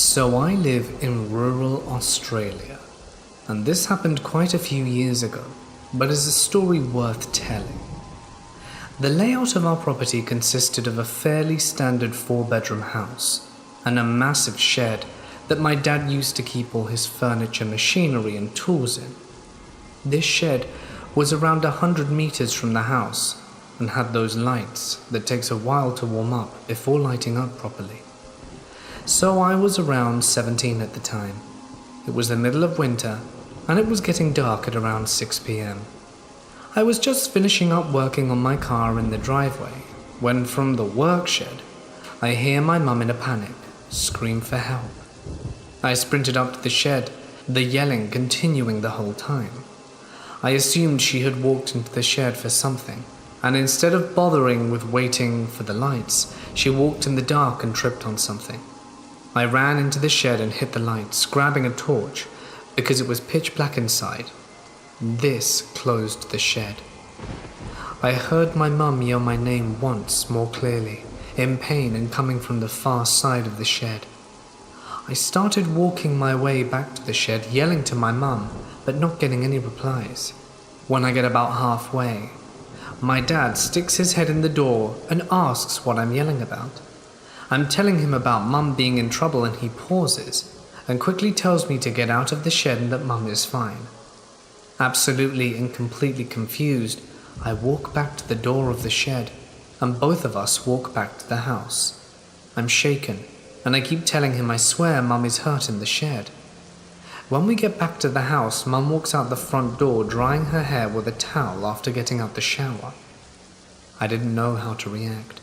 So I live in rural Australia, and this happened quite a few years ago, but is a story worth telling. The layout of our property consisted of a fairly standard 4-bedroom house and a massive shed that my dad used to keep all his furniture, machinery and tools in. This shed was around 100 meters from the house and had those lights that takes a while to warm up before lighting up properly. So I was around 17 at the time. It was the middle of winter and it was getting dark at around 6 p.m. I was just finishing up working on my car in the driveway when from the work shed I hear my mum in a panic scream for help. I sprinted up to the shed, the yelling continuing the whole time. I assumed she had walked into the shed for something, and instead of bothering with waiting for the lights, she walked in the dark and tripped on something. I ran into the shed and hit the lights, grabbing a torch, because it was pitch black inside. This closed the shed. I heard my mum yell my name once more clearly, in pain and coming from the far side of the shed. I started walking my way back to the shed, yelling to my mum, but not getting any replies. When I get about halfway, my dad sticks his head in the door and asks what I'm yelling about. I'm telling him about Mum being in trouble and he pauses and quickly tells me to get out of the shed and that Mum is fine. Absolutely and completely confused, I walk back to the door of the shed and both of us walk back to the house. I'm shaken and I keep telling him I swear Mum is hurt in the shed. When we get back to the house, Mum walks out the front door drying her hair with a towel after getting out the shower. I didn't know how to react.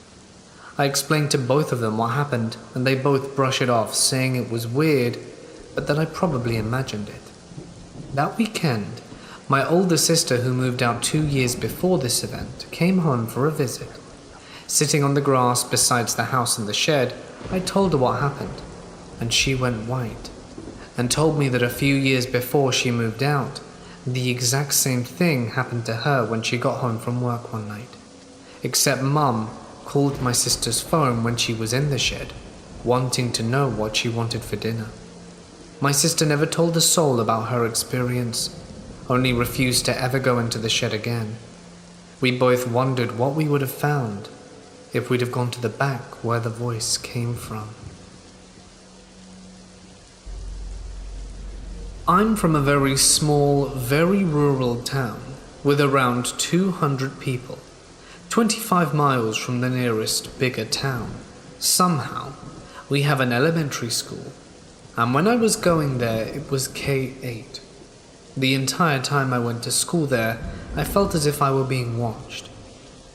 I explained to both of them what happened, and they both brush it off, saying it was weird, but that I probably imagined it. That weekend, my older sister, who moved out 2 years before this event, came home for a visit. Sitting on the grass beside the house and the shed, I told her what happened, and she went white, and told me that a few years before she moved out, the exact same thing happened to her when she got home from work one night, except Mum called my sister's phone when she was in the shed, wanting to know what she wanted for dinner. My sister never told a soul about her experience, only refused to ever go into the shed again. We both wondered what we would have found if we'd have gone to the back where the voice came from. I'm from a very small, very rural town with around 200 people. 25 miles from the nearest bigger town. Somehow, we have an elementary school, and when I was going there, it was K-8. The entire time I went to school there, I felt as if I were being watched.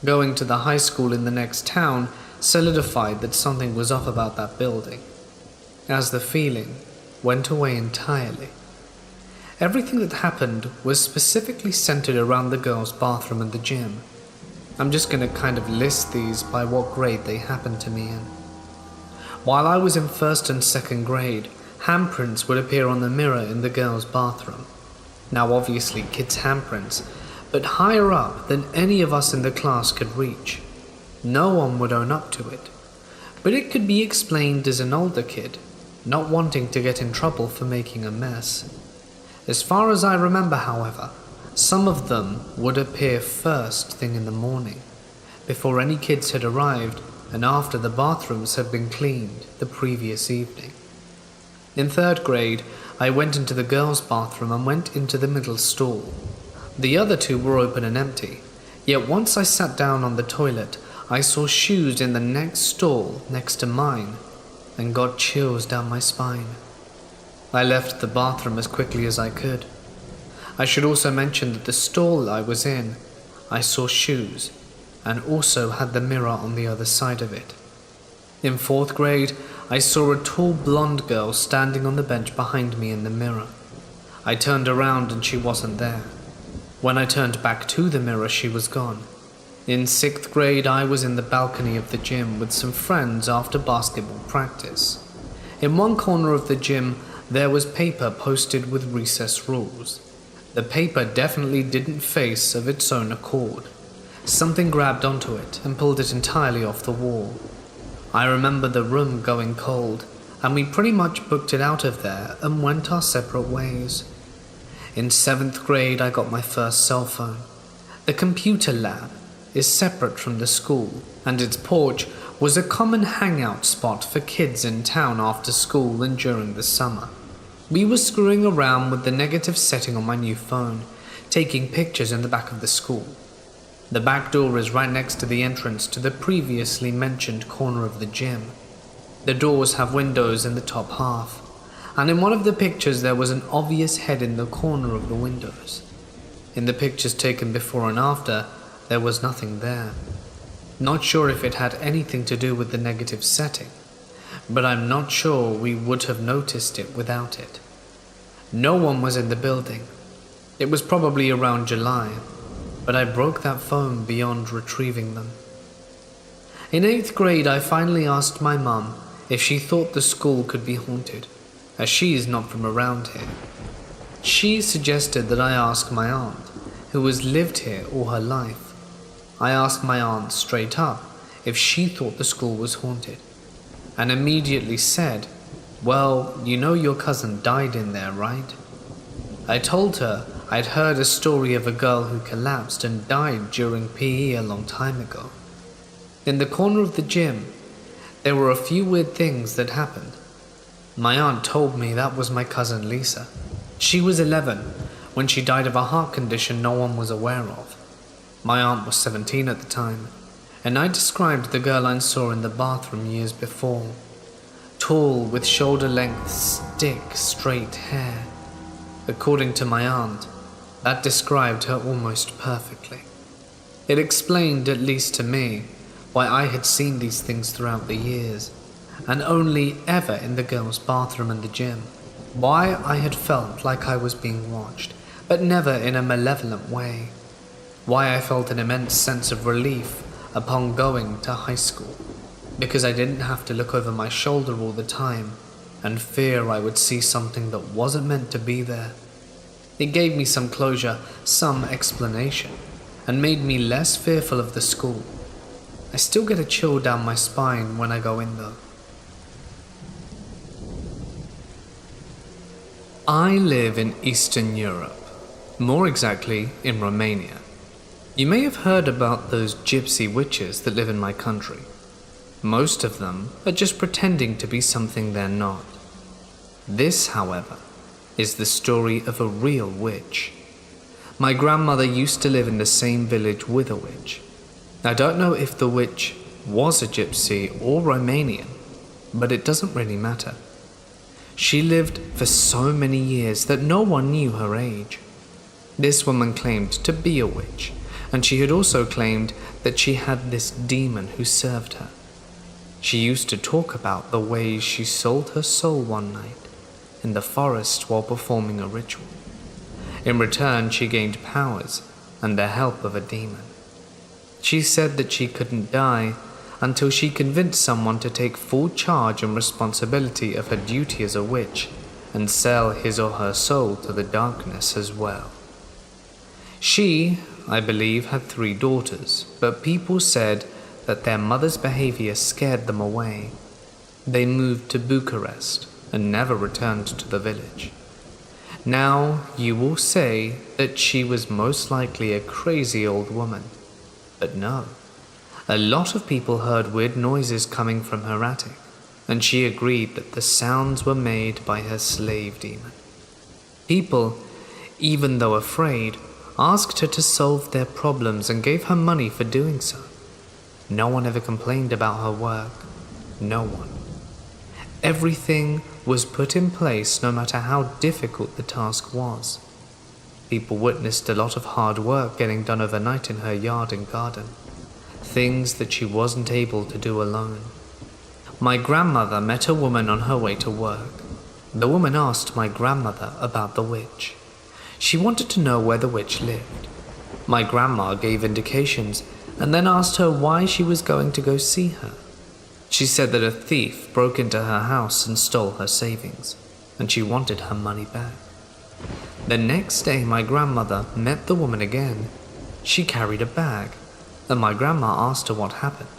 Going to the high school in the next town solidified that something was off about that building, as the feeling went away entirely. Everything that happened was specifically centered around the girls' bathroom and the gym. I'm just going to kind of list these by what grade they happened to me in. While I was in 1st and 2nd grade, handprints would appear on the mirror in the girls' bathroom. Now obviously kids' handprints, but higher up than any of us in the class could reach. No one would own up to it, but it could be explained as an older kid, not wanting to get in trouble for making a mess. As far as I remember, however, some of them would appear first thing in the morning, before any kids had arrived and after the bathrooms had been cleaned the previous evening. In 3rd grade, I went into the girls' bathroom and went into the middle stall. The other two were open and empty, yet once I sat down on the toilet, I saw shoes in the next stall next to mine and got chills down my spine. I left the bathroom as quickly as I could. I should also mention that the stall I was in, I saw shoes, and also had the mirror on the other side of it. In 4th grade, I saw a tall blonde girl standing on the bench behind me in the mirror. I turned around and she wasn't there. When I turned back to the mirror, she was gone. In 6th grade, I was in the balcony of the gym with some friends after basketball practice. In one corner of the gym, there was paper posted with recess rules. The paper definitely didn't face of its own accord. Something grabbed onto it and pulled it entirely off the wall. I remember the room going cold, and we pretty much booked it out of there and went our separate ways. In 7th grade, I got my first cell phone. The computer lab is separate from the school, and its porch was a common hangout spot for kids in town after school and during the summer. We were screwing around with the negative setting on my new phone, taking pictures in the back of the school. The back door is right next to the entrance to the previously mentioned corner of the gym. The doors have windows in the top half, and in one of the pictures there was an obvious head in the corner of the windows. In the pictures taken before and after, there was nothing there. Not sure if it had anything to do with the negative setting, but I'm not sure we would have noticed it without it. No one was in the building. It was probably around July, but I broke that phone beyond retrieving them. In 8th grade, I finally asked my mum if she thought the school could be haunted, as she is not from around here. She suggested that I ask my aunt, who has lived here all her life. I asked my aunt straight up if she thought the school was haunted, and immediately said, "Well, you know your cousin died in there, right?" I told her I'd heard a story of a girl who collapsed and died during PE a long time ago. In the corner of the gym, there were a few weird things that happened. My aunt told me that was my cousin Lisa. She was 11 when she died of a heart condition no one was aware of. My aunt was 17 at the time, and I described the girl I saw in the bathroom years before. Tall, with shoulder-length, straight hair. According to my aunt, that described her almost perfectly. It explained, at least to me, why I had seen these things throughout the years, and only ever in the girls' bathroom and the gym. Why I had felt like I was being watched, but never in a malevolent way. Why I felt an immense sense of relief upon going to high school, because I didn't have to look over my shoulder all the time and fear I would see something that wasn't meant to be there. It gave me some closure, some explanation, and made me less fearful of the school. I still get a chill down my spine when I go in though. I live in Eastern Europe, more exactly in Romania. You may have heard about those gypsy witches that live in my country. Most of them are just pretending to be something they're not. This, however, is the story of a real witch. My grandmother used to live in the same village with a witch. I don't know if the witch was a gypsy or Romanian, but it doesn't really matter. She lived for so many years that no one knew her age. This woman claimed to be a witch, and she had also claimed that she had this demon who served her. She used to talk about the ways she sold her soul one night in the forest while performing a ritual. In return, she gained powers and the help of a demon. She said that she couldn't die until she convinced someone to take full charge and responsibility of her duty as a witch and sell his or her soul to the darkness as well. She, I believe, had 3 daughters, but people said that their mother's behavior scared them away. They moved to Bucharest and never returned to the village. Now, you will say that she was most likely a crazy old woman, but no. A lot of people heard weird noises coming from her attic, and she agreed that the sounds were made by her slave demon. People, even though afraid, asked her to solve their problems and gave her money for doing so. No one ever complained about her work. No one. Everything was put in place no matter how difficult the task was. People witnessed a lot of hard work getting done overnight in her yard and garden, things that she wasn't able to do alone. My grandmother met a woman on her way to work. The woman asked my grandmother about the witch. She wanted to know where the witch lived. My grandma gave indications and then asked her why she was going to go see her. She said that a thief broke into her house and stole her savings, and she wanted her money back. The next day my grandmother met the woman again. She carried a bag, and my grandma asked her what happened.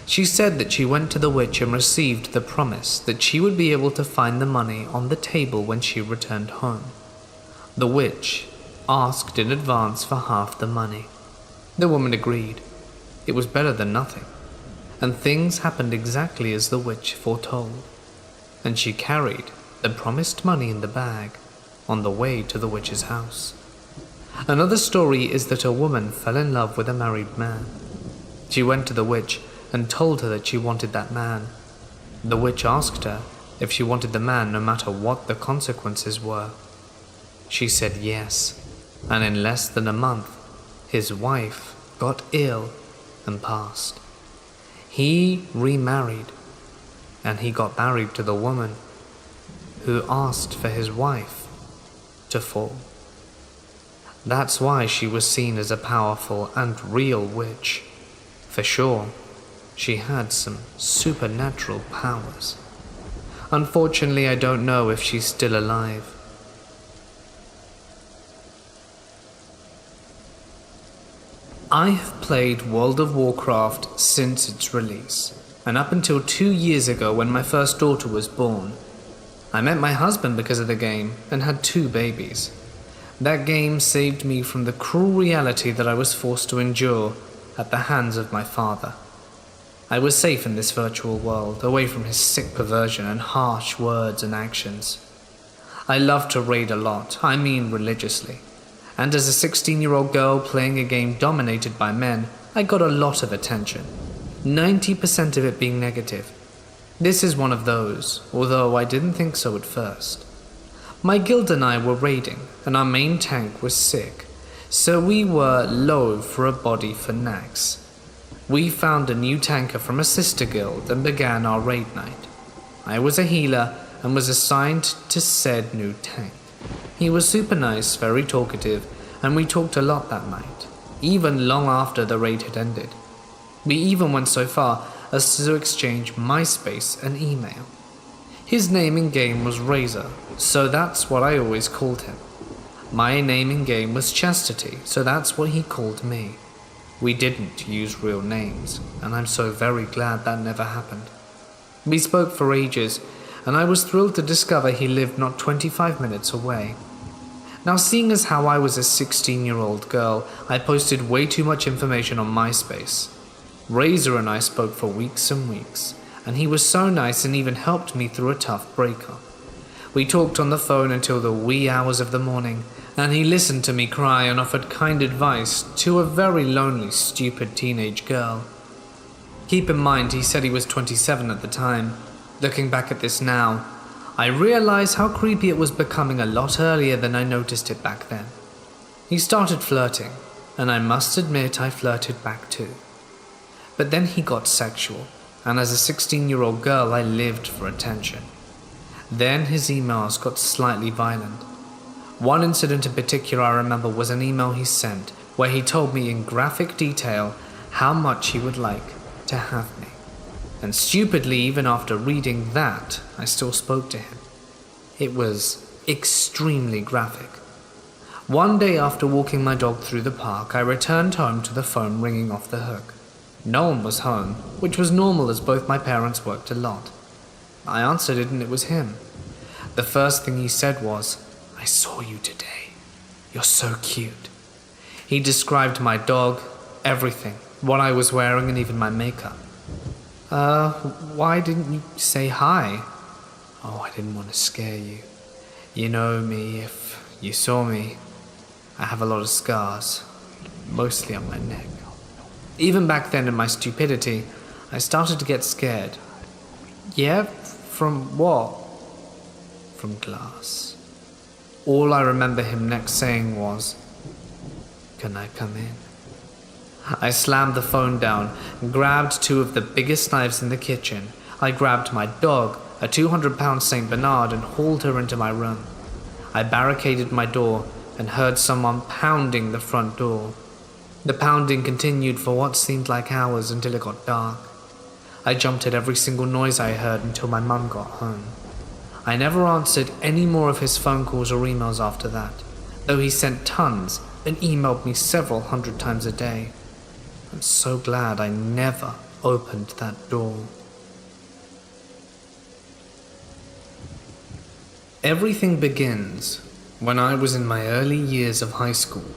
She said that she went to the witch and received the promise that she would be able to find the money on the table when she returned home. The witch asked in advance for half the money. The woman agreed. It was better than nothing, and things happened exactly as the witch foretold, and she carried the promised money in the bag on the way to the witch's house. Another story is that a woman fell in love with a married man. She went to the witch and told her that she wanted that man. The witch asked her if she wanted the man no matter what the consequences were. She said yes, and in less than a month, his wife got ill and passed. He remarried, and he got married to the woman who asked for his wife to fall. That's why she was seen as a powerful and real witch. For sure, she had some supernatural powers. Unfortunately, I don't know if she's still alive. I have played World of Warcraft since its release, and up until 2 years ago when my first daughter was born. I met my husband because of the game and had 2 babies. That game saved me from the cruel reality that I was forced to endure at the hands of my father. I was safe in this virtual world, away from his sick perversion and harsh words and actions. I loved to raid a lot, I mean religiously. And as a 16-year-old girl playing a game dominated by men, I got a lot of attention, 90% of it being negative. This is one of those, although I didn't think so at first. My guild and I were raiding, and our main tank was sick, so we were low for a body for Nax. We found a new tanker from a sister guild and began our raid night. I was a healer and was assigned to said new tank. He was super nice, very talkative, and we talked a lot that night, even long after the raid had ended. We even went so far as to exchange MySpace and email. His name in game was Razor, so that's what I always called him. My name in game was Chastity, so that's what he called me. We didn't use real names, and I'm so very glad that never happened. We spoke for ages, and I was thrilled to discover he lived not 25 minutes away. Now, seeing as how I was a 16-year-old girl, I posted way too much information on MySpace. Razor and I spoke for weeks and weeks, and he was so nice and even helped me through a tough breakup. We talked on the phone until the wee hours of the morning, and he listened to me cry and offered kind advice to a very lonely, stupid teenage girl. Keep in mind, he said he was 27 at the time. Looking back at this now, I realize how creepy it was becoming a lot earlier than I noticed it back then. He started flirting, and I must admit I flirted back too. But then he got sexual, and as a 16-year-old girl I lived for attention. Then his emails got slightly violent. One incident in particular I remember was an email he sent where he told me in graphic detail how much he would like to have me. And stupidly, even after reading that, I still spoke to him. It was extremely graphic. One day after walking my dog through the park, I returned home to the phone ringing off the hook. No one was home, which was normal as both my parents worked a lot. I answered it and it was him. The first thing he said was, "I saw you today. You're so cute." He described my dog, everything, what I was wearing and even my makeup. Why didn't you say hi?" "Oh, I didn't want to scare you. You know me, if you saw me, I have a lot of scars, mostly on my neck." Even back then in my stupidity, I started to get scared. "Yeah, from what?" "From glass." All I remember him next saying was, "Can I come in?" I slammed the phone down, grabbed 2 of the biggest knives in the kitchen. I grabbed my dog, a 200-pound St. Bernard, and hauled her into my room. I barricaded my door and heard someone pounding the front door. The pounding continued for what seemed like hours until it got dark. I jumped at every single noise I heard until my mum got home. I never answered any more of his phone calls or emails after that, though he sent tons and emailed me several hundred times a day. I'm so glad I never opened that door. Everything begins when I was in my early years of high school.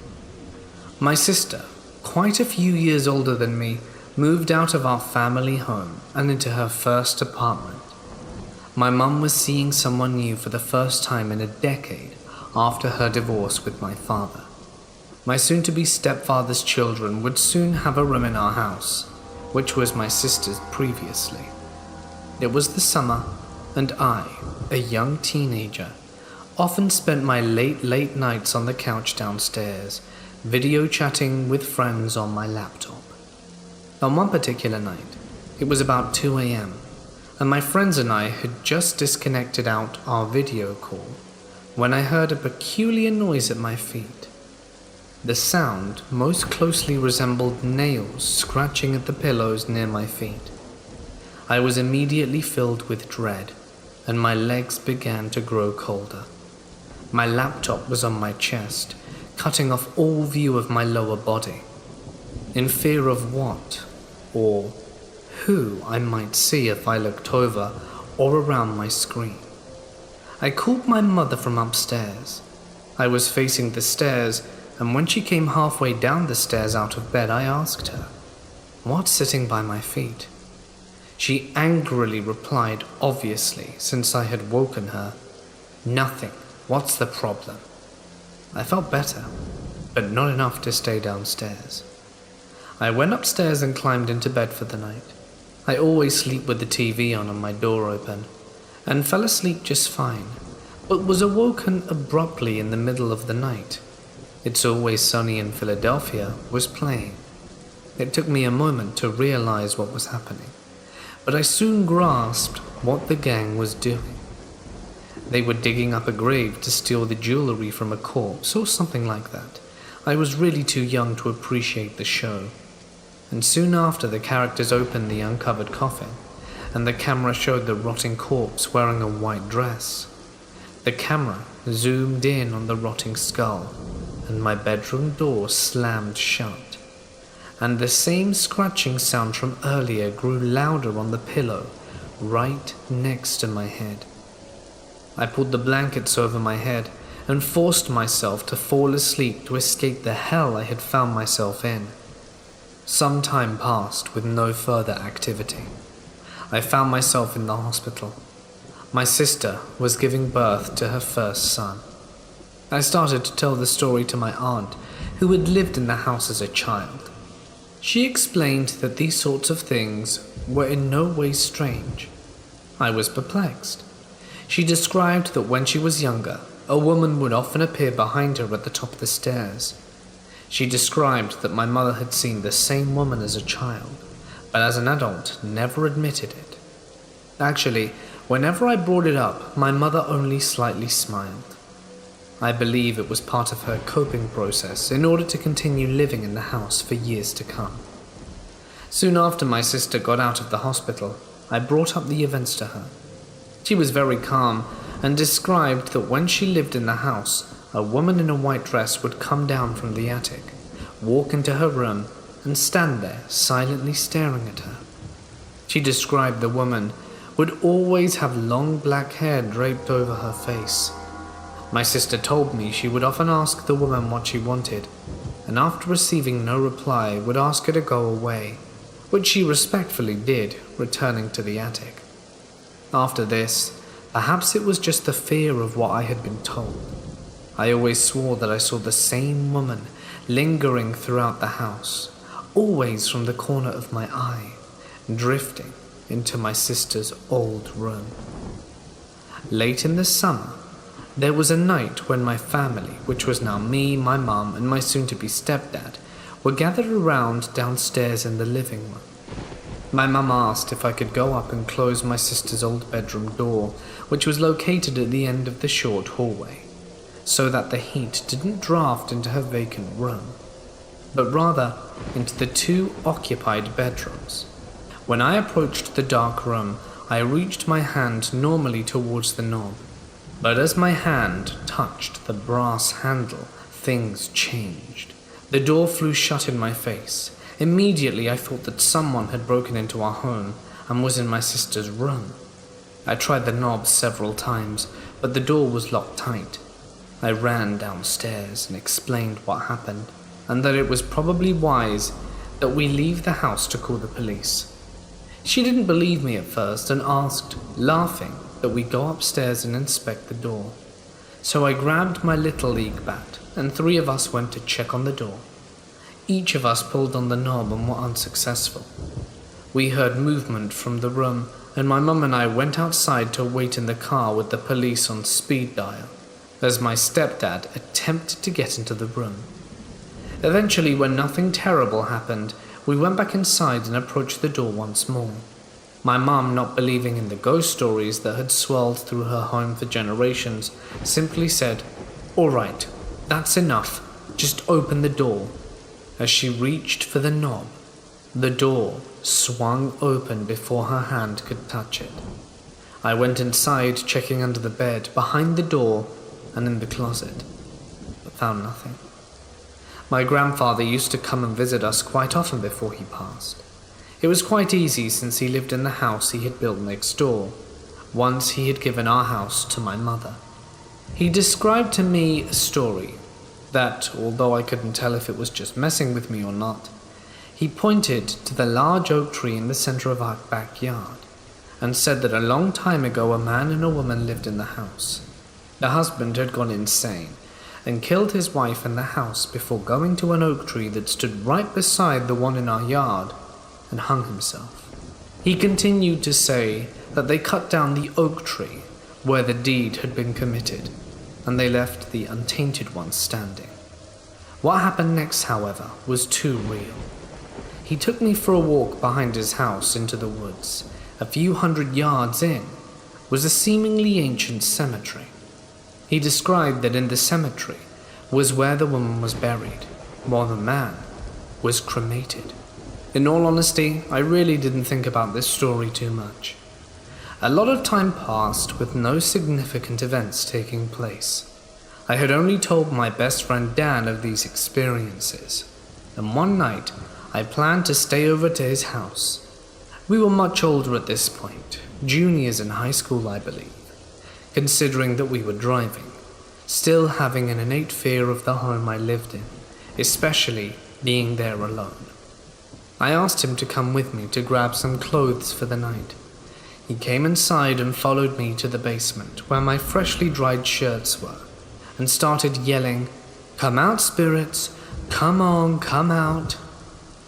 My sister, quite a few years older than me, moved out of our family home and into her first apartment. My mum was seeing someone new for the first time in a decade after her divorce with my father. My soon-to-be stepfather's children would soon have a room in our house, which was my sister's previously. It was the summer, and I, a young teenager, often spent my late nights on the couch downstairs, video chatting with friends on my laptop. On one particular night, it was about 2 a.m., and my friends and I had just disconnected out our video call when I heard a peculiar noise at my feet. The sound most closely resembled nails scratching at the pillows near my feet. I was immediately filled with dread, and my legs began to grow colder. My laptop was on my chest, cutting off all view of my lower body, in fear of what, or who I might see if I looked over or around my screen. I called my mother from upstairs. I was facing the stairs, and when she came halfway down the stairs out of bed, I asked her, "What's sitting by my feet?" She angrily replied, obviously, since I had woken her, "Nothing. What's the problem?" I felt better, but not enough to stay downstairs. I went upstairs and climbed into bed for the night. I always sleep with the TV on my door open, and fell asleep just fine, but was awoken abruptly in the middle of the night. It's Always Sunny in Philadelphia was playing. It took me a moment to realize what was happening, but I soon grasped what the gang was doing. They were digging up a grave to steal the jewelry from a corpse or something like that. I was really too young to appreciate the show. And soon after, the characters opened the uncovered coffin, and the camera showed the rotting corpse wearing a white dress. The camera zoomed in on the rotting skull, and my bedroom door slammed shut. And the same scratching sound from earlier grew louder on the pillow right next to my head. I pulled the blankets over my head and forced myself to fall asleep to escape the hell I had found myself in. Some time passed with no further activity. I found myself in the hospital. My sister was giving birth to her first son. I started to tell the story to my aunt, who had lived in the house as a child. She explained that these sorts of things were in no way strange. I was perplexed. She described that when she was younger, a woman would often appear behind her at the top of the stairs. She described that my mother had seen the same woman as a child, but as an adult never admitted it. Actually, whenever I brought it up, my mother only slightly smiled. I believe it was part of her coping process in order to continue living in the house for years to come. Soon after my sister got out of the hospital, I brought up the events to her. She was very calm and described that when she lived in the house, a woman in a white dress would come down from the attic, walk into her room, and stand there silently staring at her. She described the woman would always have long black hair draped over her face. My sister told me she would often ask the woman what she wanted, and after receiving no reply would ask her to go away, which she respectfully did, returning to the attic. After this, perhaps it was just the fear of what I had been told. I always swore that I saw the same woman lingering throughout the house, always from the corner of my eye, drifting into my sister's old room. Late in the summer, there was a night when my family, which was now me, my mum, and my soon-to-be stepdad, were gathered around downstairs in the living room. My mum asked if I could go up and close my sister's old bedroom door, which was located at the end of the short hallway, so that the heat didn't draft into her vacant room, but rather into the two occupied bedrooms. When I approached the dark room, I reached my hand normally towards the knob, but as my hand touched the brass handle, things changed. The door flew shut in my face, Immediately I thought that someone had broken into our home and was in my sister's room. I tried the knob several times, but the door was locked tight. I ran downstairs and explained what happened, and that it was probably wise that we leave the house to call the police. She didn't believe me at first and asked, laughing, that we go upstairs and inspect the door. So I grabbed my little league bat and 3 of us went to check on the door. Each of us pulled on the knob and were unsuccessful. We heard movement from the room, and my mum and I went outside to wait in the car with the police on speed dial, as my stepdad attempted to get into the room. Eventually, when nothing terrible happened, we went back inside and approached the door once more. My mum, not believing in the ghost stories that had swirled through her home for generations, simply said, "All right, that's enough. Just open the door." As she reached for the knob, the door swung open before her hand could touch it. I went inside, checking under the bed, behind the door, and in the closet, but found nothing. My grandfather used to come and visit us quite often before he passed. It was quite easy since he lived in the house he had built next door. Once he had given our house to my mother. He described to me a story that, although I couldn't tell if it was just messing with me or not, he pointed to the large oak tree in the center of our backyard and said that a long time ago a man and a woman lived in the house. The husband had gone insane and killed his wife in the house before going to an oak tree that stood right beside the one in our yard and hung himself. He continued to say that they cut down the oak tree where the deed had been committed, and they left the untainted one standing. What happened next, however, was too real. He took me for a walk behind his house into the woods. A few hundred yards in was a seemingly ancient cemetery. He described that in the cemetery was where the woman was buried, while the man was cremated. In all honesty, I really didn't think about this story too much. A lot of time passed with no significant events taking place. I had only told my best friend Dan of these experiences, and one night I planned to stay over to his house. We were much older at this point, juniors in high school I believe, considering that we were driving, still having an innate fear of the home I lived in, especially being there alone. I asked him to come with me to grab some clothes for the night. He came inside and followed me to the basement where my freshly dried shirts were and started yelling, "Come out, spirits! Come on, come out!"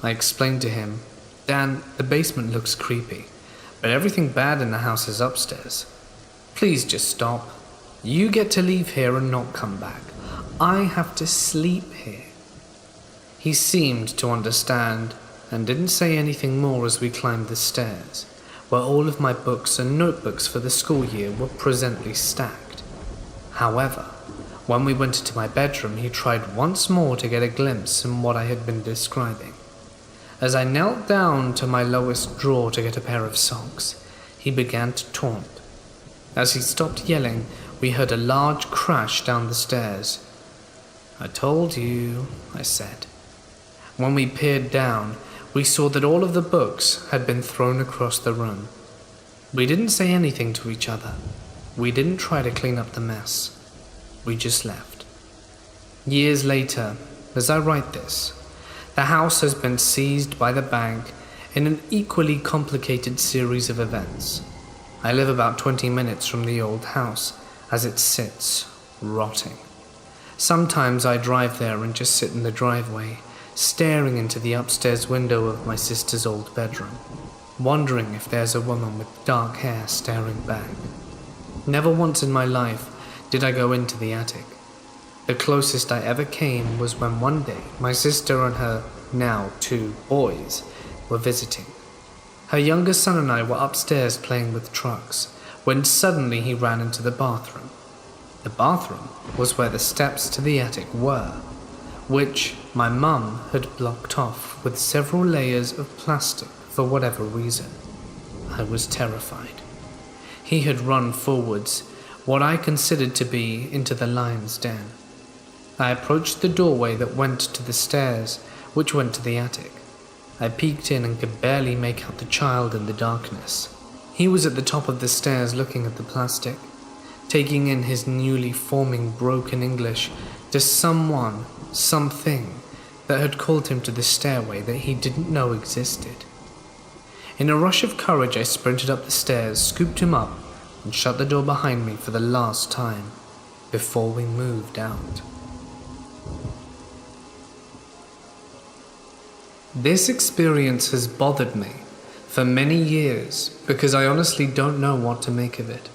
I explained to him, "Dan, the basement looks creepy, but everything bad in the house is upstairs. Please just stop. You get to leave here and not come back. I have to sleep here." He seemed to understand and didn't say anything more as we climbed the stairs, where all of my books and notebooks for the school year were presently stacked. However, when we went into my bedroom, he tried once more to get a glimpse in what I had been describing. As I knelt down to my lowest drawer to get a pair of socks, he began to taunt. As he stopped yelling, we heard a large crash down the stairs. "I told you," I said. When we peered down, we saw that all of the books had been thrown across the room. We didn't say anything to each other. We didn't try to clean up the mess. We just left. Years later, as I write this, the house has been seized by the bank in an equally complicated series of events. I live about 20 minutes from the old house as it sits, rotting. Sometimes I drive there and just sit in the driveway, staring into the upstairs window of my sister's old bedroom, wondering if there's a woman with dark hair staring back. Never once in my life did I go into the attic. The closest I ever came was when one day my sister and her now 2 boys were visiting. Her younger son and I were upstairs playing with trucks when suddenly he ran into the bathroom. The bathroom was where the steps to the attic were, which my mum had blocked off with several layers of plastic for whatever reason. I was terrified. He had run forwards, what I considered to be into the lion's den. I approached the doorway that went to the stairs, which went to the attic. I peeked in and could barely make out the child in the darkness. He was at the top of the stairs looking at the plastic, taking in his newly forming broken English to someone, something that had called him to the stairway that he didn't know existed. In a rush of courage, I sprinted up the stairs, scooped him up, and shut the door behind me for the last time before we moved out. This experience has bothered me for many years because I honestly don't know what to make of it.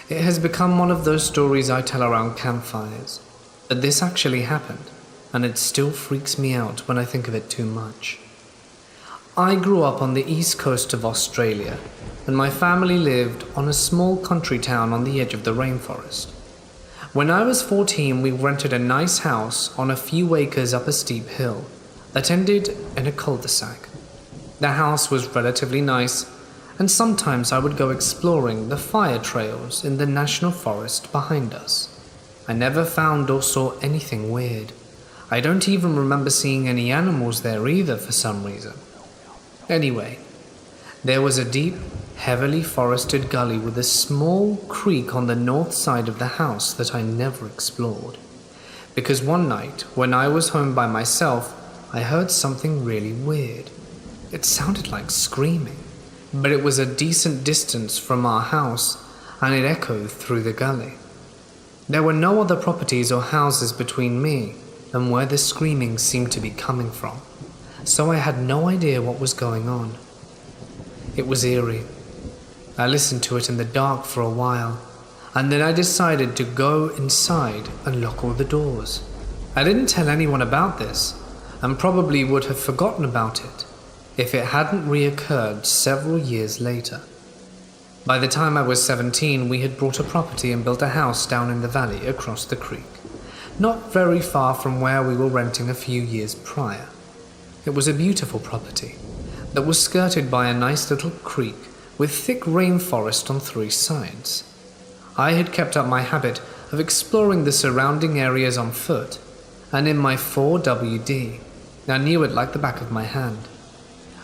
It has become one of those stories I tell around campfires, but this actually happened, and it still freaks me out when I think of it too much. I grew up on the east coast of Australia, and my family lived on a small country town on the edge of the rainforest. When I was 14, we rented a nice house on a few acres up a steep hill that ended in a cul-de-sac. The house was relatively nice, and sometimes I would go exploring the fire trails in the national forest behind us. I never found or saw anything weird. I don't even remember seeing any animals there either for some reason. Anyway, there was a deep, heavily forested gully with a small creek on the north side of the house that I never explored. Because one night, when I was home by myself, I heard something really weird. It sounded like screaming, but it was a decent distance from our house, and it echoed through the gully. There were no other properties or houses between me and where the screaming seemed to be coming from, so I had no idea what was going on. It was eerie. I listened to it in the dark for a while, and then I decided to go inside and lock all the doors. I didn't tell anyone about this, and probably would have forgotten about it if it hadn't reoccurred several years later. By the time I was 17, we had bought a property and built a house down in the valley across the creek, not very far from where we were renting a few years prior. It was a beautiful property that was skirted by a nice little creek with thick rainforest on three sides. I had kept up my habit of exploring the surrounding areas on foot, and in my 4WD, I knew it like the back of my hand.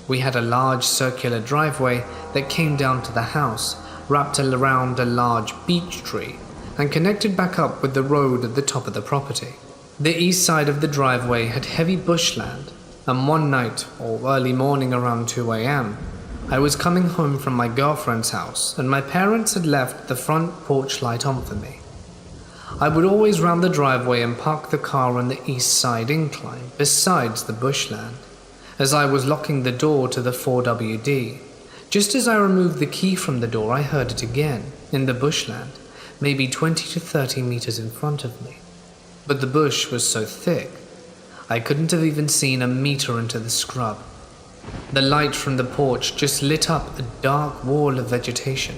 We had a large circular driveway that came down to the house, wrapped around a large beech tree, and connected back up with the road at the top of the property. The east side of the driveway had heavy bushland, and one night, or early morning around 2 a.m., I was coming home from my girlfriend's house, and my parents had left the front porch light on for me. I would always round the driveway and park the car on the east side incline, besides the bushland. As I was locking the door to the 4WD, just as I removed the key from the door, I heard it again, in the bushland, maybe 20 to 30 meters in front of me. But the bush was so thick, I couldn't have even seen a meter into the scrub. The light from the porch just lit up a dark wall of vegetation.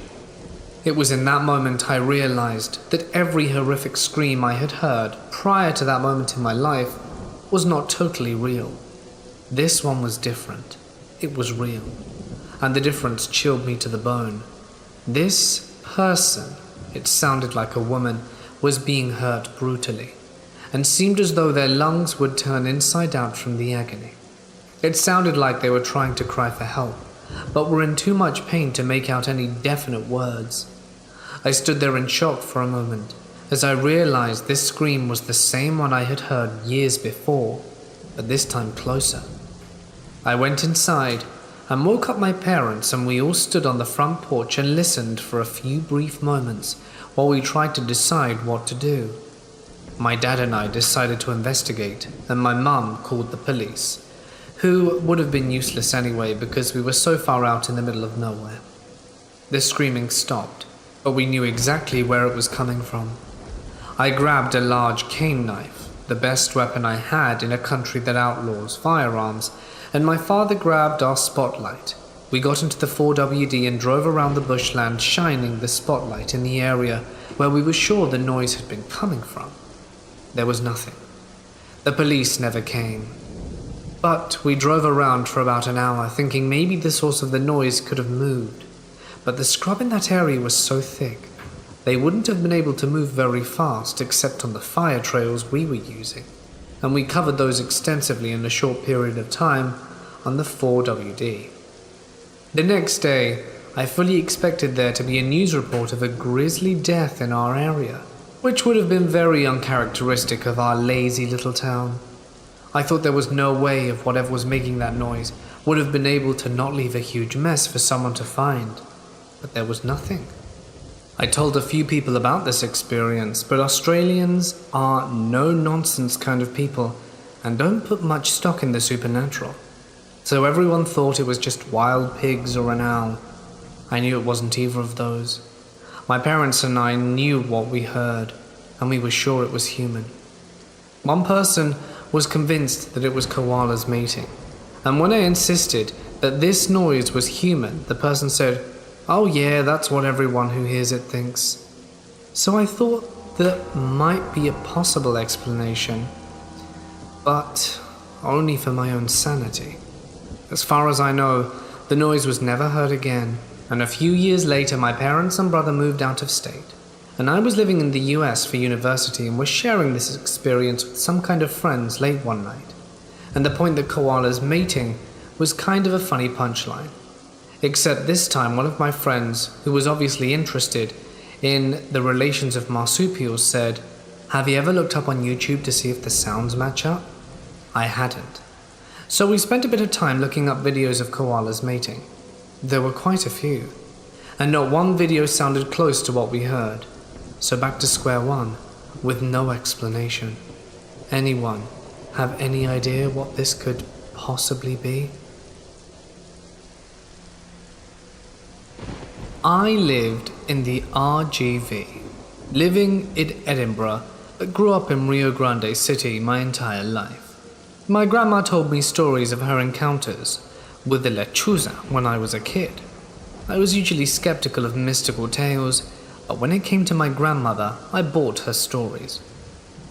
It was in that moment I realized that every horrific scream I had heard prior to that moment in my life was not totally real. This one was different. It was real. And the difference chilled me to the bone. This person, it sounded like a woman, was being hurt brutally, and seemed as though their lungs would turn inside out from the agony. It sounded like they were trying to cry for help, but were in too much pain to make out any definite words. I stood there in shock for a moment, as I realized this scream was the same one I had heard years before, but this time closer. I went inside and woke up my parents, and we all stood on the front porch and listened for a few brief moments while we tried to decide what to do. My dad and I decided to investigate, and my mum called the police, who would have been useless anyway because we were so far out in the middle of nowhere. The screaming stopped, but we knew exactly where it was coming from. I grabbed a large cane knife, the best weapon I had in a country that outlaws firearms, and my father grabbed our spotlight. We got into the 4WD and drove around the bushland, shining the spotlight in the area where we were sure the noise had been coming from. There was nothing. The police never came. But we drove around for about an hour, thinking maybe the source of the noise could have moved. But the scrub in that area was so thick, they wouldn't have been able to move very fast except on the fire trails we were using. And we covered those extensively in a short period of time, on the 4WD. The next day, I fully expected there to be a news report of a grisly death in our area, which would have been very uncharacteristic of our lazy little town. I thought there was no way of whatever was making that noise would have been able to not leave a huge mess for someone to find, but there was nothing. I told a few people about this experience, but Australians are no-nonsense kind of people and don't put much stock in the supernatural. So everyone thought it was just wild pigs or an owl. I knew it wasn't either of those. My parents and I knew what we heard, and we were sure it was human. One person was convinced that it was koalas mating, and when I insisted that this noise was human, the person said, "Oh yeah, that's what everyone who hears it thinks." So I thought that might be a possible explanation, but only for my own sanity. As far as I know, the noise was never heard again, and a few years later my parents and brother moved out of state, and I was living in the US for university and was sharing this experience with some kind of friends late one night, and the point that koalas mating was kind of a funny punchline. Except this time one of my friends, who was obviously interested in the relations of marsupials, said, "Have you ever looked up on YouTube to see if the sounds match up?" I hadn't. So we spent a bit of time looking up videos of koalas mating. There were quite a few, and not one video sounded close to what we heard. So back to square one, with no explanation. Anyone have any idea what this could possibly be? I lived in the RGV, living in Edinburgh, but grew up in Rio Grande City my entire life. My grandma told me stories of her encounters with the lechuza when I was a kid. I was usually skeptical of mystical tales, but when it came to my grandmother, I bought her stories.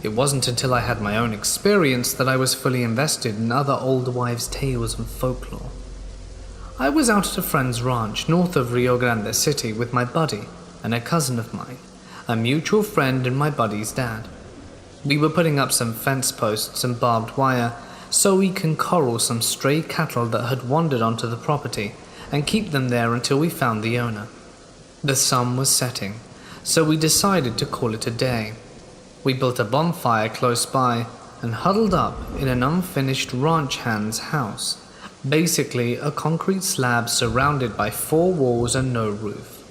It wasn't until I had my own experience that I was fully invested in other old wives' tales and folklore. I was out at a friend's ranch north of Rio Grande City with my buddy and a cousin of mine, a mutual friend and my buddy's dad. We were putting up some fence posts and barbed wire so we can corral some stray cattle that had wandered onto the property and keep them there until we found the owner. The sun was setting, so we decided to call it a day. We built a bonfire close by and huddled up in an unfinished ranch hand's house, basically a concrete slab surrounded by 4 walls and no roof.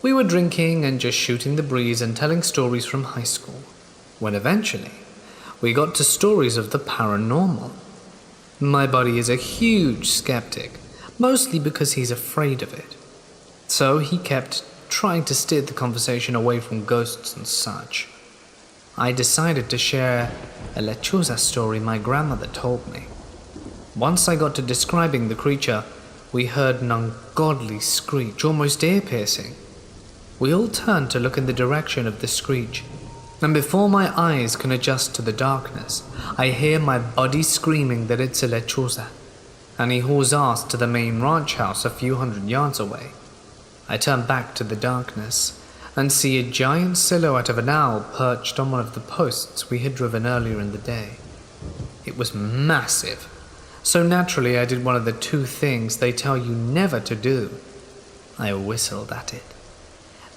We were drinking and just shooting the breeze and telling stories from high school, when eventually we got to stories of the paranormal. My buddy is a huge skeptic, mostly because he's afraid of it. So he kept trying to steer the conversation away from ghosts and such. I decided to share a lechuza story my grandmother told me. Once I got to describing the creature, we heard an ungodly screech, almost ear-piercing. We all turned to look in the direction of the screech, and before my eyes can adjust to the darkness, I hear my buddy screaming that it's a lechuza, and he hauls ass to the main ranch house a few hundred yards away. I turn back to the darkness and see a giant silhouette of an owl perched on one of the posts we had driven earlier in the day. It was massive, so naturally I did one of the 2 things they tell you never to do. I whistled at it.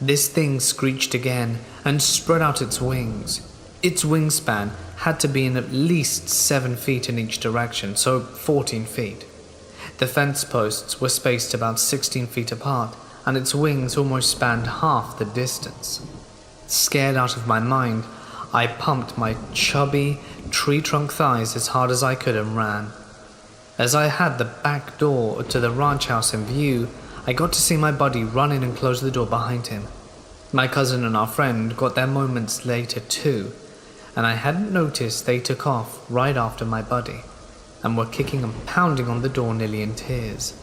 This thing screeched again and spread out its wings. Its wingspan had to be in at least 7 feet in each direction, so 14 feet. The fence posts were spaced about 16 feet apart, and its wings almost spanned half the distance. Scared out of my mind, I pumped my chubby, tree-trunk thighs as hard as I could and ran. As I had the back door to the ranch house in view, I got to see my buddy run in and close the door behind him. My cousin and our friend got there moments later too, and I hadn't noticed they took off right after my buddy, and were kicking and pounding on the door nearly in tears.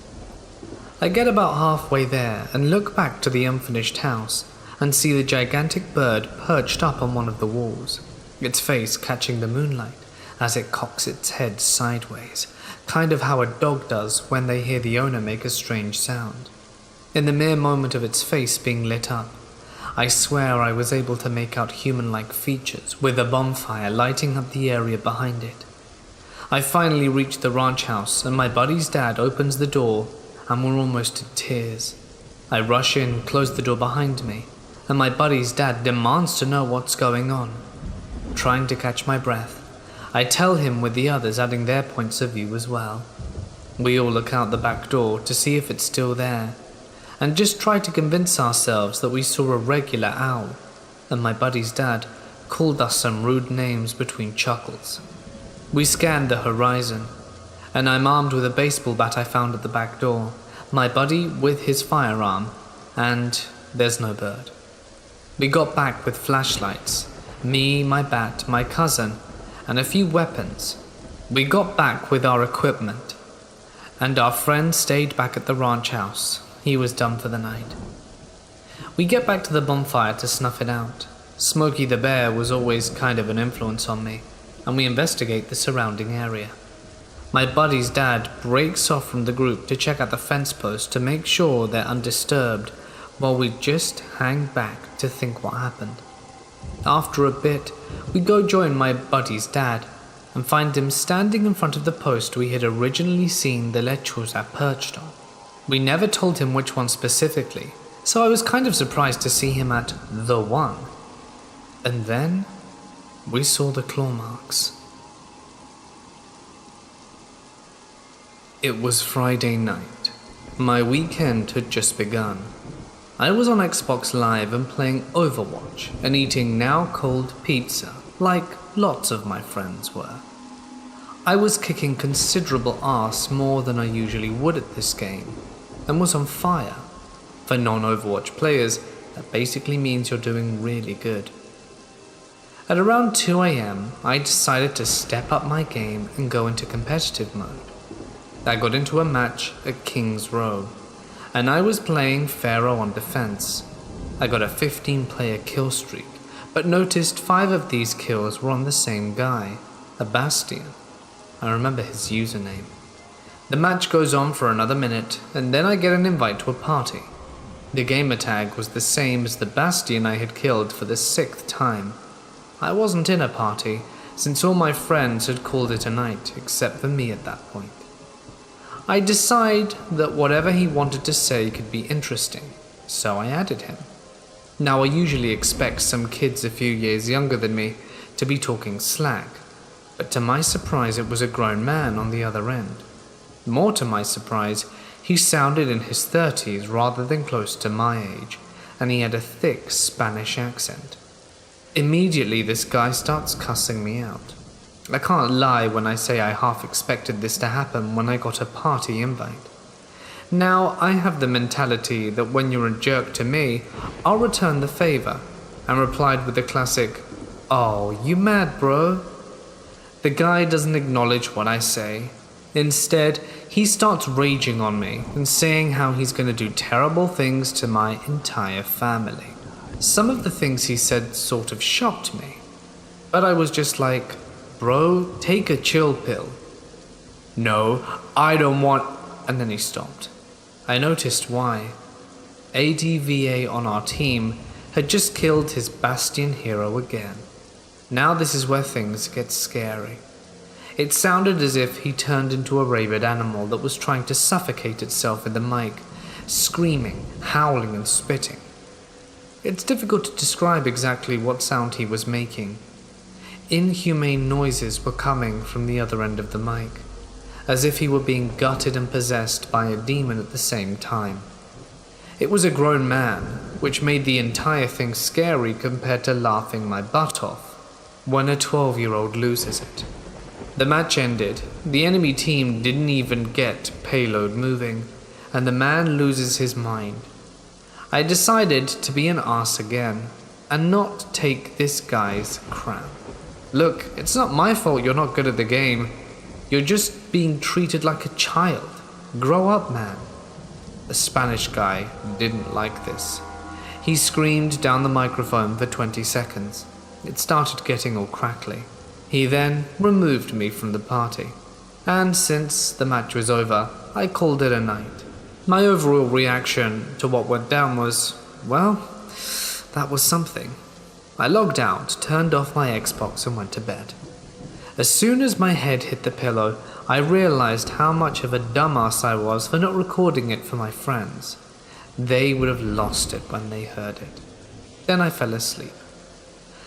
I get about halfway there and look back to the unfinished house and see the gigantic bird perched up on one of the walls, its face catching the moonlight as it cocks its head sideways, kind of how a dog does when they hear the owner make a strange sound. In the mere moment of its face being lit up, I swear I was able to make out human-like features with a bonfire lighting up the area behind it. I finally reach the ranch house and my buddy's dad opens the door and we're almost in tears. I rush in, close the door behind me, and my buddy's dad demands to know what's going on. Trying to catch my breath, I tell him with the others adding their points of view as well. We all look out the back door to see if it's still there, and just try to convince ourselves that we saw a regular owl, and my buddy's dad called us some rude names between chuckles. We scanned the horizon, and I'm armed with a baseball bat I found at the back door, my buddy with his firearm, and there's no bird. We got back with flashlights, me, my bat, my cousin, and a few weapons. We got back with our equipment, and our friend stayed back at the ranch house. He was done for the night. We get back to the bonfire to snuff it out. Smokey the Bear was always kind of an influence on me, and we investigate the surrounding area. My buddy's dad breaks off from the group to check out the fence post to make sure they're undisturbed, while we just hang back to think what happened. After a bit, we go join my buddy's dad and find him standing in front of the post we had originally seen the lechuzas perched on. We never told him which one specifically, so I was kind of surprised to see him at the one. And then we saw the claw marks. It was Friday night. My weekend had just begun. I was on Xbox Live and playing Overwatch and eating now cold pizza, like lots of my friends were. I was kicking considerable ass more than I usually would at this game, and was on fire. For non-Overwatch players, that basically means you're doing really good. At around 2 AM, I decided to step up my game and go into competitive mode. I got into a match at King's Row, and I was playing Pharaoh on defense. I got a 15-player kill streak, but noticed 5 of these kills were on the same guy, a Bastion. I remember his username. The match goes on for another minute, and then I get an invite to a party. The gamer tag was the same as the Bastion I had killed for the 6th time. I wasn't in a party, since all my friends had called it a night, except for me at that point. I decide that whatever he wanted to say could be interesting, so I added him. Now I usually expect some kids a few years younger than me to be talking slack, but to my surprise it was a grown man on the other end. More to my surprise, he sounded in his 30s rather than close to my age, and he had a thick Spanish accent. Immediately this guy starts cussing me out. I can't lie when I say I half expected this to happen when I got a party invite. Now, I have the mentality that when you're a jerk to me, I'll return the favor, and replied with the classic, "Oh, you mad, bro?" The guy doesn't acknowledge what I say. Instead, he starts raging on me and saying how he's going to do terrible things to my entire family. Some of the things he said sort of shocked me, but I was just like, "Bro, take a chill pill." "No, I don't want..." And then he stopped. I noticed why. ADVA on our team had just killed his Bastion hero again. Now this is where things get scary. It sounded as if he turned into a rabid animal that was trying to suffocate itself in the mic, screaming, howling and spitting. It's difficult to describe exactly what sound he was making. Inhumane noises were coming from the other end of the mic, as if he were being gutted and possessed by a demon at the same time. It was a grown man, which made the entire thing scary compared to laughing my butt off when a 12-year-old loses it. The match ended, the enemy team didn't even get payload moving, and the man loses his mind. I decided to be an ass again, and not take this guy's crap. Look, it's not my fault you're not good at the game. You're just being treated like a child. Grow up, man. The Spanish guy didn't like this. He screamed down the microphone for 20 seconds. It started getting all crackly. He then removed me from the party. And since the match was over, I called it a night. My overall reaction to what went down was, well, that was something. I logged out, turned off my Xbox and went to bed. As soon as my head hit the pillow, I realized how much of a dumbass I was for not recording it for my friends. They would have lost it when they heard it. Then I fell asleep.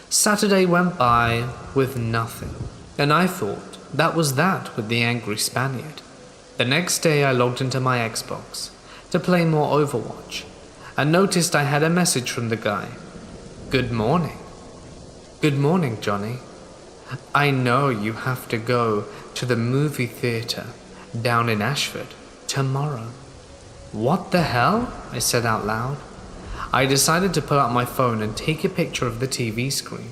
Saturday went by with nothing, and I thought that was that with the angry Spaniard. The next day I logged into my Xbox to play more Overwatch, and noticed I had a message from the guy. "Good morning." "Good morning, Johnny. I know you have to go to the movie theater down in Ashford tomorrow." "What the hell?" I said out loud. I decided to pull out my phone and take a picture of the TV screen.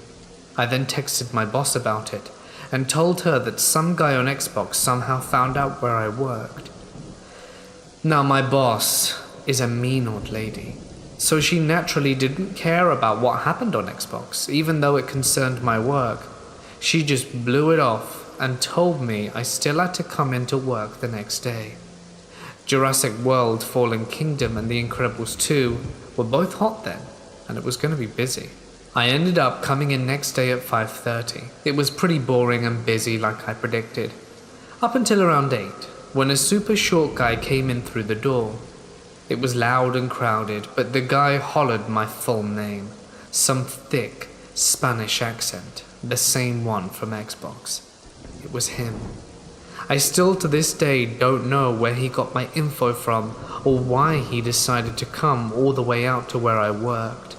I then texted my boss about it and told her that some guy on Xbox somehow found out where I worked. Now my boss is a mean old lady, so she naturally didn't care about what happened on Xbox, even though it concerned my work. She just blew it off and told me I still had to come into work the next day. Jurassic World Fallen Kingdom and The Incredibles 2 were both hot then, and it was going to be busy. I ended up coming in next day at 5:30. It was pretty boring and busy like I predicted, up until around 8, when a super short guy came in through the door. It was loud and crowded, but the guy hollered my full name, some thick Spanish accent, the same one from Xbox. It was him. I still to this day don't know where he got my info from or why he decided to come all the way out to where I worked.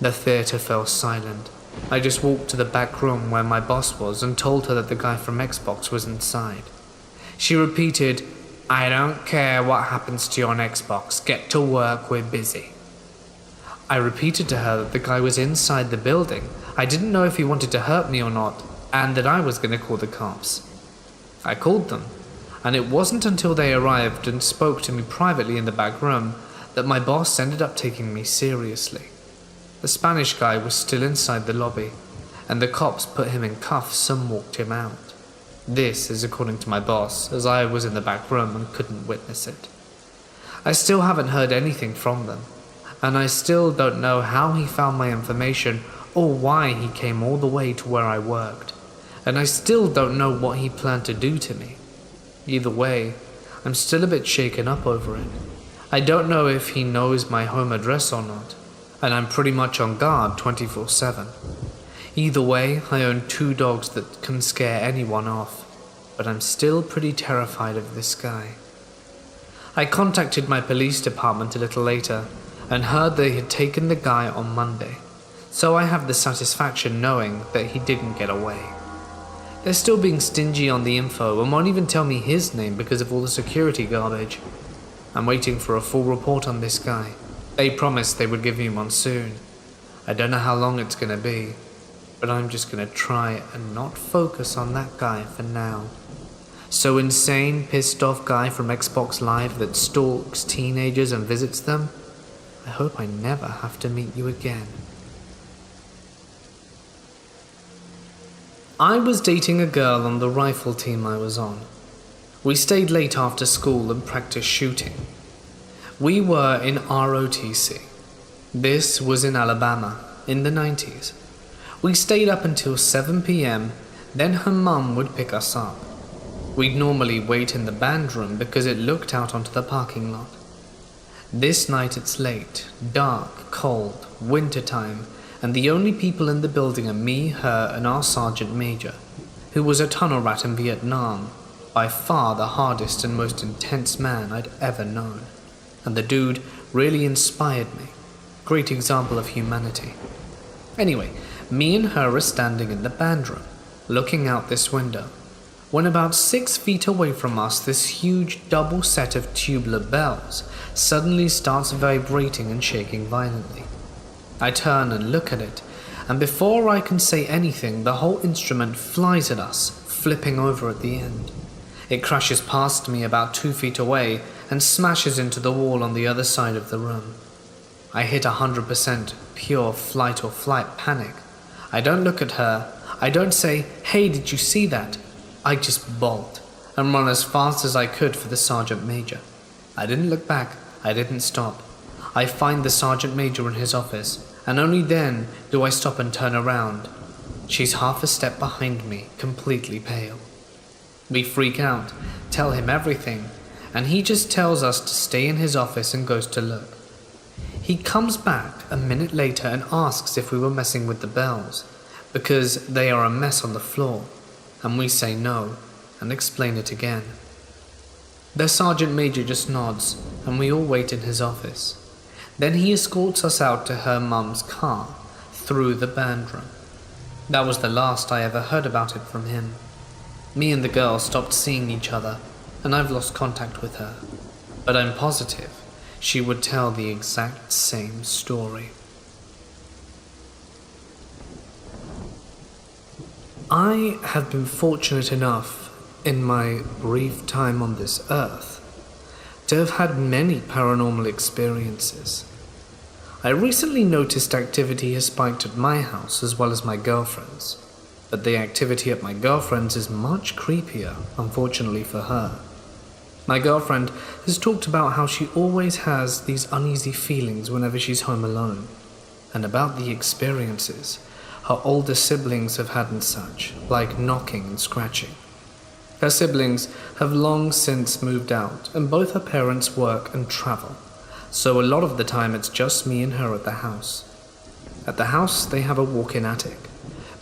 The theater fell silent. I just walked to the back room where my boss was and told her that the guy from Xbox was inside. She repeated, "I don't care what happens to you on Xbox, get to work, we're busy." I repeated to her that the guy was inside the building. I didn't know if he wanted to hurt me or not, and that I was going to call the cops. I called them, and it wasn't until they arrived and spoke to me privately in the back room that my boss ended up taking me seriously. The Spanish guy was still inside the lobby, and the cops put him in cuffs and walked him out. This is according to my boss, as I was in the back room and couldn't witness it. I still haven't heard anything from them, and I still don't know how he found my information or why he came all the way to where I worked, and I still don't know what he planned to do to me. Either way, I'm still a bit shaken up over it. I don't know if he knows my home address or not, and I'm pretty much on guard 24/7. Either way, I own 2 dogs that can scare anyone off, but I'm still pretty terrified of this guy. I contacted my police department a little later and heard they had taken the guy on Monday, so I have the satisfaction knowing that he didn't get away. They're still being stingy on the info and won't even tell me his name because of all the security garbage. I'm waiting for a full report on this guy. They promised they would give me one soon. I don't know how long it's gonna be, but I'm just gonna try and not focus on that guy for now. So insane, pissed off guy from Xbox Live that stalks teenagers and visits them, I hope I never have to meet you again. I was dating a girl on the rifle team I was on. We stayed late after school and practiced shooting. We were in ROTC. This was in Alabama, in the 90s. We stayed up until 7 p.m, then her mum would pick us up. We'd normally wait in the band room because it looked out onto the parking lot. This night it's late, dark, cold, wintertime, and the only people in the building are me, her, and our sergeant major, who was a tunnel rat in Vietnam, by far the hardest and most intense man I'd ever known. And the dude really inspired me. Great example of humanity. Anyway, me and her are standing in the band room, looking out this window, when about 6 feet away from us this huge double set of tubular bells suddenly starts vibrating and shaking violently. I turn and look at it, and before I can say anything, the whole instrument flies at us, flipping over at the end. It crashes past me about 2 feet away and smashes into the wall on the other side of the room. I hit 100% pure flight or flight panic. I don't look at her. I don't say, "Hey, did you see that?" I just bolt and run as fast as I could for the sergeant major. I didn't look back. I didn't stop. I find the sergeant major in his office, and only then do I stop and turn around. She's half a step behind me, completely pale. We freak out, tell him everything, and he just tells us to stay in his office and goes to look. He comes back a minute later and asks if we were messing with the bells, because they are a mess on the floor, and we say no, and explain it again. The sergeant major just nods, and we all wait in his office. Then he escorts us out to her mum's car, through the band room. That was the last I ever heard about it from him. Me and the girl stopped seeing each other, and I've lost contact with her. But I'm positive she would tell the exact same story. I have been fortunate enough, in my brief time on this earth, to have had many paranormal experiences. I recently noticed activity has spiked at my house as well as my girlfriend's, but the activity at my girlfriend's is much creepier, unfortunately for her. My girlfriend has talked about how she always has these uneasy feelings whenever she's home alone, and about the experiences her older siblings have had and such, like knocking and scratching. Her siblings have long since moved out, and both her parents work and travel, so a lot of the time it's just me and her at the house. At the house, they have a walk-in attic.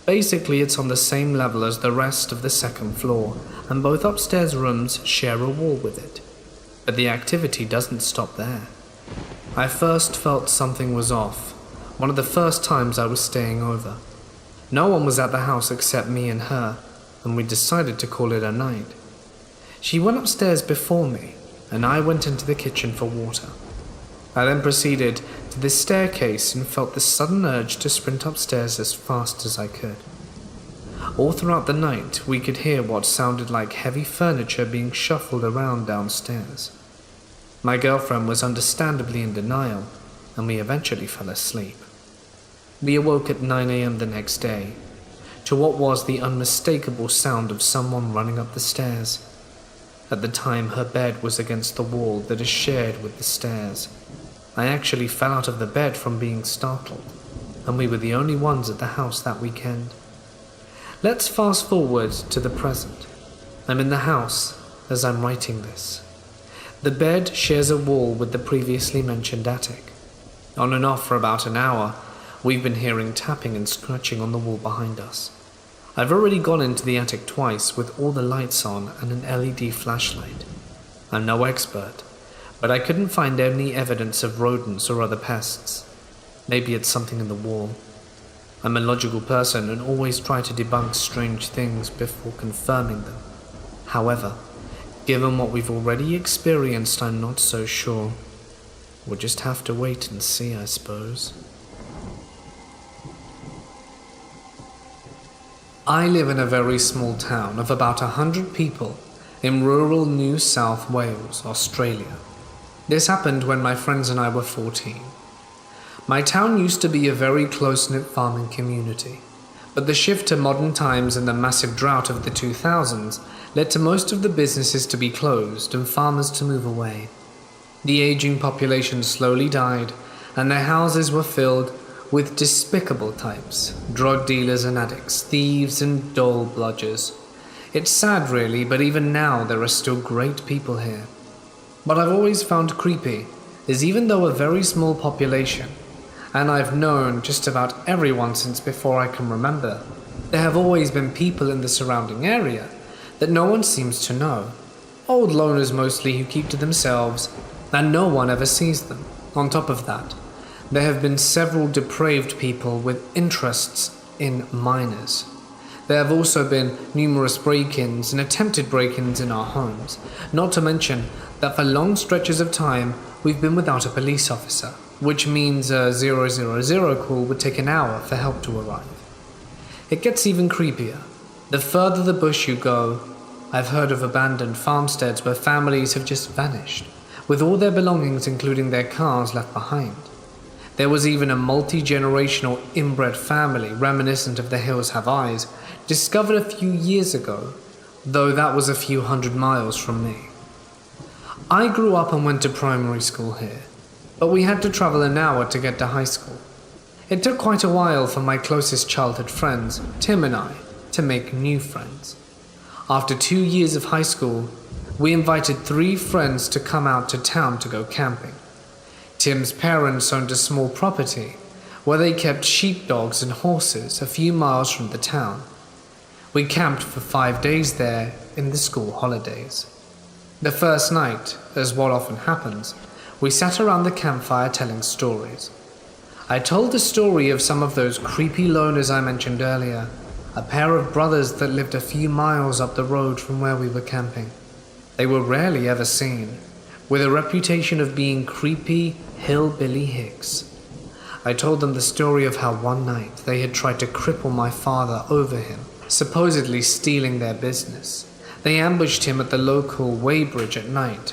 Basically, it's on the same level as the rest of the second floor, and both upstairs rooms share a wall with it. But the activity doesn't stop there. I first felt something was off, one of the first times I was staying over. No one was at the house except me and her, and we decided to call it a night. She went upstairs before me, and I went into the kitchen for water. I then proceeded to the staircase and felt the sudden urge to sprint upstairs as fast as I could. All throughout the night, we could hear what sounded like heavy furniture being shuffled around downstairs. My girlfriend was understandably in denial, and we eventually fell asleep. We awoke at 9 a.m. the next day, to what was the unmistakable sound of someone running up the stairs. At the time, her bed was against the wall that is shared with the stairs. I actually fell out of the bed from being startled, and we were the only ones at the house that weekend. Let's fast forward to the present. I'm in the house as I'm writing this. The bed shares a wall with the previously mentioned attic. On and off for about an hour, we've been hearing tapping and scratching on the wall behind us. I've already gone into the attic twice with all the lights on and an LED flashlight. I'm no expert, but I couldn't find any evidence of rodents or other pests. Maybe it's something in the wall. I'm a logical person and always try to debunk strange things before confirming them. However, given what we've already experienced, I'm not so sure. We'll just have to wait and see, I suppose. I live in a very small town of about 100 people in rural New South Wales, Australia. This happened when my friends and I were 14. My town used to be a very close-knit farming community, but the shift to modern times and the massive drought of the 2000s led to most of the businesses to be closed and farmers to move away. The aging population slowly died, and their houses were filled with despicable types, drug dealers and addicts, thieves and dull bludgers. It's sad really, but even now there are still great people here. What I've always found creepy is even though a very small population, and I've known just about everyone since before I can remember, there have always been people in the surrounding area that no one seems to know. Old loners mostly who keep to themselves, and no one ever sees them. On top of that, there have been several depraved people with interests in minors. There have also been numerous break-ins and attempted break-ins in our homes, not to mention that for long stretches of time we've been without a police officer, which means a 000 call would take an hour for help to arrive. It gets even creepier. The further the bush you go, I've heard of abandoned farmsteads where families have just vanished, with all their belongings including their cars left behind. There was even a multi-generational inbred family reminiscent of the Hills Have Eyes, discovered a few years ago, though that was a few hundred miles from me. I grew up and went to primary school here, but we had to travel an hour to get to high school. It took quite a while for my closest childhood friends, Tim and I, to make new friends. After 2 years of high school, we invited 3 friends to come out to town to go camping. Tim's parents owned a small property where they kept sheepdogs and horses a few miles from the town. We camped for 5 days there in the school holidays. The first night, as what often happens, we sat around the campfire telling stories. I told the story of some of those creepy loners I mentioned earlier, a pair of brothers that lived a few miles up the road from where we were camping. They were rarely ever seen, with a reputation of being creepy hillbilly hicks. I told them the story of how one night they had tried to cripple my father over him, supposedly stealing their business. They ambushed him at the local weighbridge at night.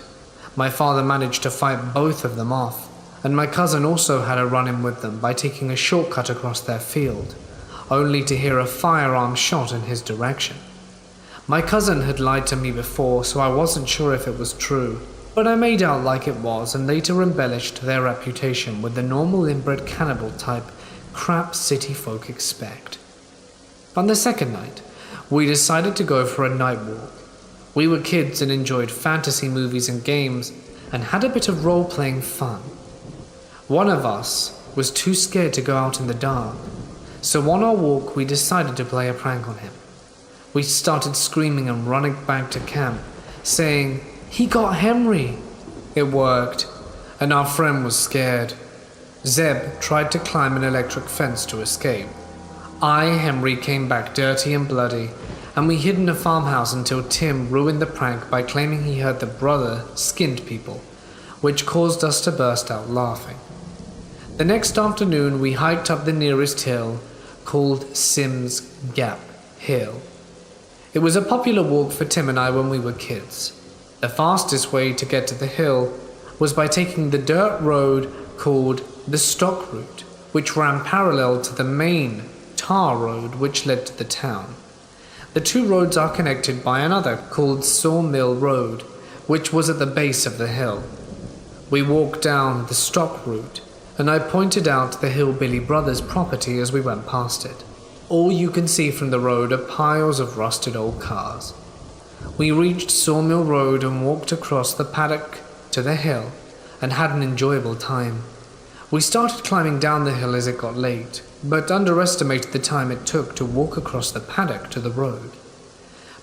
My father managed to fight both of them off, and my cousin also had a run-in with them by taking a shortcut across their field, only to hear a firearm shot in his direction. My cousin had lied to me before, so I wasn't sure if it was true, but I made out like it was and later embellished their reputation with the normal inbred cannibal type crap city folk expect. On the second night, we decided to go for a night walk. We were kids and enjoyed fantasy movies and games and had a bit of role-playing fun. One of us was too scared to go out in the dark, so on our walk we decided to play a prank on him. We started screaming and running back to camp, saying, "He got Henry!" It worked, and our friend was scared. Zeb tried to climb an electric fence to escape. Henry, came back dirty and bloody, and we hid in a farmhouse until Tim ruined the prank by claiming he heard the brother skinned people, which caused us to burst out laughing. The next afternoon, we hiked up the nearest hill, called Sims Gap Hill. It was a popular walk for Tim and I when we were kids. The fastest way to get to the hill was by taking the dirt road called the Stock Route, which ran parallel to the main tar road which led to the town. The 2 roads are connected by another called Sawmill Road, which was at the base of the hill. We walked down the Stock Route, and I pointed out the Hillbilly Brothers' property as we went past it. All you can see from the road are piles of rusted old cars. We reached Sawmill Road and walked across the paddock to the hill and had an enjoyable time. We started climbing down the hill as it got late, but underestimated the time it took to walk across the paddock to the road.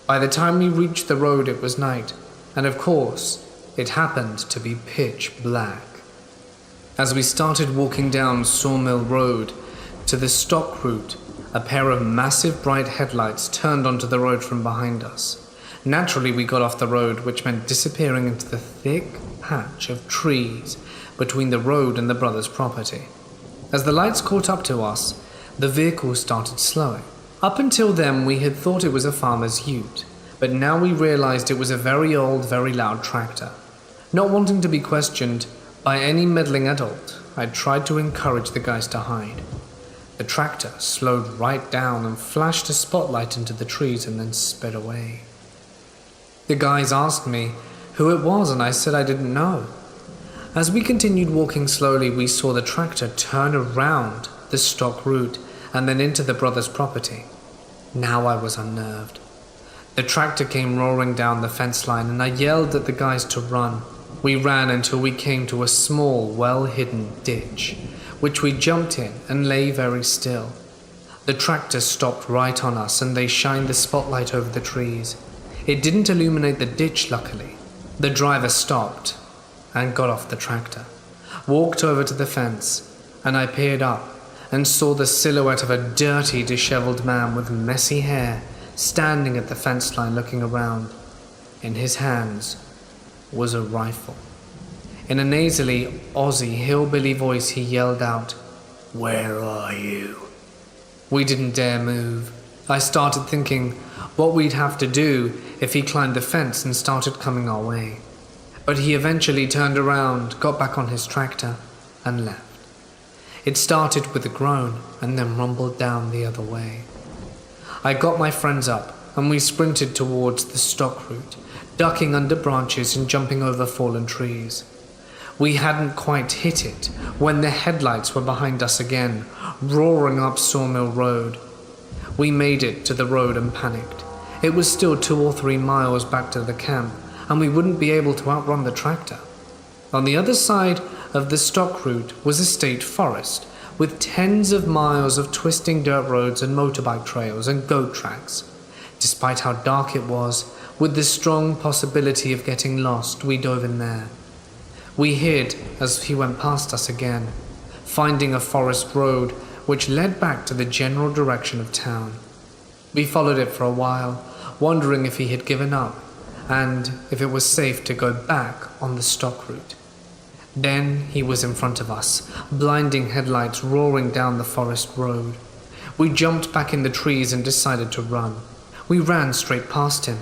By the time we reached the road it was night, and of course, it happened to be pitch black. As we started walking down Sawmill Road to the Stock Route, a pair of massive bright headlights turned onto the road from behind us. Naturally, we got off the road, which meant disappearing into the thick patch of trees between the road and the brothers' property. As the lights caught up to us, the vehicle started slowing. Up until then, we had thought it was a farmer's ute, but now we realized it was a very old, very loud tractor. Not wanting to be questioned by any meddling adult, I tried to encourage the guys to hide. The tractor slowed right down and flashed a spotlight into the trees and then sped away. The guys asked me who it was, and I said I didn't know. As we continued walking slowly, we saw the tractor turn around the Stock Route and then into the brothers' property. Now I was unnerved. The tractor came roaring down the fence line, and I yelled at the guys to run. We ran until we came to a small, well-hidden ditch, which we jumped in and lay very still. The tractor stopped right on us, and they shined the spotlight over the trees. It didn't illuminate the ditch, luckily. The driver stopped and got off the tractor, walked over to the fence, and I peered up and saw the silhouette of a dirty, disheveled man with messy hair standing at the fence line looking around. In his hands was a rifle. In a nasally Aussie hillbilly voice he yelled out, "Where are you?" We didn't dare move. I started thinking what we'd have to do if he climbed the fence and started coming our way. But he eventually turned around, got back on his tractor, and left. It started with a groan and then rumbled down the other way. I got my friends up and we sprinted towards the Stock Route, ducking under branches and jumping over fallen trees. We hadn't quite hit it when the headlights were behind us again, roaring up Sawmill Road. We made it to the road and panicked. It was still 2 or 3 miles back to the camp, and we wouldn't be able to outrun the tractor. On the other side of the stock route was a state forest, with tens of miles of twisting dirt roads and motorbike trails and goat tracks. Despite how dark it was, with the strong possibility of getting lost, we dove in there. We hid as he went past us again, finding a forest road which led back to the general direction of town. We followed it for a while, wondering if he had given up, and if it was safe to go back on the stock route. Then he was in front of us, blinding headlights roaring down the forest road. We jumped back in the trees and decided to run. We ran straight past him.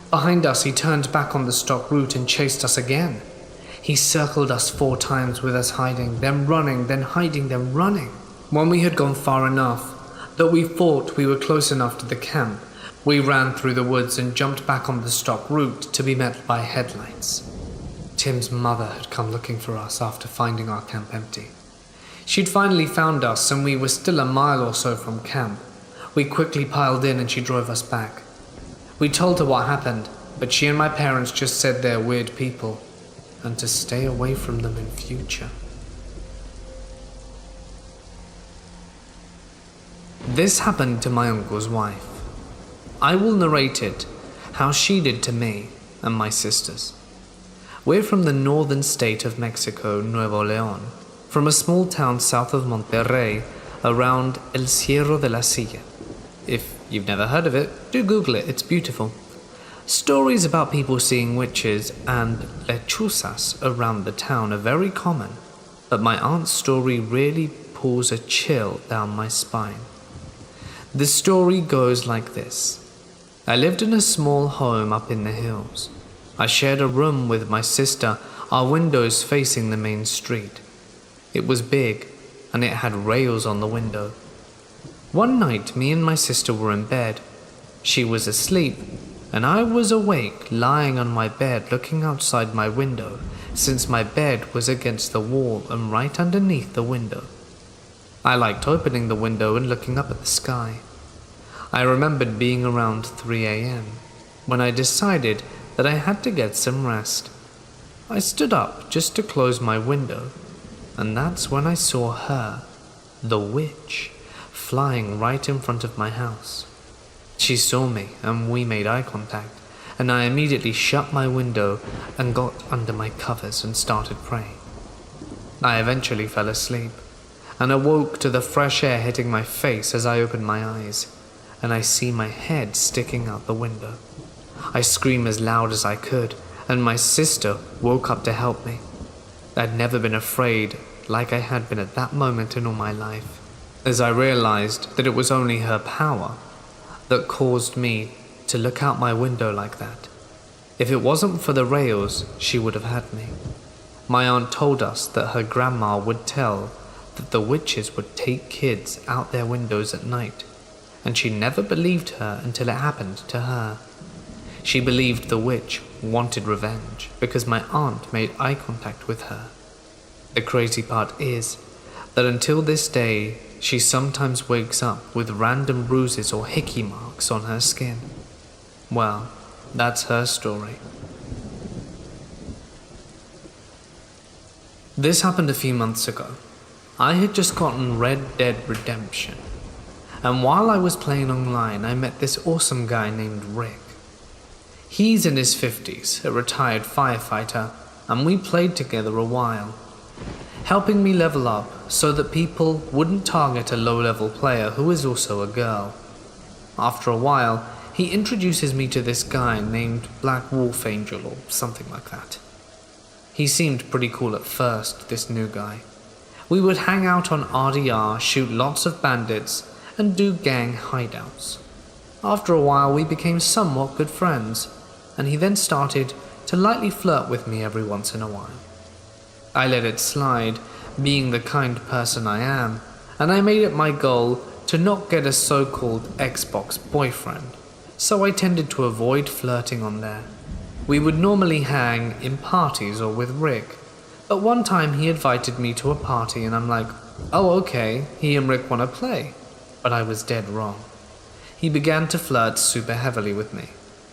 Behind us, he turned back on the stock route and chased us again. He circled us 4 times with us hiding, then running, then hiding, then running. When we had gone far enough that we thought we were close enough to the camp, we ran through the woods and jumped back on the stock route to be met by headlights. Tim's mother had come looking for us after finding our camp empty. She'd finally found us and we were still a mile or so from camp. We quickly piled in and she drove us back. We told her what happened, but she and my parents just said they're weird people and to stay away from them in future. This happened to my uncle's wife. I will narrate it, how she did to me and my sisters. We're from the northern state of Mexico, Nuevo León, from a small town south of Monterrey, around El Cerro de la Silla. If you've never heard of it, do Google it, it's beautiful. Stories about people seeing witches and lechuzas around the town are very common, but my aunt's story really pulls a chill down my spine. The story goes like this. I lived in a small home up in the hills. I shared a room with my sister, our windows facing the main street. It was big, and it had rails on the window. One night, me and my sister were in bed. She was asleep, and I was awake, lying on my bed looking outside my window, since my bed was against the wall and right underneath the window. I liked opening the window and looking up at the sky. I remembered being around 3 a.m. when I decided that I had to get some rest. I stood up just to close my window, and that's when I saw her, the witch, flying right in front of my house. She saw me and we made eye contact, and I immediately shut my window and got under my covers and started praying. I eventually fell asleep and awoke to the fresh air hitting my face as I opened my eyes, and I see my head sticking out the window. I screamed as loud as I could, and my sister woke up to help me. I'd never been afraid like I had been at that moment in all my life, as I realized that it was only her power that caused me to look out my window like that. If it wasn't for the rails, she would have had me. My aunt told us that her grandma would tell that the witches would take kids out their windows at night, and she never believed her until it happened to her. She believed the witch wanted revenge because my aunt made eye contact with her. The crazy part is that until this day, she sometimes wakes up with random bruises or hickey marks on her skin. Well, that's her story. This happened a few months ago. I had just gotten Red Dead Redemption, and while I was playing online, I met this awesome guy named Rick. He's in his 50s, a retired firefighter, and we played together a while, helping me level up so that people wouldn't target a low-level player who is also a girl. After a while, he introduces me to this guy named Black Wolf Angel or something like that. He seemed pretty cool at first, this new guy. We would hang out on RDR, shoot lots of bandits, and do gang hideouts. After a while, we became somewhat good friends, and he then started to lightly flirt with me every once in a while. I let it slide, being the kind person I am, and I made it my goal to not get a so-called Xbox boyfriend, so I tended to avoid flirting on there. We would normally hang in parties or with Rick, but one time he invited me to a party and I'm like, "Oh, okay, he and Rick want to play." But I was dead wrong. He began to flirt super heavily with me,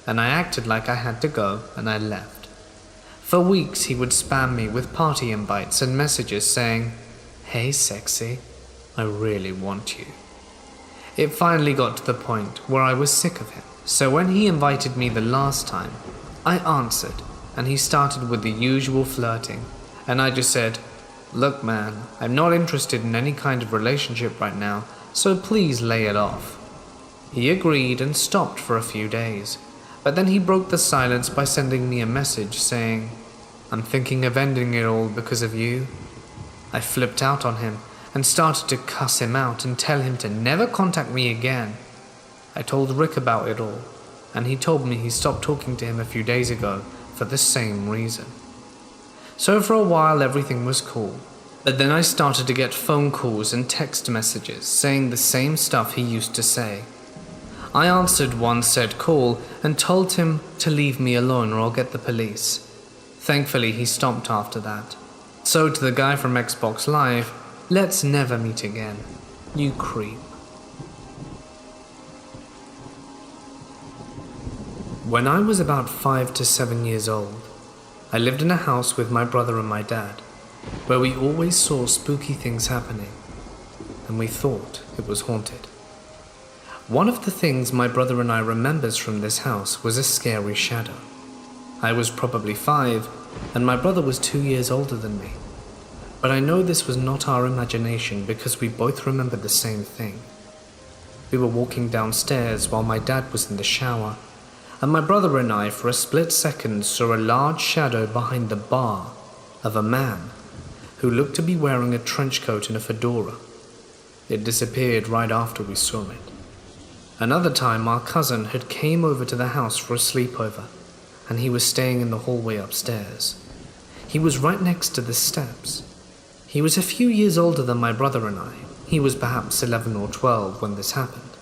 and I acted like I had to go, and I left. For weeks he would spam me with party invites and messages saying, "Hey sexy, I really want you." It finally got to the point where I was sick of him, so when he invited me the last time, I answered, and he started with the usual flirting, and I just said, "Look man, I'm not interested in any kind of relationship right now, so please lay it off." He agreed and stopped for a few days, but then he broke the silence by sending me a message saying, "I'm thinking of ending it all because of you." I flipped out on him and started to cuss him out and tell him to never contact me again. I told Rick about it all, and he told me he stopped talking to him a few days ago for the same reason. So for a while everything was cool, but then I started to get phone calls and text messages saying the same stuff he used to say. I answered one said call and told him to leave me alone or I'll get the police. Thankfully he stopped after that. So to the guy from Xbox Live, let's never meet again, you creep. When I was about 5 to 7 years old, I lived in a house with my brother and my dad, where we always saw spooky things happening, and we thought it was haunted. One of the things my brother and I remembers from this house was a scary shadow. I was probably 5, and my brother was 2 years older than me. But I know this was not our imagination because we both remembered the same thing. We were walking downstairs while my dad was in the shower, and my brother and I for a split second saw a large shadow behind the bar of a man who looked to be wearing a trench coat and a fedora. It disappeared right after we saw it. Another time our cousin had came over to the house for a sleepover, and he was staying in the hallway upstairs. He was right next to the steps. He was a few years older than my brother and I. He was perhaps 11 or 12 when this happened.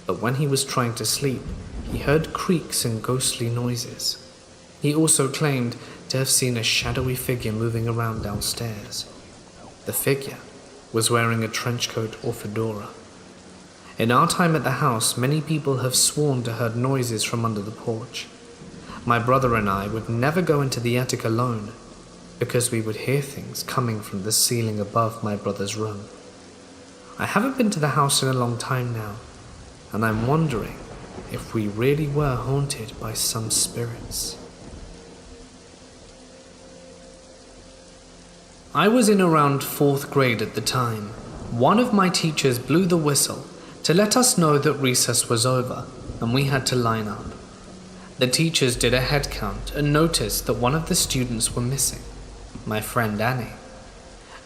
But when he was trying to sleep, he heard creaks and ghostly noises. He also claimed to have seen a shadowy figure moving around downstairs. The figure was wearing a trench coat or fedora. In our time at the house, many people have sworn to heard noises from under the porch. My brother and I would never go into the attic alone because we would hear things coming from the ceiling above my brother's room. I haven't been to the house in a long time now, and I'm wondering if we really were haunted by some spirits. I was in around 4th grade at the time. One of my teachers blew the whistle to let us know that recess was over and we had to line up. The teachers did a head count and noticed that one of the students were missing, my friend Annie.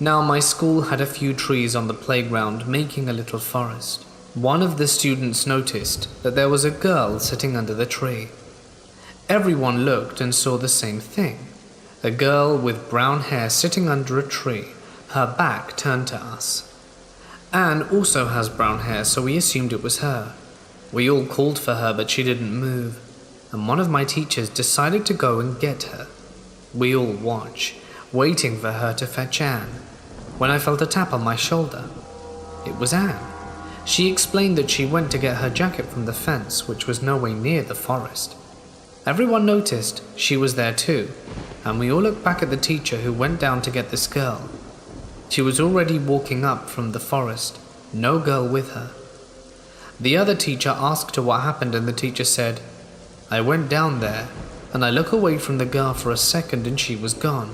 Now my school had a few trees on the playground making a little forest. One of the students noticed that there was a girl sitting under the tree. Everyone looked and saw the same thing. A girl with brown hair sitting under a tree, her back turned to us. Anne also has brown hair, so we assumed it was her. We all called for her, but she didn't move, and one of my teachers decided to go and get her. We all watched, waiting for her to fetch Anne, when I felt a tap on my shoulder. It was Anne. She explained that she went to get her jacket from the fence, which was nowhere near the forest. Everyone noticed she was there too, and we all looked back at the teacher who went down to get this girl. She was already walking up from the forest, no girl with her. The other teacher asked her what happened, and the teacher said, "I went down there, and I looked away from the girl for a second and she was gone.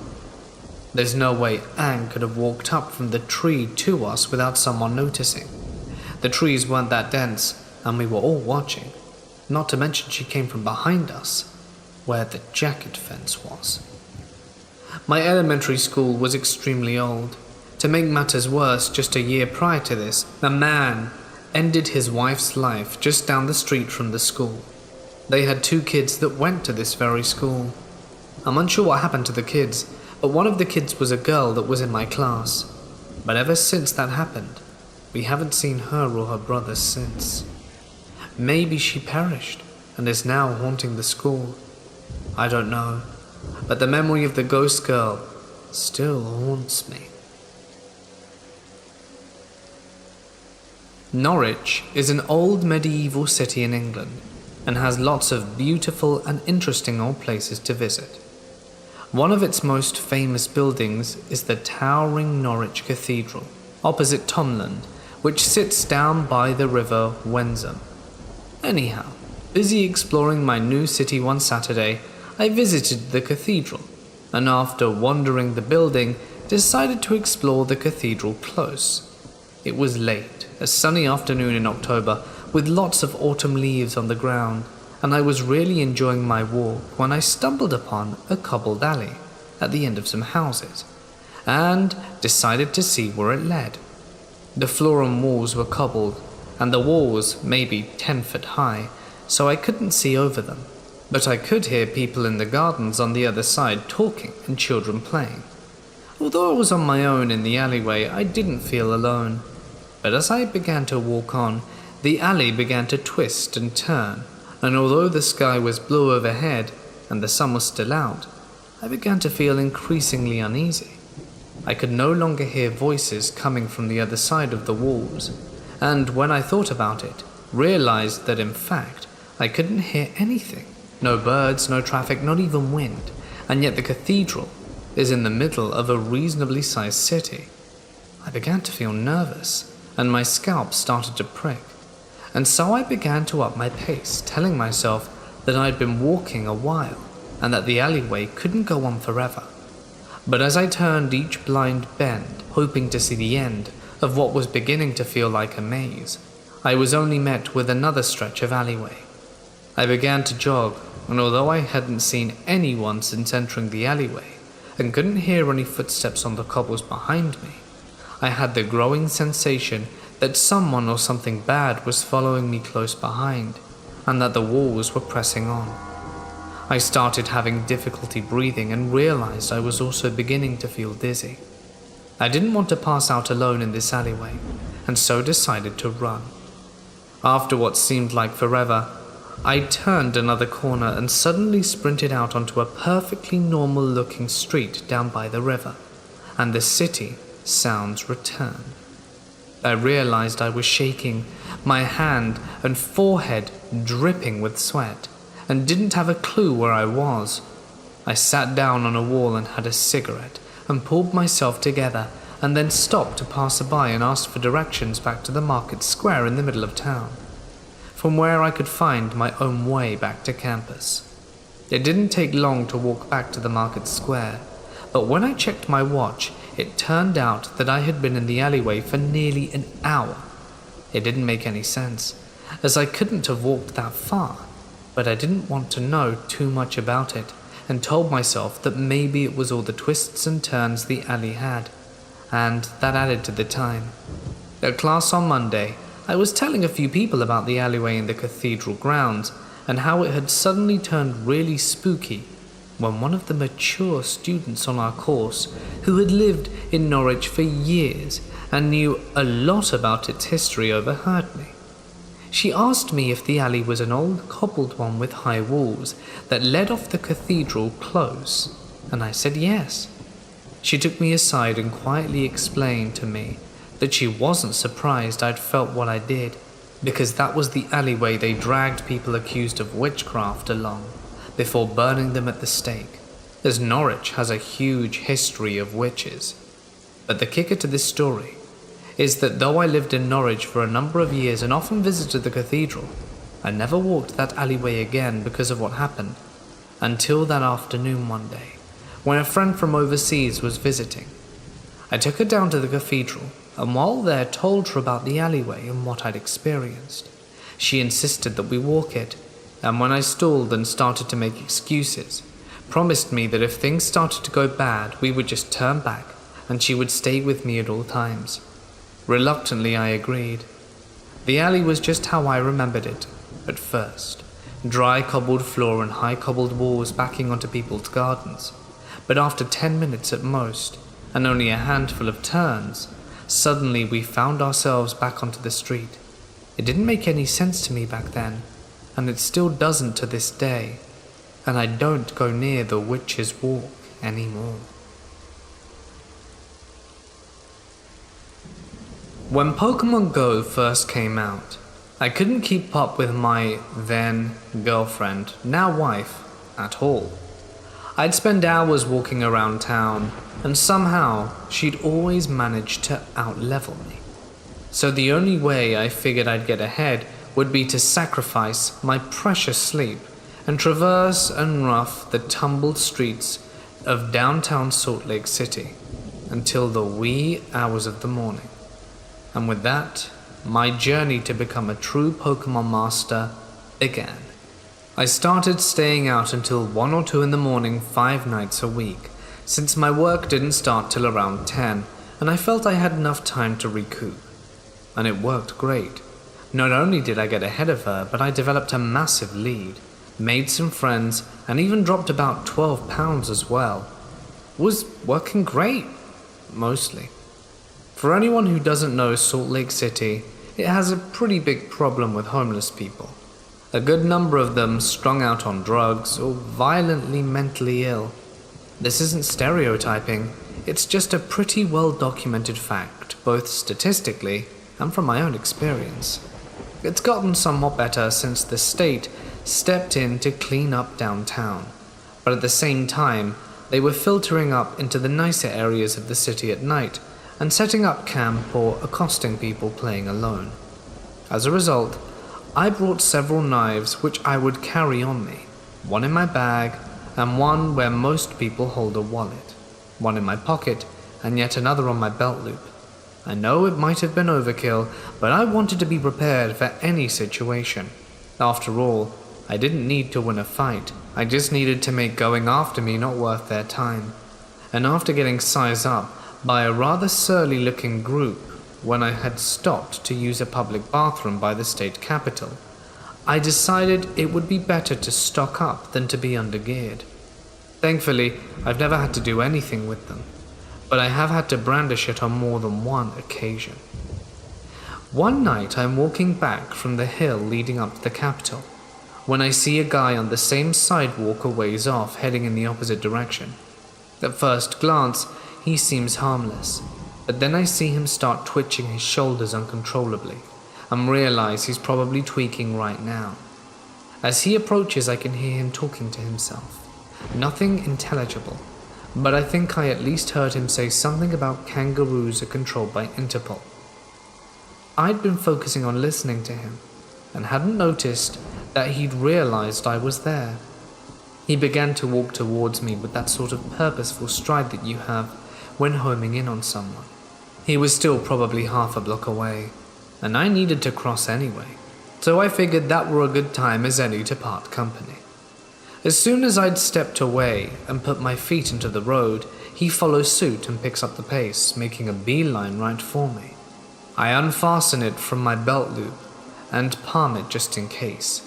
There's no way Anne could have walked up from the tree to us without someone noticing. The trees weren't that dense, and we were all watching. Not to mention she came from behind us, where the jacket fence was." My elementary school was extremely old. To make matters worse, just a year prior to this, a man ended his wife's life just down the street from the school. They had 2 kids that went to this very school. I'm unsure what happened to the kids, but one of the kids was a girl that was in my class. But ever since that happened, we haven't seen her or her brother since. Maybe she perished and is now haunting the school. I don't know, but the memory of the ghost girl still haunts me. Norwich is an old medieval city in England and has lots of beautiful and interesting old places to visit. One of its most famous buildings is the towering Norwich Cathedral, opposite Tomland, which sits down by the river Wensum. Anyhow, busy exploring my new city one Saturday, I visited the cathedral, and after wandering the building, decided to explore the cathedral close. It was late, a sunny afternoon in October, with lots of autumn leaves on the ground, and I was really enjoying my walk when I stumbled upon a cobbled alley at the end of some houses, and decided to see where it led. The floor and walls were cobbled, and the walls maybe 10 foot high, so I couldn't see over them, but I could hear people in the gardens on the other side talking and children playing. Although I was on my own in the alleyway, I didn't feel alone. But as I began to walk on, the alley began to twist and turn, and although the sky was blue overhead and the sun was still out, I began to feel increasingly uneasy. I could no longer hear voices coming from the other side of the walls, and when I thought about it, realized that in fact I couldn't hear anything. No birds, no traffic, not even wind, and yet the cathedral is in the middle of a reasonably sized city. I began to feel nervous, and my scalp started to prick, and so I began to up my pace, telling myself that I'd been walking a while, and that the alleyway couldn't go on forever. But as I turned each blind bend, hoping to see the end of what was beginning to feel like a maze, I was only met with another stretch of alleyway. I began to jog, and although I hadn't seen anyone since entering the alleyway, and couldn't hear any footsteps on the cobbles behind me, I had the growing sensation that someone or something bad was following me close behind, and that the walls were pressing on. I started having difficulty breathing and realized I was also beginning to feel dizzy. I didn't want to pass out alone in this alleyway, and so decided to run. After what seemed like forever, I turned another corner and suddenly sprinted out onto a perfectly normal-looking street down by the river, and the city sounds returned. I realized I was shaking, my hand and forehead dripping with sweat, and didn't have a clue where I was. I sat down on a wall and had a cigarette, and pulled myself together, and then stopped to pass by and asked for directions back to the market square in the middle of town, from where I could find my own way back to campus. It didn't take long to walk back to the market square, but when I checked my watch, it turned out that I had been in the alleyway for nearly an hour. It didn't make any sense, as I couldn't have walked that far, but I didn't want to know too much about it, and told myself that maybe it was all the twists and turns the alley had, and that added to the time. At class on Monday, I was telling a few people about the alleyway in the cathedral grounds, and how it had suddenly turned really spooky, when one of the mature students on our course, who had lived in Norwich for years and knew a lot about its history, overheard me. She asked me if the alley was an old cobbled one with high walls that led off the cathedral close, and I said yes. She took me aside and quietly explained to me that she wasn't surprised I'd felt what I did, because that was the alleyway they dragged people accused of witchcraft along before burning them at the stake, as Norwich has a huge history of witches. But the kicker to this story is that though I lived in Norwich for a number of years and often visited the cathedral, I never walked that alleyway again because of what happened, until that afternoon one day, when a friend from overseas was visiting. I took her down to the cathedral, and while there told her about the alleyway and what I'd experienced. She insisted that we walk it, and when I stalled and started to make excuses, promised me that if things started to go bad, we would just turn back, and she would stay with me at all times. Reluctantly, I agreed. The alley was just how I remembered it at first. Dry cobbled floor and high cobbled walls backing onto people's gardens. But after 10 minutes at most, and only a handful of turns, suddenly we found ourselves back onto the street. It didn't make any sense to me back then, and it still doesn't to this day, and I don't go near the Witch's Walk anymore. When Pokemon Go first came out, I couldn't keep up with my then girlfriend, now wife, at all. I'd spend hours walking around town, and somehow she'd always managed to outlevel me. So the only way I figured I'd get ahead would be to sacrifice my precious sleep and traverse and rough the tumbled streets of downtown Salt Lake City until the wee hours of the morning. And with that, my journey to become a true Pokemon master began. I started staying out until 1 or 2 in the morning 5 nights a week, since my work didn't start till around 10, and I felt I had enough time to recoup. And it worked great. Not only did I get ahead of her, but I developed a massive lead, made some friends, and even dropped about 12 pounds as well. It was working great, mostly. For anyone who doesn't know Salt Lake City, it has a pretty big problem with homeless people. A good number of them strung out on drugs or violently mentally ill. This isn't stereotyping, it's just a pretty well documented fact, both statistically and from my own experience. It's gotten somewhat better since the state stepped in to clean up downtown, but at the same time, they were filtering up into the nicer areas of the city at night and setting up camp or accosting people playing alone. As a result, I brought several knives which I would carry on me, one in my bag and one where most people hold a wallet, one in my pocket and yet another on my belt loop. I know it might have been overkill, but I wanted to be prepared for any situation. After all, I didn't need to win a fight, I just needed to make going after me not worth their time. And after getting sized up by a rather surly-looking group when I had stopped to use a public bathroom by the state capitol, I decided it would be better to stock up than to be undergeared. Thankfully, I've never had to do anything with them, but I have had to brandish it on more than one occasion. One night I'm walking back from the hill leading up to the capitol, when I see a guy on the same sidewalk a ways off heading in the opposite direction. At first glance, he seems harmless, but then I see him start twitching his shoulders uncontrollably and realize he's probably tweaking right now. As he approaches, I can hear him talking to himself. Nothing intelligible, but I think I at least heard him say something about kangaroos are controlled by Interpol. I'd been focusing on listening to him and hadn't noticed that he'd realized I was there. He began to walk towards me with that sort of purposeful stride that you have when homing in on someone. He was still probably half a block away, and I needed to cross anyway, so I figured that were a good time as any to part company. As soon as I'd stepped away and put my feet into the road, he follows suit and picks up the pace, making a beeline right for me. I unfasten it from my belt loop and palm it just in case.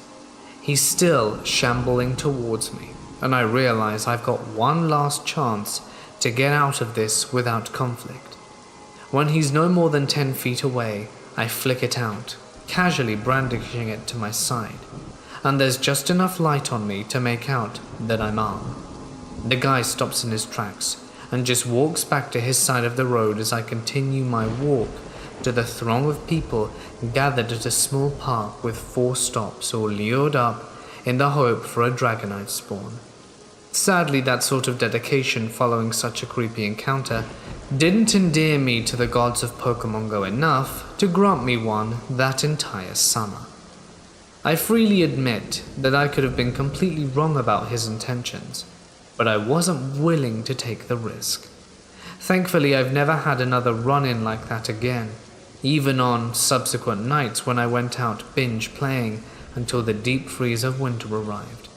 He's still shambling towards me, and I realize I've got one last chance to get out of this without conflict. When he's no more than 10 feet away, I flick it out, casually brandishing it to my side, and there's just enough light on me to make out that I'm armed. The guy stops in his tracks and just walks back to his side of the road as I continue my walk to the throng of people gathered at a small park with 4 stops all lured up in the hope for a Dragonite spawn. Sadly, that sort of dedication following such a creepy encounter didn't endear me to the gods of Pokemon Go enough to grant me one that entire summer. I freely admit that I could have been completely wrong about his intentions, but I wasn't willing to take the risk. Thankfully, I've never had another run-in like that again, even on subsequent nights when I went out binge playing until the deep freeze of winter arrived.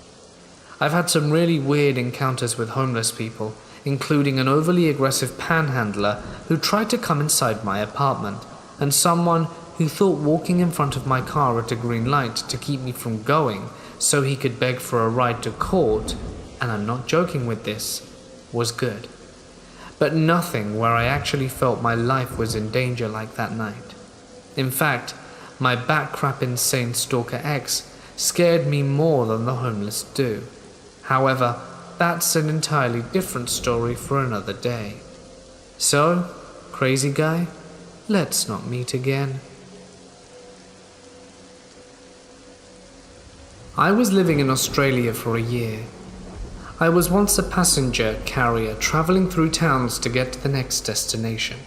I've had some really weird encounters with homeless people, including an overly aggressive panhandler who tried to come inside my apartment, and someone who thought walking in front of my car at a green light to keep me from going so he could beg for a ride to court, and I'm not joking with this, was good. But nothing where I actually felt my life was in danger like that night. In fact, my backcrap insane stalker ex scared me more than the homeless do. However, that's an entirely different story for another day. So, crazy guy, let's not meet again. I was living in Australia for a year. I was once a passenger carrier traveling through towns to get to the next destination.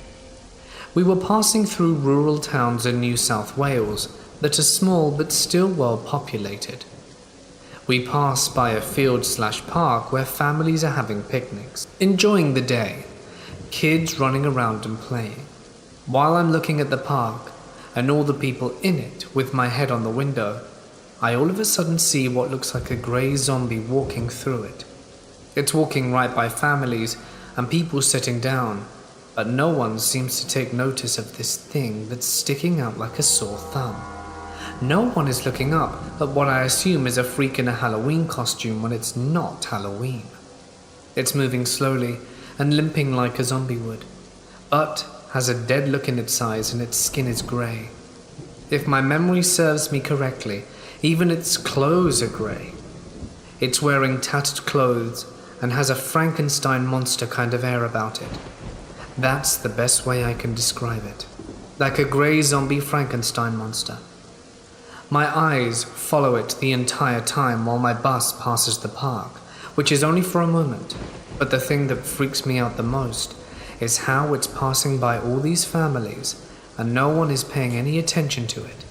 We were passing through rural towns in New South Wales that are small but still well populated. We passed by a field/park where families are having picnics, enjoying the day, kids running around and playing. While I'm looking at the park and all the people in it with my head on the window, I all of a sudden see what looks like a grey zombie walking through it. It's walking right by families and people sitting down, but no one seems to take notice of this thing that's sticking out like a sore thumb. No one is looking up at what I assume is a freak in a Halloween costume when it's not Halloween. It's moving slowly and limping like a zombie would, but has a dead look in its eyes and its skin is grey. If my memory serves me correctly, even its clothes are grey. It's wearing tattered clothes and has a Frankenstein monster kind of air about it. That's the best way I can describe it. Like a grey zombie Frankenstein monster. My eyes follow it the entire time while my bus passes the park, which is only for a moment. But the thing that freaks me out the most is how it's passing by all these families and no one is paying any attention to it.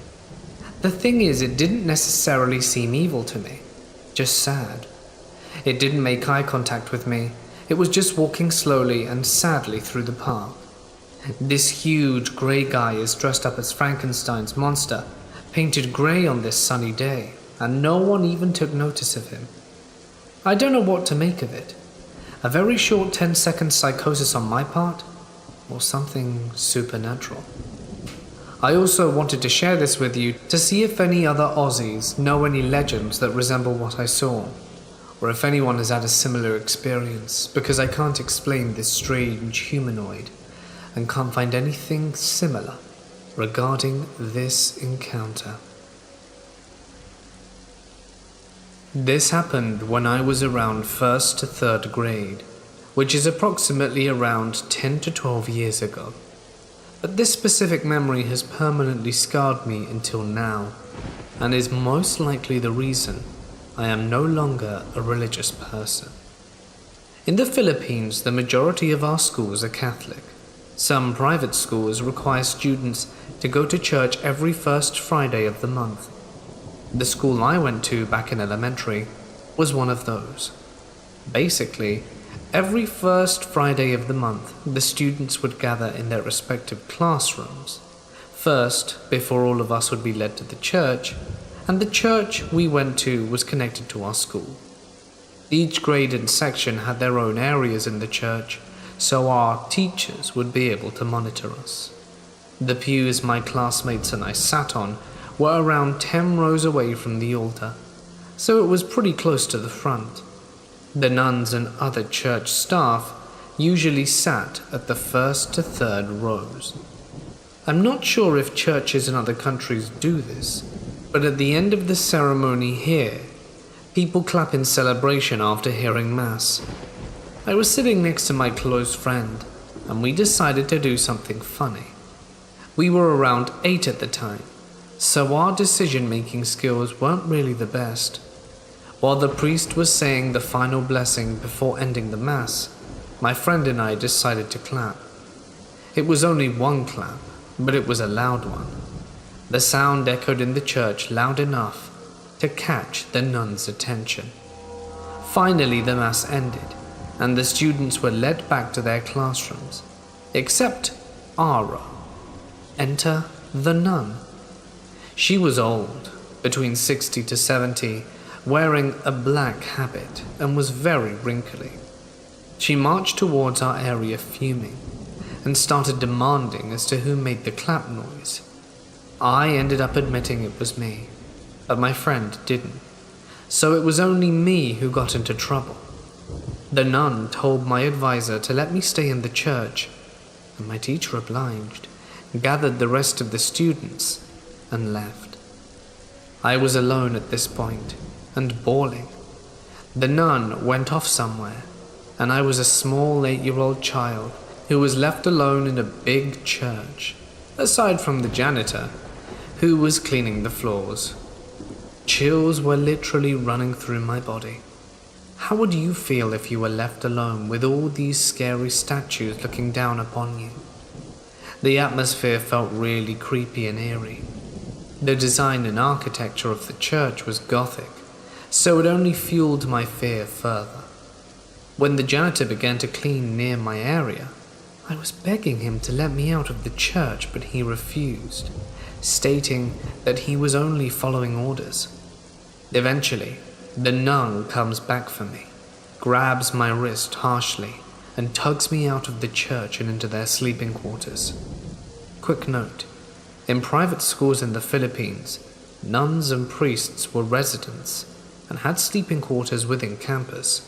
The thing is, it didn't necessarily seem evil to me, just sad. It didn't make eye contact with me. It was just walking slowly and sadly through the park. This huge grey guy is dressed up as Frankenstein's monster, painted grey on this sunny day, and no one even took notice of him. I don't know what to make of it. A very short 10-second psychosis on my part, or something supernatural. I also wanted to share this with you to see if any other Aussies know any legends that resemble what I saw, or if anyone has had a similar experience, because I can't explain this strange humanoid and can't find anything similar regarding this encounter. This happened when I was around 1st to 3rd grade, which is approximately around 10 to 12 years ago. But this specific memory has permanently scarred me until now, and is most likely the reason I am no longer a religious person. In the Philippines, the majority of our schools are Catholic. Some private schools require students to go to church every first Friday of the month. The school I went to back in elementary was one of those. Basically, every first Friday of the month, the students would gather in their respective classrooms. First, before all of us would be led to the church, and the church we went to was connected to our school. Each grade and section had their own areas in the church, so our teachers would be able to monitor us. The pews my classmates and I sat on were around 10 rows away from the altar, so it was pretty close to the front. The nuns and other church staff usually sat at the 1st to 3rd rows. I'm not sure if churches in other countries do this, but at the end of the ceremony here, people clap in celebration after hearing Mass. I was sitting next to my close friend, and we decided to do something funny. We were around 8 at the time, so our decision-making skills weren't really the best. While the priest was saying the final blessing before ending the Mass, my friend and I decided to clap. It was only one clap, but it was a loud one. The sound echoed in the church loud enough to catch the nuns' attention. Finally, the Mass ended, and the students were led back to their classrooms, except our row. Enter the nun. She was old, between 60 to 70, wearing a black habit, and was very wrinkly. She marched towards our area fuming, and started demanding as to who made the clap noise. I ended up admitting it was me, but my friend didn't, so it was only me who got into trouble. The nun told my advisor to let me stay in the church, and my teacher obliged, gathered the rest of the students, and left. I was alone at this point, and bawling. The nun went off somewhere, and I was a small 8-year-old child who was left alone in a big church, aside from the janitor, who was cleaning the floors. Chills were literally running through my body. How would you feel if you were left alone with all these scary statues looking down upon you? The atmosphere felt really creepy and eerie. The design and architecture of the church was Gothic, so it only fueled my fear further. When the janitor began to clean near my area, I was begging him to let me out of the church, but he refused, stating that he was only following orders. Eventually, the nun comes back for me, grabs my wrist harshly, and tugs me out of the church and into their sleeping quarters. Quick note: in private schools in the Philippines, nuns and priests were residents and had sleeping quarters within campus.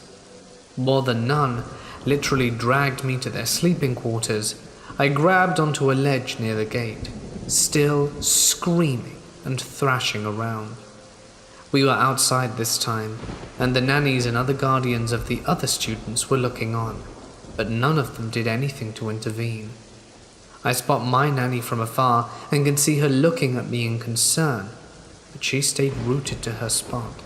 While the nun literally dragged me to their sleeping quarters, I grabbed onto a ledge near the gate, still screaming and thrashing around. We were outside this time, and the nannies and other guardians of the other students were looking on, but none of them did anything to intervene. I spot my nanny from afar and can see her looking at me in concern, but she stayed rooted to her spot.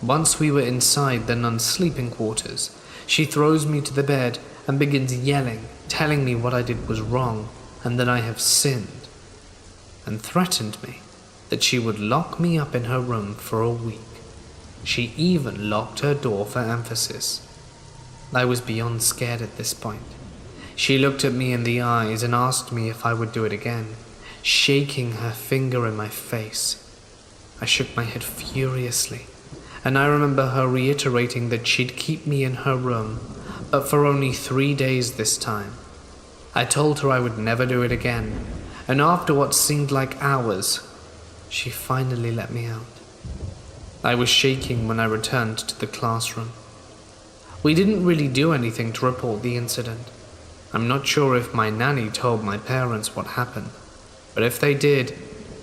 Once we were inside the nun's sleeping quarters, she throws me to the bed and begins yelling, telling me what I did was wrong and that I have sinned, and threatened me that she would lock me up in her room for a week. She even locked her door for emphasis. I was beyond scared at this point. She looked at me in the eyes and asked me if I would do it again, shaking her finger in my face. I shook my head furiously, and I remember her reiterating that she'd keep me in her room, but for only 3 days this time. I told her I would never do it again, and after what seemed like hours, she finally let me out. I was shaking when I returned to the classroom. We didn't really do anything to report the incident. I'm not sure if my nanny told my parents what happened, but if they did,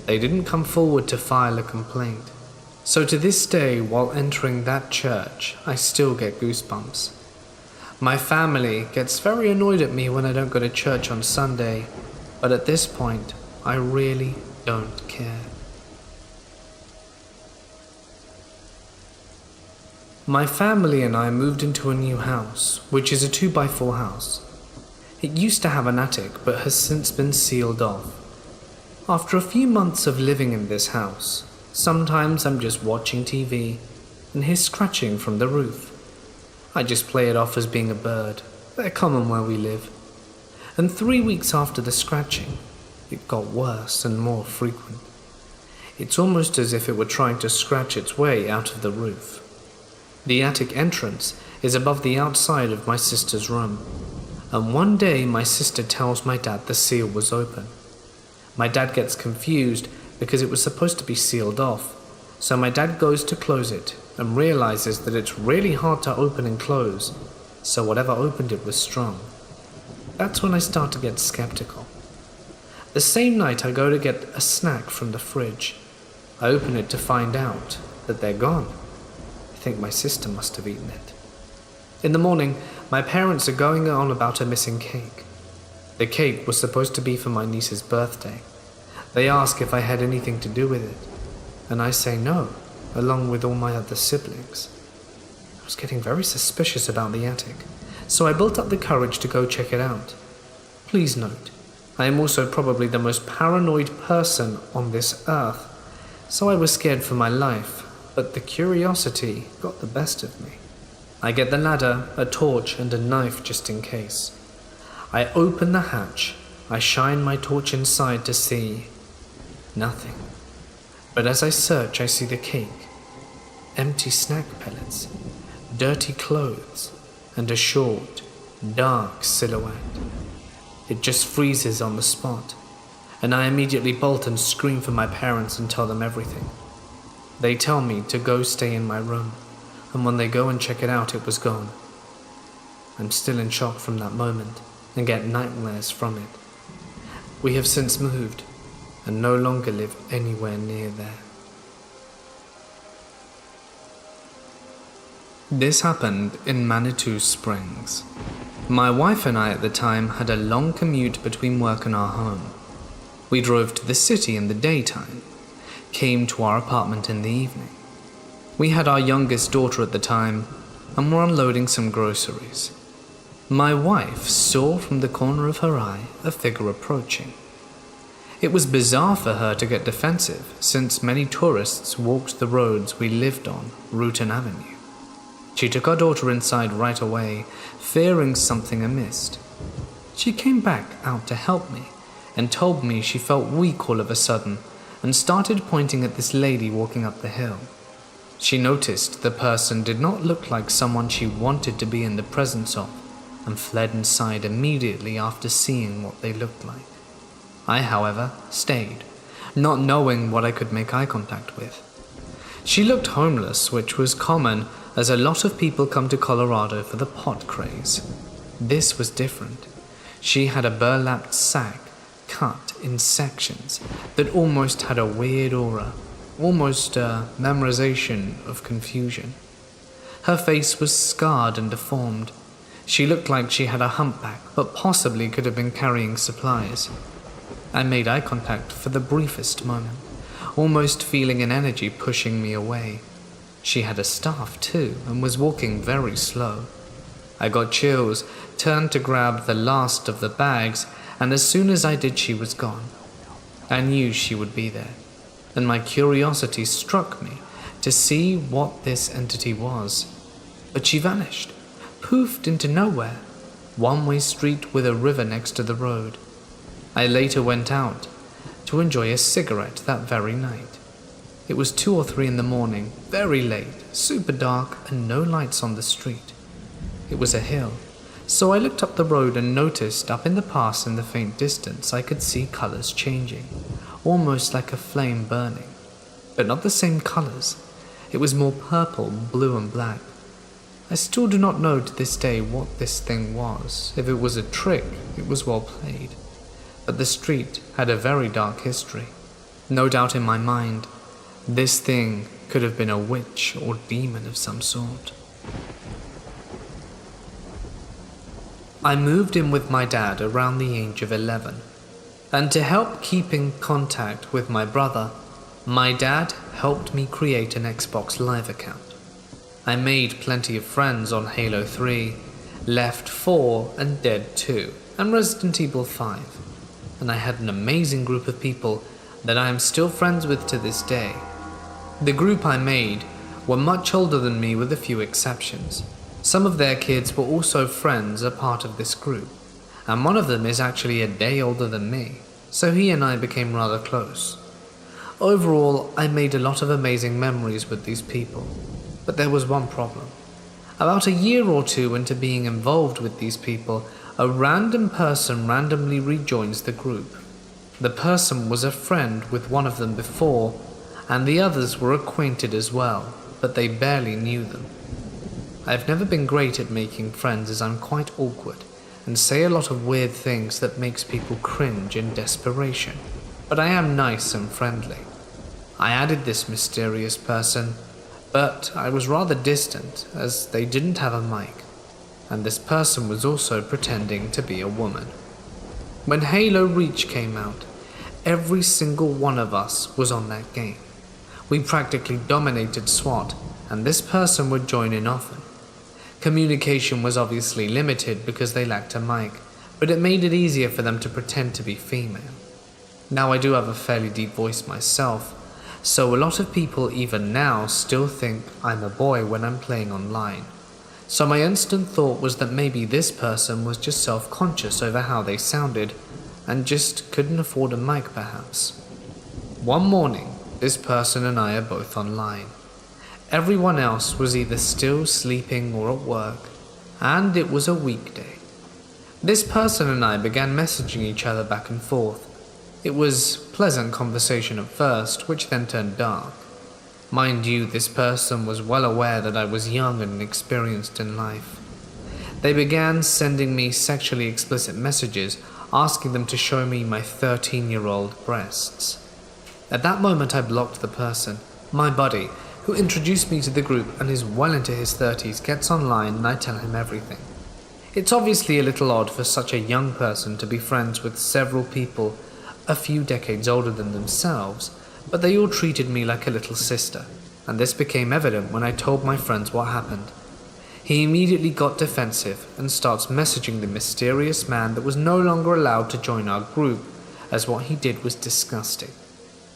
they didn't come forward to file a complaint. So to this day, while entering that church, I still get goosebumps. My family gets very annoyed at me when I don't go to church on Sunday, but at this point, I really don't care. My family and I moved into a new house, which is a 2x4 house. It used to have an attic, but has since been sealed off. After a few months of living in this house, sometimes I'm just watching TV and hear scratching from the roof. I just play it off as being a bird. They're common where we live. And 3 weeks after the scratching, it got worse and more frequent. It's almost as if it were trying to scratch its way out of the roof. The attic entrance is above the outside of my sister's room, and one day my sister tells my dad the seal was open. My dad gets confused because it was supposed to be sealed off, so my dad goes to close it and realizes that it's really hard to open and close, so whatever opened it was strong. That's when I start to get skeptical. The same night I go to get a snack from the fridge. I open it to find out that they're gone. I think my sister must have eaten it. In the morning, my parents are going on about a missing cake. The cake was supposed to be for my niece's birthday. They ask if I had anything to do with it, and I say no, along with all my other siblings. I was getting very suspicious about the attic, so I built up the courage to go check it out. Please note, I am also probably the most paranoid person on this earth, so I was scared for my life, but the curiosity got the best of me. I get the ladder, a torch, and a knife just in case. I open the hatch. I shine my torch inside to see nothing. But as I search, I see the cake, empty snack pellets, dirty clothes, and a short, dark silhouette. It just freezes on the spot, and I immediately bolt and scream for my parents and tell them everything. They tell me to go stay in my room, and when they go and check it out, it was gone. I'm still in shock from that moment and get nightmares from it. We have since moved and no longer live anywhere near there. This happened in Manitou Springs. My wife and I at the time had a long commute between work and our home. We drove to the city in the daytime, came to our apartment in the evening. We had our youngest daughter at the time and were unloading some groceries. My wife saw from the corner of her eye a figure approaching. It was bizarre for her to get defensive, since many tourists walked the roads we lived on, Rutan Avenue. She took our daughter inside right away, fearing something amiss. She came back out to help me and told me she felt weak all of a sudden and started pointing at this lady walking up the hill. She noticed the person did not look like someone she wanted to be in the presence of and fled inside immediately after seeing what they looked like. I, however, stayed, not knowing what I could make eye contact with. She looked homeless, which was common as a lot of people come to Colorado for the pot craze. This was different. She had a burlapped sack cut in sections that almost had a weird aura, almost a memorization of confusion. Her face was scarred and deformed. She looked like she had a humpback, but possibly could have been carrying supplies. I made eye contact for the briefest moment, almost feeling an energy pushing me away. She had a staff too, and was walking very slow. I got chills, turned to grab the last of the bags, and as soon as I did, she was gone. I knew she would be there, and my curiosity struck me to see what this entity was. But she vanished, poofed into nowhere, one-way street with a river next to the road. I later went out to enjoy a cigarette that very night. It was 2 or 3 in the morning, very late, super dark, and no lights on the street. It was a hill, so I looked up the road and noticed up in the pass in the faint distance I could see colors changing, almost like a flame burning, but not the same colors. It was more purple, blue, and black. I still do not know to this day what this thing was. If it was a trick, it was well played. But the street had a very dark history. No doubt in my mind, this thing could have been a witch or demon of some sort. I moved in with my dad around the age of 11, and to help keep in contact with my brother, my dad helped me create an Xbox Live account. I made plenty of friends on Halo 3, Left 4 and Dead 2, and Resident Evil 5, and I had an amazing group of people that I am still friends with to this day. The group I made were much older than me with a few exceptions. Some of their kids were also friends, a part of this group, and one of them is actually a day older than me, so he and I became rather close. Overall, I made a lot of amazing memories with these people, but there was one problem. About a year or 2 into being involved with these people, a random person randomly rejoins the group. The person was a friend with one of them before, and the others were acquainted as well, but they barely knew them. I've never been great at making friends as I'm quite awkward and say a lot of weird things that makes people cringe in desperation, but I am nice and friendly. I added this mysterious person, but I was rather distant as they didn't have a mic, and this person was also pretending to be a woman. When Halo Reach came out, every single one of us was on that game. We practically dominated SWAT, and this person would join in often. Communication was obviously limited because they lacked a mic, but it made it easier for them to pretend to be female. Now I do have a fairly deep voice myself, so a lot of people even now still think I'm a boy when I'm playing online. So my instant thought was that maybe this person was just self-conscious over how they sounded and just couldn't afford a mic perhaps. One morning, this person and I are both online. Everyone else was either still sleeping or at work, and it was a weekday. This person and I began messaging each other back and forth. It was pleasant conversation at first, which then turned dark. Mind you, this person was well aware that I was young and inexperienced in life. They began sending me sexually explicit messages, asking them to show me my 13-year-old breasts. At that moment I blocked the person. My buddy, who introduced me to the group and is well into his 30s, gets online and I tell him everything. It's obviously a little odd for such a young person to be friends with several people a few decades older than themselves, but they all treated me like a little sister, and this became evident when I told my friends what happened. He immediately got defensive and starts messaging the mysterious man that was no longer allowed to join our group, as what he did was disgusting.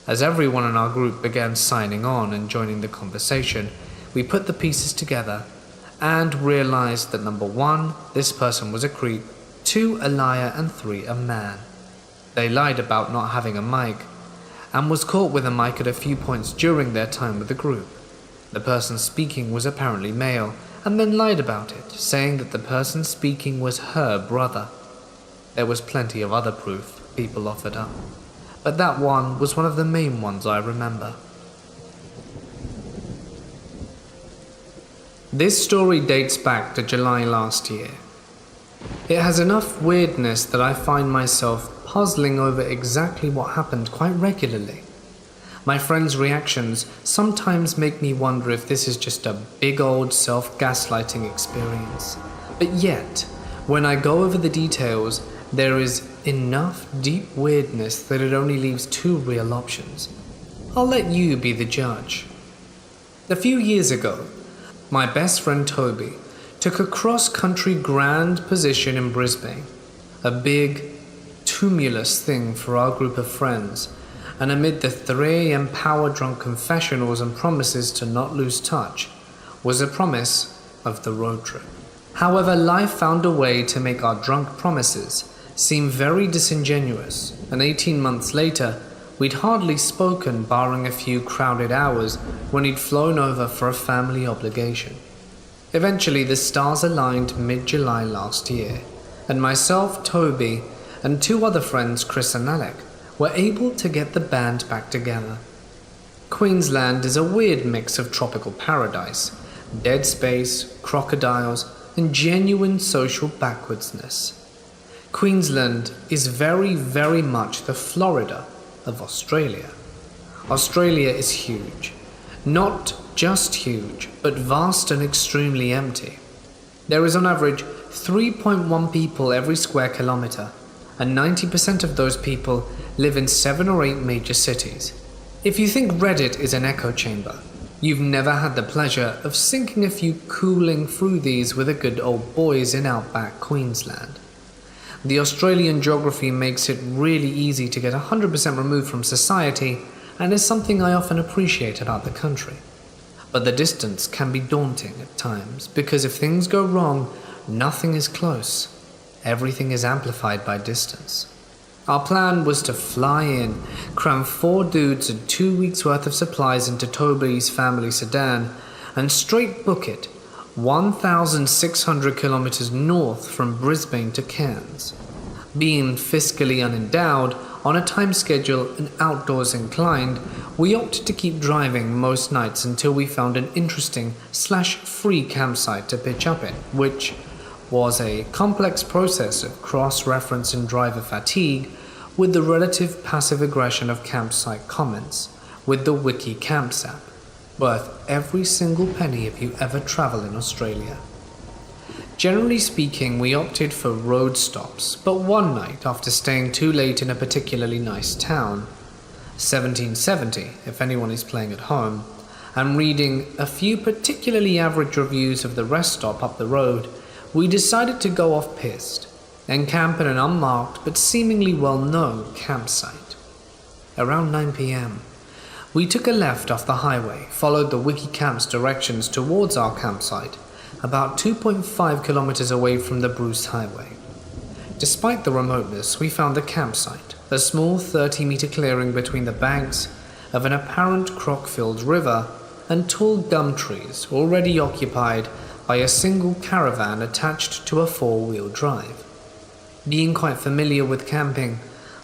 As everyone in our group began signing on and joining the conversation, we put the pieces together and realized that number 1, this person was a creep, 2, a liar, and 3, a man. They lied about not having a mic and was caught with a mic at a few points during their time with the group. The person speaking was apparently male and then lied about it, saying that the person speaking was her brother. There was plenty of other proof people offered up, but that one was one of the main ones I remember. This story dates back to July last year. It has enough weirdness that I find myself puzzling over exactly what happened quite regularly. My friends' reactions sometimes make me wonder if this is just a big old self-gaslighting experience. But yet, when I go over the details, there is enough deep weirdness that it only leaves 2 real options. I'll let you be the judge. A few years ago, my best friend Toby took a cross-country grand position in Brisbane, a big, tumultuous thing for our group of friends, and amid the 3 AM power-drunk confessionals and promises to not lose touch, was a promise of the road trip. However, life found a way to make our drunk promises seem very disingenuous, and 18 months later, we'd hardly spoken barring a few crowded hours when he'd flown over for a family obligation. Eventually, the stars aligned mid-July last year, and myself, Toby, and 2 other friends, Chris and Alec, were able to get the band back together. Queensland is a weird mix of tropical paradise, dead space, crocodiles, and genuine social backwardsness. Queensland is very, very much the Florida of Australia. Australia is huge. Not just huge, but vast and extremely empty. There is on average 3.1 people every square kilometre, and 90% of those people live in 7 or 8 major cities. If you think Reddit is an echo chamber, you've never had the pleasure of sinking a few cooling through these with a good old boys in outback Queensland. The Australian geography makes it really easy to get 100% removed from society, and is something I often appreciate about the country. But the distance can be daunting at times, because if things go wrong, nothing is close. Everything is amplified by distance. Our plan was to fly in, cram 4 dudes and 2 weeks worth of supplies into Toby's family sedan, and straight book it 1,600 kilometers north from Brisbane to Cairns. Being fiscally unendowed, on a time schedule and outdoors inclined, we opted to keep driving most nights until we found an interesting/free campsite to pitch up in, which was a complex process of cross-reference and driver fatigue with the relative passive aggression of campsite comments with the Wiki Camps app, worth every single penny if you ever travel in Australia. Generally speaking, we opted for road stops, but one night, after staying too late in a particularly nice town, 1770 if anyone is playing at home, and reading a few particularly average reviews of the rest stop up the road, we decided to go off-piste and camp in an unmarked but seemingly well-known campsite. Around 9 PM, we took a left off the highway, followed the Wiki Camps directions towards our campsite, about 2.5 kilometers away from the Bruce Highway. Despite the remoteness, we found the campsite, a small 30-meter clearing between the banks of an apparent croc-filled river and tall gum trees already occupied by a single caravan attached to a 4-wheel drive. Being quite familiar with camping,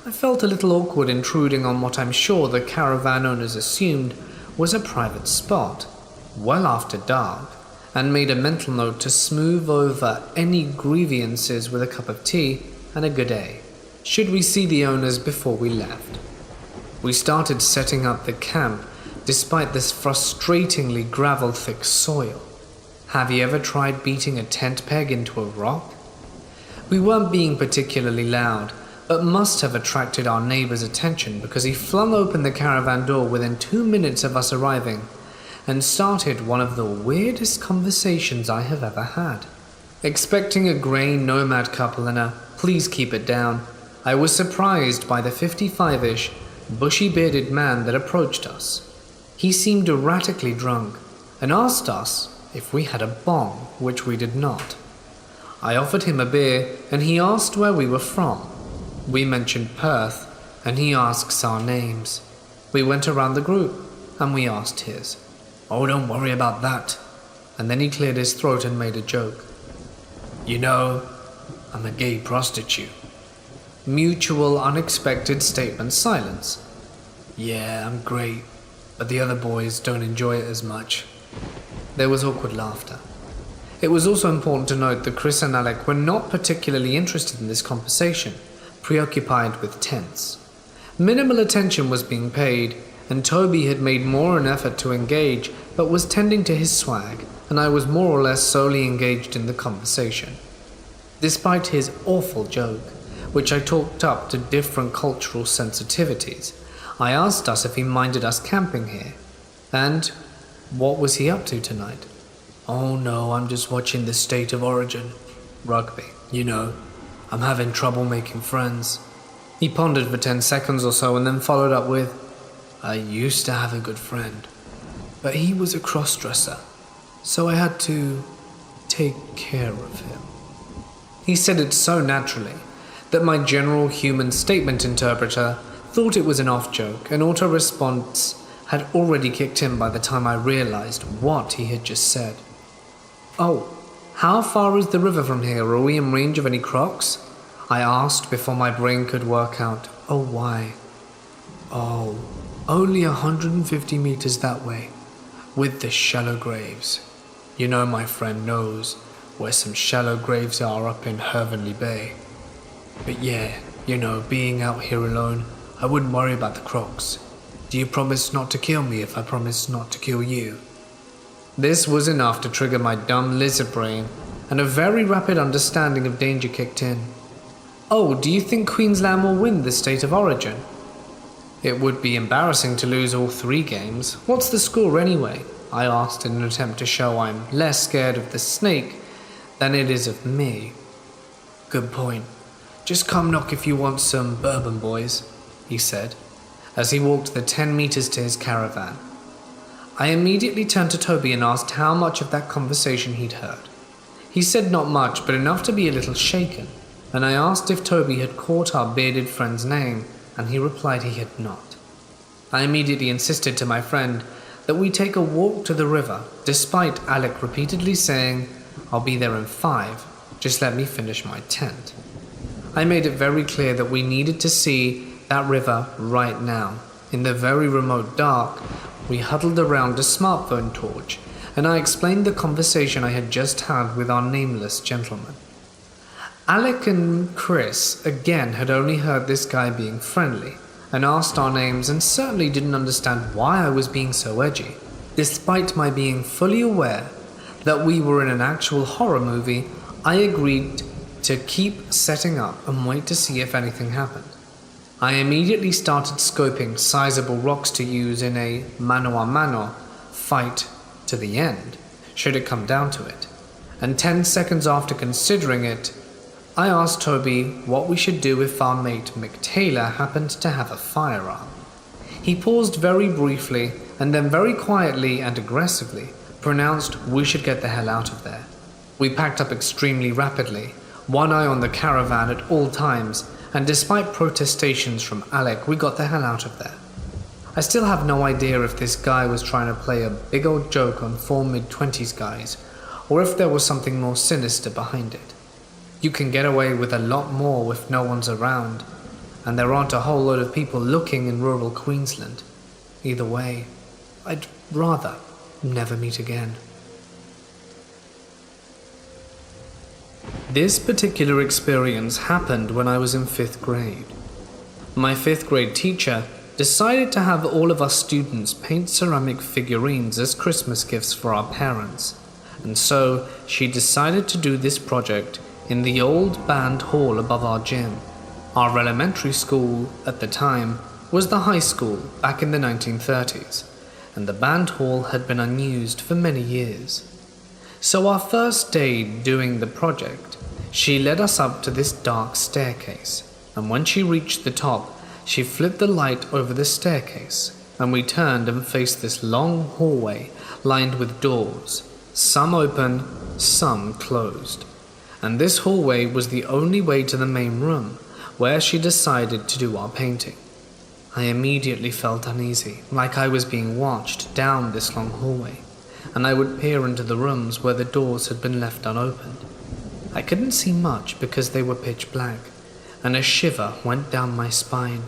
I felt a little awkward intruding on what I'm sure the caravan owners assumed was a private spot, well after dark, and made a mental note to smooth over any grievances with a cup of tea and a good day, should we see the owners before we left. We started setting up the camp despite this frustratingly gravel-thick soil. Have you ever tried beating a tent peg into a rock? We weren't being particularly loud, but must have attracted our neighbor's attention because he flung open the caravan door within 2 minutes of us arriving and started one of the weirdest conversations I have ever had. Expecting a grey nomad couple and a "please keep it down," I was surprised by the 55-ish, bushy-bearded man that approached us. He seemed erratically drunk and asked us if we had a bong, which we did not. I offered him a beer and he asked where we were from. We mentioned Perth and he asks our names. We went around the group and we asked his. "Oh, don't worry about that." And then he cleared his throat and made a joke. "You know, I'm a gay prostitute." Mutual, unexpected statement silence. "Yeah, I'm great, but the other boys don't enjoy it as much." There was awkward laughter. It was also important to note that Chris and Alec were not particularly interested in this conversation, preoccupied with tents. Minimal attention was being paid, and Toby had made more an effort to engage, but was tending to his swag, and I was more or less solely engaged in the conversation. Despite his awful joke, which I talked up to different cultural sensitivities, I asked us if he minded us camping here, and what was he up to tonight? "Oh no, I'm just watching the State of Origin. Rugby, you know. I'm having trouble making friends." He pondered for 10 seconds or so and then followed up with, "I used to have a good friend, but he was a cross-dresser, so I had to take care of him." He said it so naturally that my general human statement interpreter thought it was an off-joke, and auto-response had already kicked in by the time I realized what he had just said. "Oh, how far is the river from here? Are we in range of any crocs?" I asked before my brain could work out, "Oh, why?" "Oh, only 150 meters that way, with the shallow graves. You know my friend knows where some shallow graves are up in Hervenly Bay. But yeah, you know, being out here alone, I wouldn't worry about the crocs. Do you promise not to kill me if I promise not to kill you?" This was enough to trigger my dumb lizard brain, and a very rapid understanding of danger kicked in. "Oh, do you think Queensland will win the State of Origin?" "It would be embarrassing to lose all 3 games. What's the score anyway?" I asked in an attempt to show I'm less scared of the snake than it is of me. "Good point. Just come knock if you want some bourbon, boys," he said, as he walked the 10 meters to his caravan. I immediately turned to Toby and asked how much of that conversation he'd heard. He said not much, but enough to be a little shaken, and I asked if Toby had caught our bearded friend's name, and he replied he had not. I immediately insisted to my friend that we take a walk to the river, despite Alec repeatedly saying, "I'll be there in 5, just let me finish my tent." I made it very clear that we needed to see that river right now. In the very remote dark, we huddled around a smartphone torch, and I explained the conversation I had just had with our nameless gentleman. Alec and Chris again had only heard this guy being friendly, and asked our names and certainly didn't understand why I was being so edgy. Despite my being fully aware that we were in an actual horror movie, I agreed to keep setting up and wait to see if anything happened. I immediately started scoping sizable rocks to use in a mano-a-mano fight to the end, should it come down to it. And 10 seconds after considering it, I asked Toby what we should do if our mate Mick Taylor happened to have a firearm. He paused very briefly and then very quietly and aggressively pronounced we should get the hell out of there. We packed up extremely rapidly, one eye on the caravan at all times, and despite protestations from Alec, we got the hell out of there. I still have no idea if this guy was trying to play a big old joke on 4 mid-20s guys, or if there was something more sinister behind it. You can get away with a lot more if no one's around, and there aren't a whole load of people looking in rural Queensland. Either way, I'd rather never meet again. This particular experience happened when I was in 5th grade. My 5th grade teacher decided to have all of us students paint ceramic figurines as Christmas gifts for our parents, and so she decided to do this project in the old band hall above our gym. Our elementary school, at the time, was the high school back in the 1930s, and the band hall had been unused for many years. So our first day doing the project, she led us up to this dark staircase, and when she reached the top, she flipped the light over the staircase, and we turned and faced this long hallway lined with doors, some open, some closed. And this hallway was the only way to the main room, where she decided to do our painting. I immediately felt uneasy, like I was being watched down this long hallway, and I would peer into the rooms where the doors had been left unopened. I couldn't see much because they were pitch black, and a shiver went down my spine.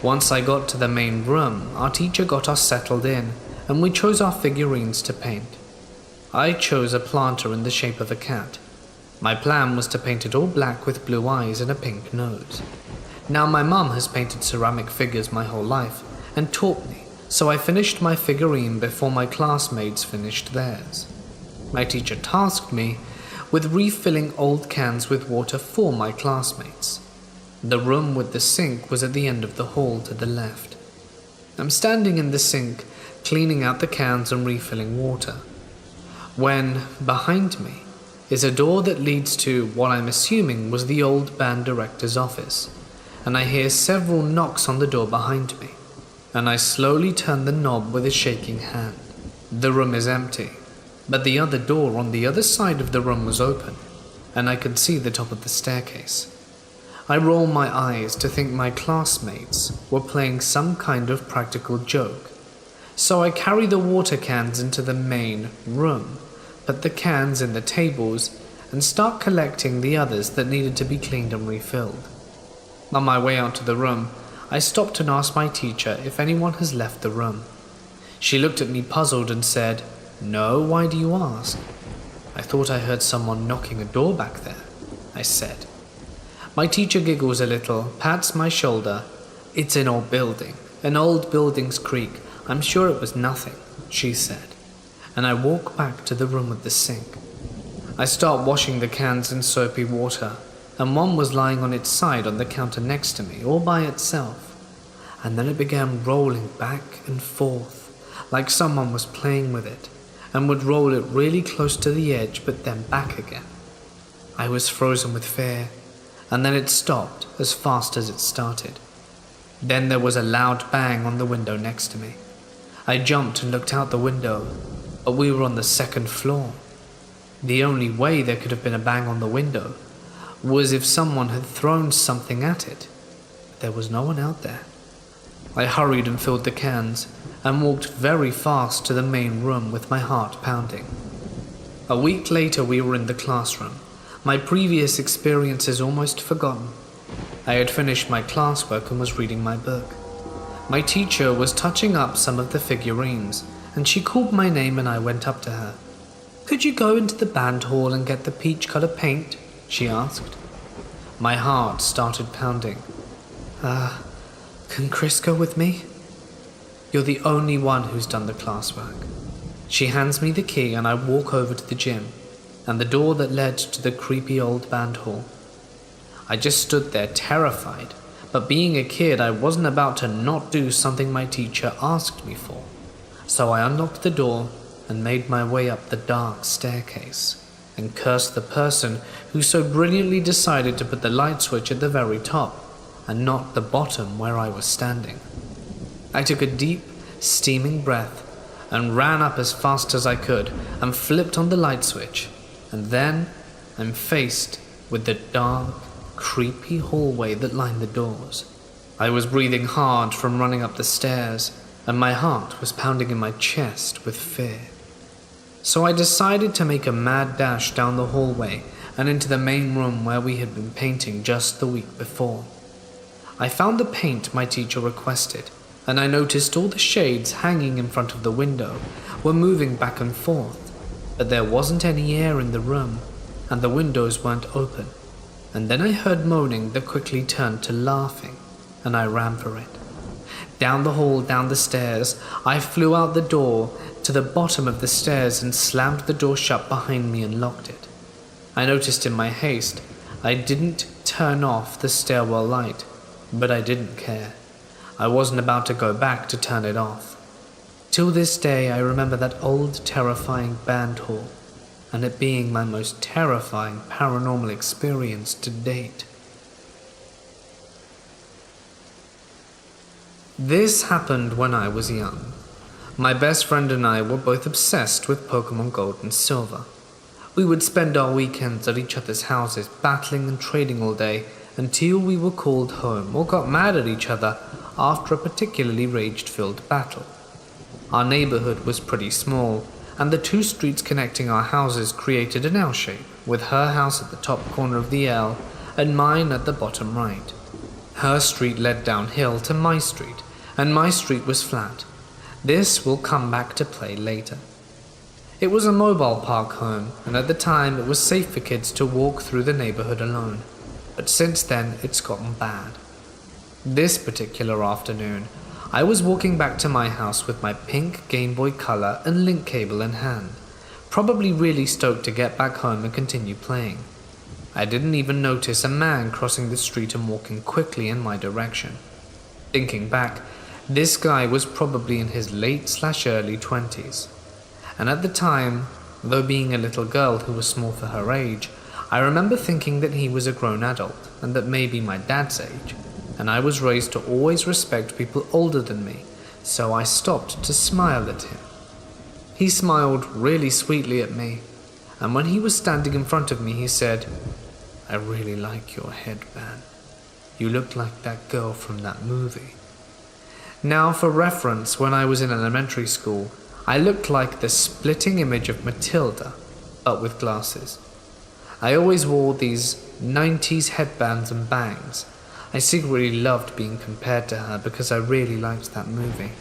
Once I got to the main room, our teacher got us settled in, and we chose our figurines to paint. I chose a planter in the shape of a cat. My plan was to paint it all black with blue eyes and a pink nose. Now my mum has painted ceramic figures my whole life and taught me, so I finished my figurine before my classmates finished theirs. My teacher tasked me with refilling old cans with water for my classmates. The room with the sink was at the end of the hall to the left. I'm standing in the sink, cleaning out the cans and refilling water, when behind me is a door that leads to what I'm assuming was the old band director's office, and I hear several knocks on the door behind me, and I slowly turn the knob with a shaking hand. The room is empty, but the other door on the other side of the room was open, and I could see the top of the staircase. I roll my eyes to think my classmates were playing some kind of practical joke, so I carry the water cans into the main room, put the cans in the tables, and start collecting the others that needed to be cleaned and refilled. On my way out to the room, I stopped and asked my teacher if anyone has left the room. She looked at me puzzled and said, "No, why do you ask?" "I thought I heard someone knocking a door back there," I said. My teacher giggles a little, pats my shoulder. "It's an old building. An old building's creak. I'm sure it was nothing," she said. And I walk back to the room with the sink. I start washing the cans in soapy water, and one was lying on its side on the counter next to me, all by itself. And then it began rolling back and forth, like someone was playing with it, and would roll it really close to the edge but then back again. I was frozen with fear, and then it stopped as fast as it started. Then there was a loud bang on the window next to me. I jumped and looked out the window, but we were on the second floor. The only way there could have been a bang on the window was if someone had thrown something at it. There was no one out there. I hurried and filled the cans and walked very fast to the main room with my heart pounding. A week later we were in the classroom, my previous experiences almost forgotten. I had finished my classwork and was reading my book. My teacher was touching up some of the figurines, and she called my name and I went up to her. "Could you go into the band hall and get the peach color paint?" she asked. My heart started pounding. Can Chris go with me?" "You're the only one who's done the classwork." She hands me the key and I walk over to the gym and the door that led to the creepy old band hall. I just stood there terrified, but being a kid I wasn't about to not do something my teacher asked me for. So I unlocked the door and made my way up the dark staircase and cursed the person who so brilliantly decided to put the light switch at the very top and not the bottom where I was standing. I took a deep, steaming breath and ran up as fast as I could and flipped on the light switch, and then I'm faced with the dark, creepy hallway that lined the doors. I was breathing hard from running up the stairs, and my heart was pounding in my chest with fear. So I decided to make a mad dash down the hallway and into the main room where we had been painting just the week before. I found the paint my teacher requested, and I noticed all the shades hanging in front of the window were moving back and forth, but there wasn't any air in the room, and the windows weren't open. And then I heard moaning that quickly turned to laughing, and I ran for it. Down the hall, down the stairs, I flew out the door to the bottom of the stairs and slammed the door shut behind me and locked it. I noticed in my haste I didn't turn off the stairwell light, but I didn't care. I wasn't about to go back to turn it off. Till this day, I remember that old, terrifying band hall, and it being my most terrifying paranormal experience to date. This happened when I was young. My best friend and I were both obsessed with Pokemon Gold and Silver. We would spend our weekends at each other's houses, battling and trading all day until we were called home or got mad at each other after a particularly rage-filled battle. Our neighborhood was pretty small, and the two streets connecting our houses created an L shape, with her house at the top corner of the L and mine at the bottom right. Her street led downhill to my street, and my street was flat. This will come back to play later. It was a mobile park home, and at the time it was safe for kids to walk through the neighborhood alone. But since then, it's gotten bad. This particular afternoon, I was walking back to my house with my pink Game Boy Color and link cable in hand, probably really stoked to get back home and continue playing. I didn't even notice a man crossing the street and walking quickly in my direction. Thinking back, this guy was probably in his late/early 20s. And at the time, though being a little girl who was small for her age, I remember thinking that he was a grown adult and that maybe my dad's age, and I was raised to always respect people older than me, so I stopped to smile at him. He smiled really sweetly at me, and when he was standing in front of me, he said, "I really like your headband. You look like that girl from that movie." Now, for reference, when I was in elementary school, I looked like the splitting image of Matilda, but with glasses. I always wore these 90s headbands and bangs. I secretly loved being compared to her because I really liked that movie.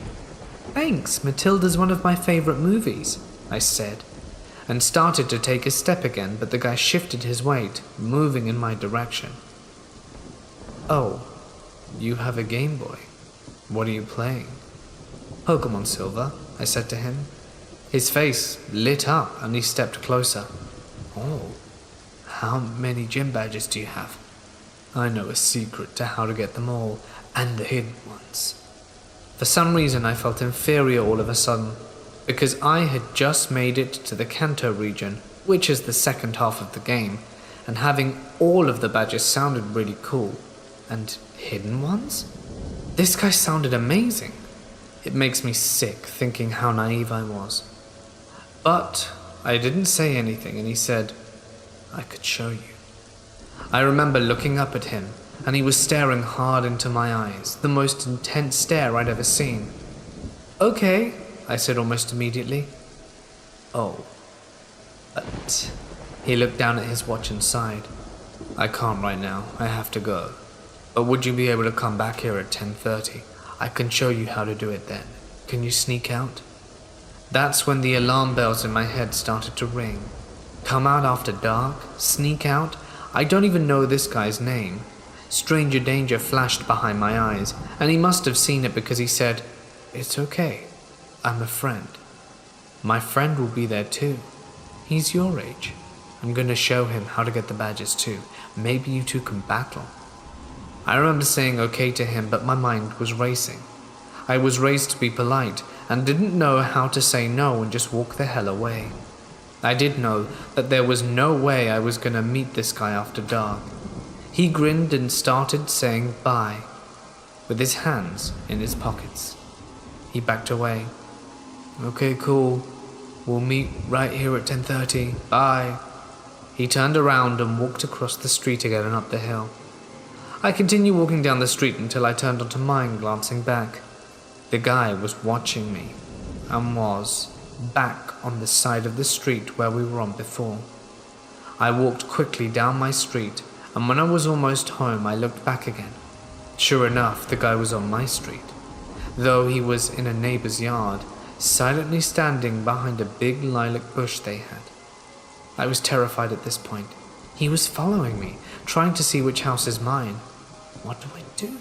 "Thanks, Matilda's one of my favorite movies," I said, and started to take a step again, but the guy shifted his weight, moving in my direction. "Oh, you have a Game Boy. What are you playing?" "Pokemon Silver," I said to him. His face lit up and he stepped closer. "Oh, how many gym badges do you have?" "I know a secret to how to get them all, and the hidden ones." For some reason I felt inferior all of a sudden, because I had just made it to the Kanto region, which is the second half of the game, and having all of the badges sounded really cool. And hidden ones? This guy sounded amazing. It makes me sick thinking how naive I was. But I didn't say anything, and he said, "I could show you." I remember looking up at him, and he was staring hard into my eyes, the most intense stare I'd ever seen. "Okay," I said almost immediately. "Oh, but..." He looked down at his watch and sighed. "I can't right now, I have to go. But would you be able to come back here at 10:30? I can show you how to do it then. Can you sneak out?" That's when the alarm bells in my head started to ring. Come out after dark? Sneak out? I don't even know this guy's name. Stranger danger flashed behind my eyes, and he must have seen it because he said, "It's okay. I'm a friend. My friend will be there too. He's your age. I'm going to show him how to get the badges too. Maybe you two can battle." I remember saying okay to him, but my mind was racing. I was raised to be polite and didn't know how to say no and just walk the hell away. I did know that there was no way I was going to meet this guy after dark. He grinned and started saying bye, with his hands in his pockets. He backed away. "Okay, cool. We'll meet right here at 10:30. Bye." He turned around and walked across the street again and up the hill. I continued walking down the street until I turned onto mine, glancing back. The guy was watching me, and was back on the side of the street where we were on before. I walked quickly down my street, and when I was almost home, I looked back again. Sure enough, the guy was on my street, though he was in a neighbor's yard, silently standing behind a big lilac bush they had. I was terrified at this point. He was following me, trying to see which house is mine. What do I do?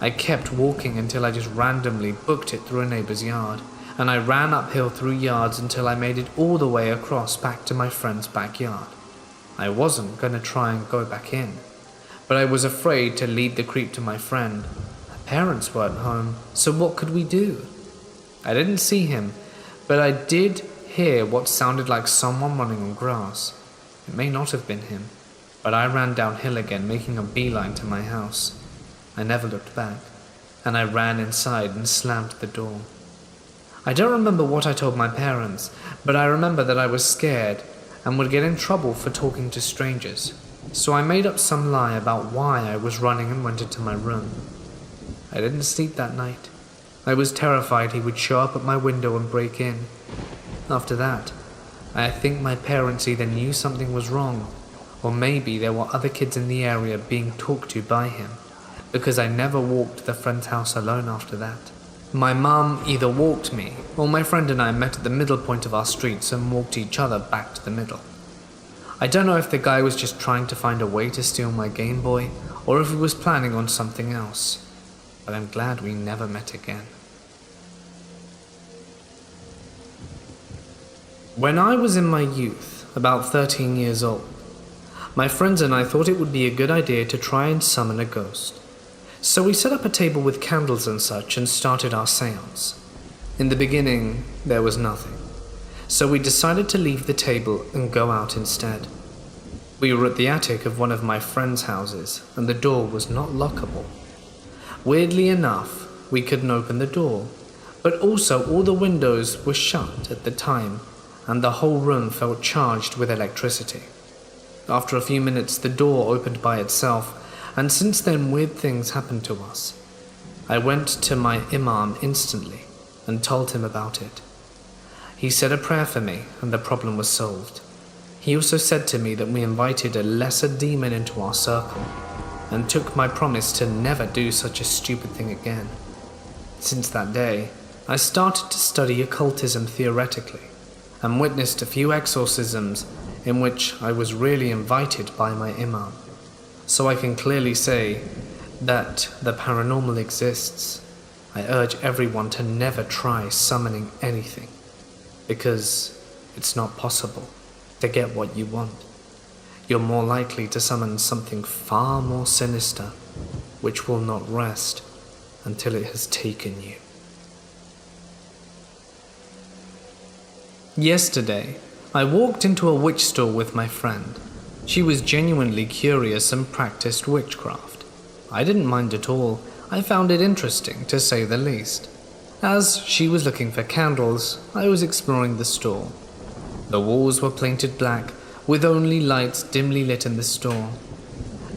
I kept walking until I just randomly booked it through a neighbor's yard, and I ran uphill through yards until I made it all the way across back to my friend's backyard. I wasn't gonna try and go back in, but I was afraid to lead the creep to my friend. Her parents weren't home, so what could we do? I didn't see him, but I did hear what sounded like someone running on grass. It may not have been him, but I ran downhill again, making a beeline to my house. I never looked back, and I ran inside and slammed the door. I don't remember what I told my parents, but I remember that I was scared and would get in trouble for talking to strangers, so I made up some lie about why I was running and went into my room. I didn't sleep that night. I was terrified he would show up at my window and break in. After that, I think my parents either knew something was wrong, or maybe there were other kids in the area being talked to by him, because I never walked to the friend's house alone after that. My mum either walked me, or my friend and I met at the middle point of our streets and walked each other back to the middle. I don't know if the guy was just trying to find a way to steal my Game Boy, or if he was planning on something else, but I'm glad we never met again. When I was in my youth, about 13 years old, my friends and I thought it would be a good idea to try and summon a ghost. So we set up a table with candles and such and started our seance. In the beginning, there was nothing, so we decided to leave the table and go out instead. We were at the attic of one of my friend's houses, and the door was not lockable. Weirdly enough, we couldn't open the door, but also all the windows were shut at the time, and the whole room felt charged with electricity. After a few minutes, the door opened by itself, and since then weird things happened to us. I went to my imam instantly and told him about it. He said a prayer for me and the problem was solved. He also said to me that we invited a lesser demon into our circle and took my promise to never do such a stupid thing again. Since that day, I started to study occultism theoretically and witnessed a few exorcisms in which I was really invited by my imam. So I can clearly say that the paranormal exists. I urge everyone to never try summoning anything, because it's not possible to get what you want. You're more likely to summon something far more sinister, which will not rest until it has taken you. Yesterday, I walked into a witch store with my friend. She was genuinely curious and practiced witchcraft. I didn't mind at all. I found it interesting, to say the least. As she was looking for candles, I was exploring the store. The walls were painted black, with only lights dimly lit in the store.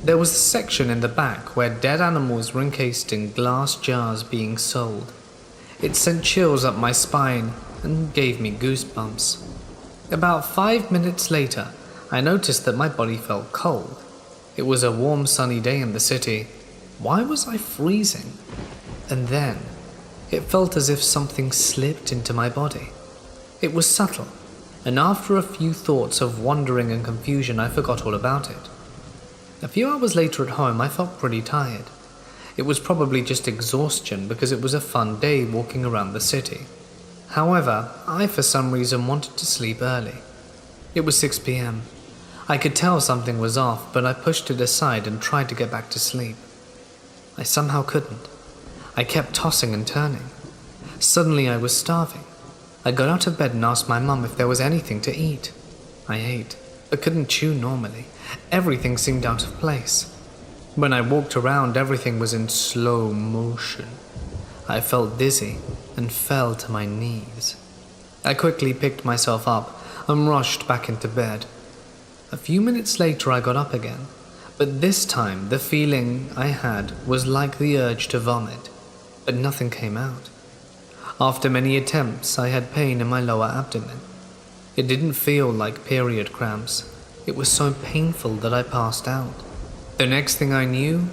There was a section in the back where dead animals were encased in glass jars being sold. It sent chills up my spine and gave me goosebumps. About 5 minutes later, I noticed that my body felt cold. It was a warm, sunny day in the city. Why was I freezing? And then, it felt as if something slipped into my body. It was subtle, and after a few thoughts of wondering and confusion, I forgot all about it. A few hours later at home, I felt pretty tired. It was probably just exhaustion because it was a fun day walking around the city. However, I for some reason wanted to sleep early. It was 6 p.m. I could tell something was off, but I pushed it aside and tried to get back to sleep. I somehow couldn't. I kept tossing and turning. Suddenly I was starving. I got out of bed and asked my mum if there was anything to eat. I ate, but couldn't chew normally. Everything seemed out of place. When I walked around, everything was in slow motion. I felt dizzy and fell to my knees. I quickly picked myself up and rushed back into bed. A few minutes later I got up again, but this time the feeling I had was like the urge to vomit, but nothing came out. After many attempts, I had pain in my lower abdomen. It didn't feel like period cramps. It was so painful that I passed out. The next thing I knew,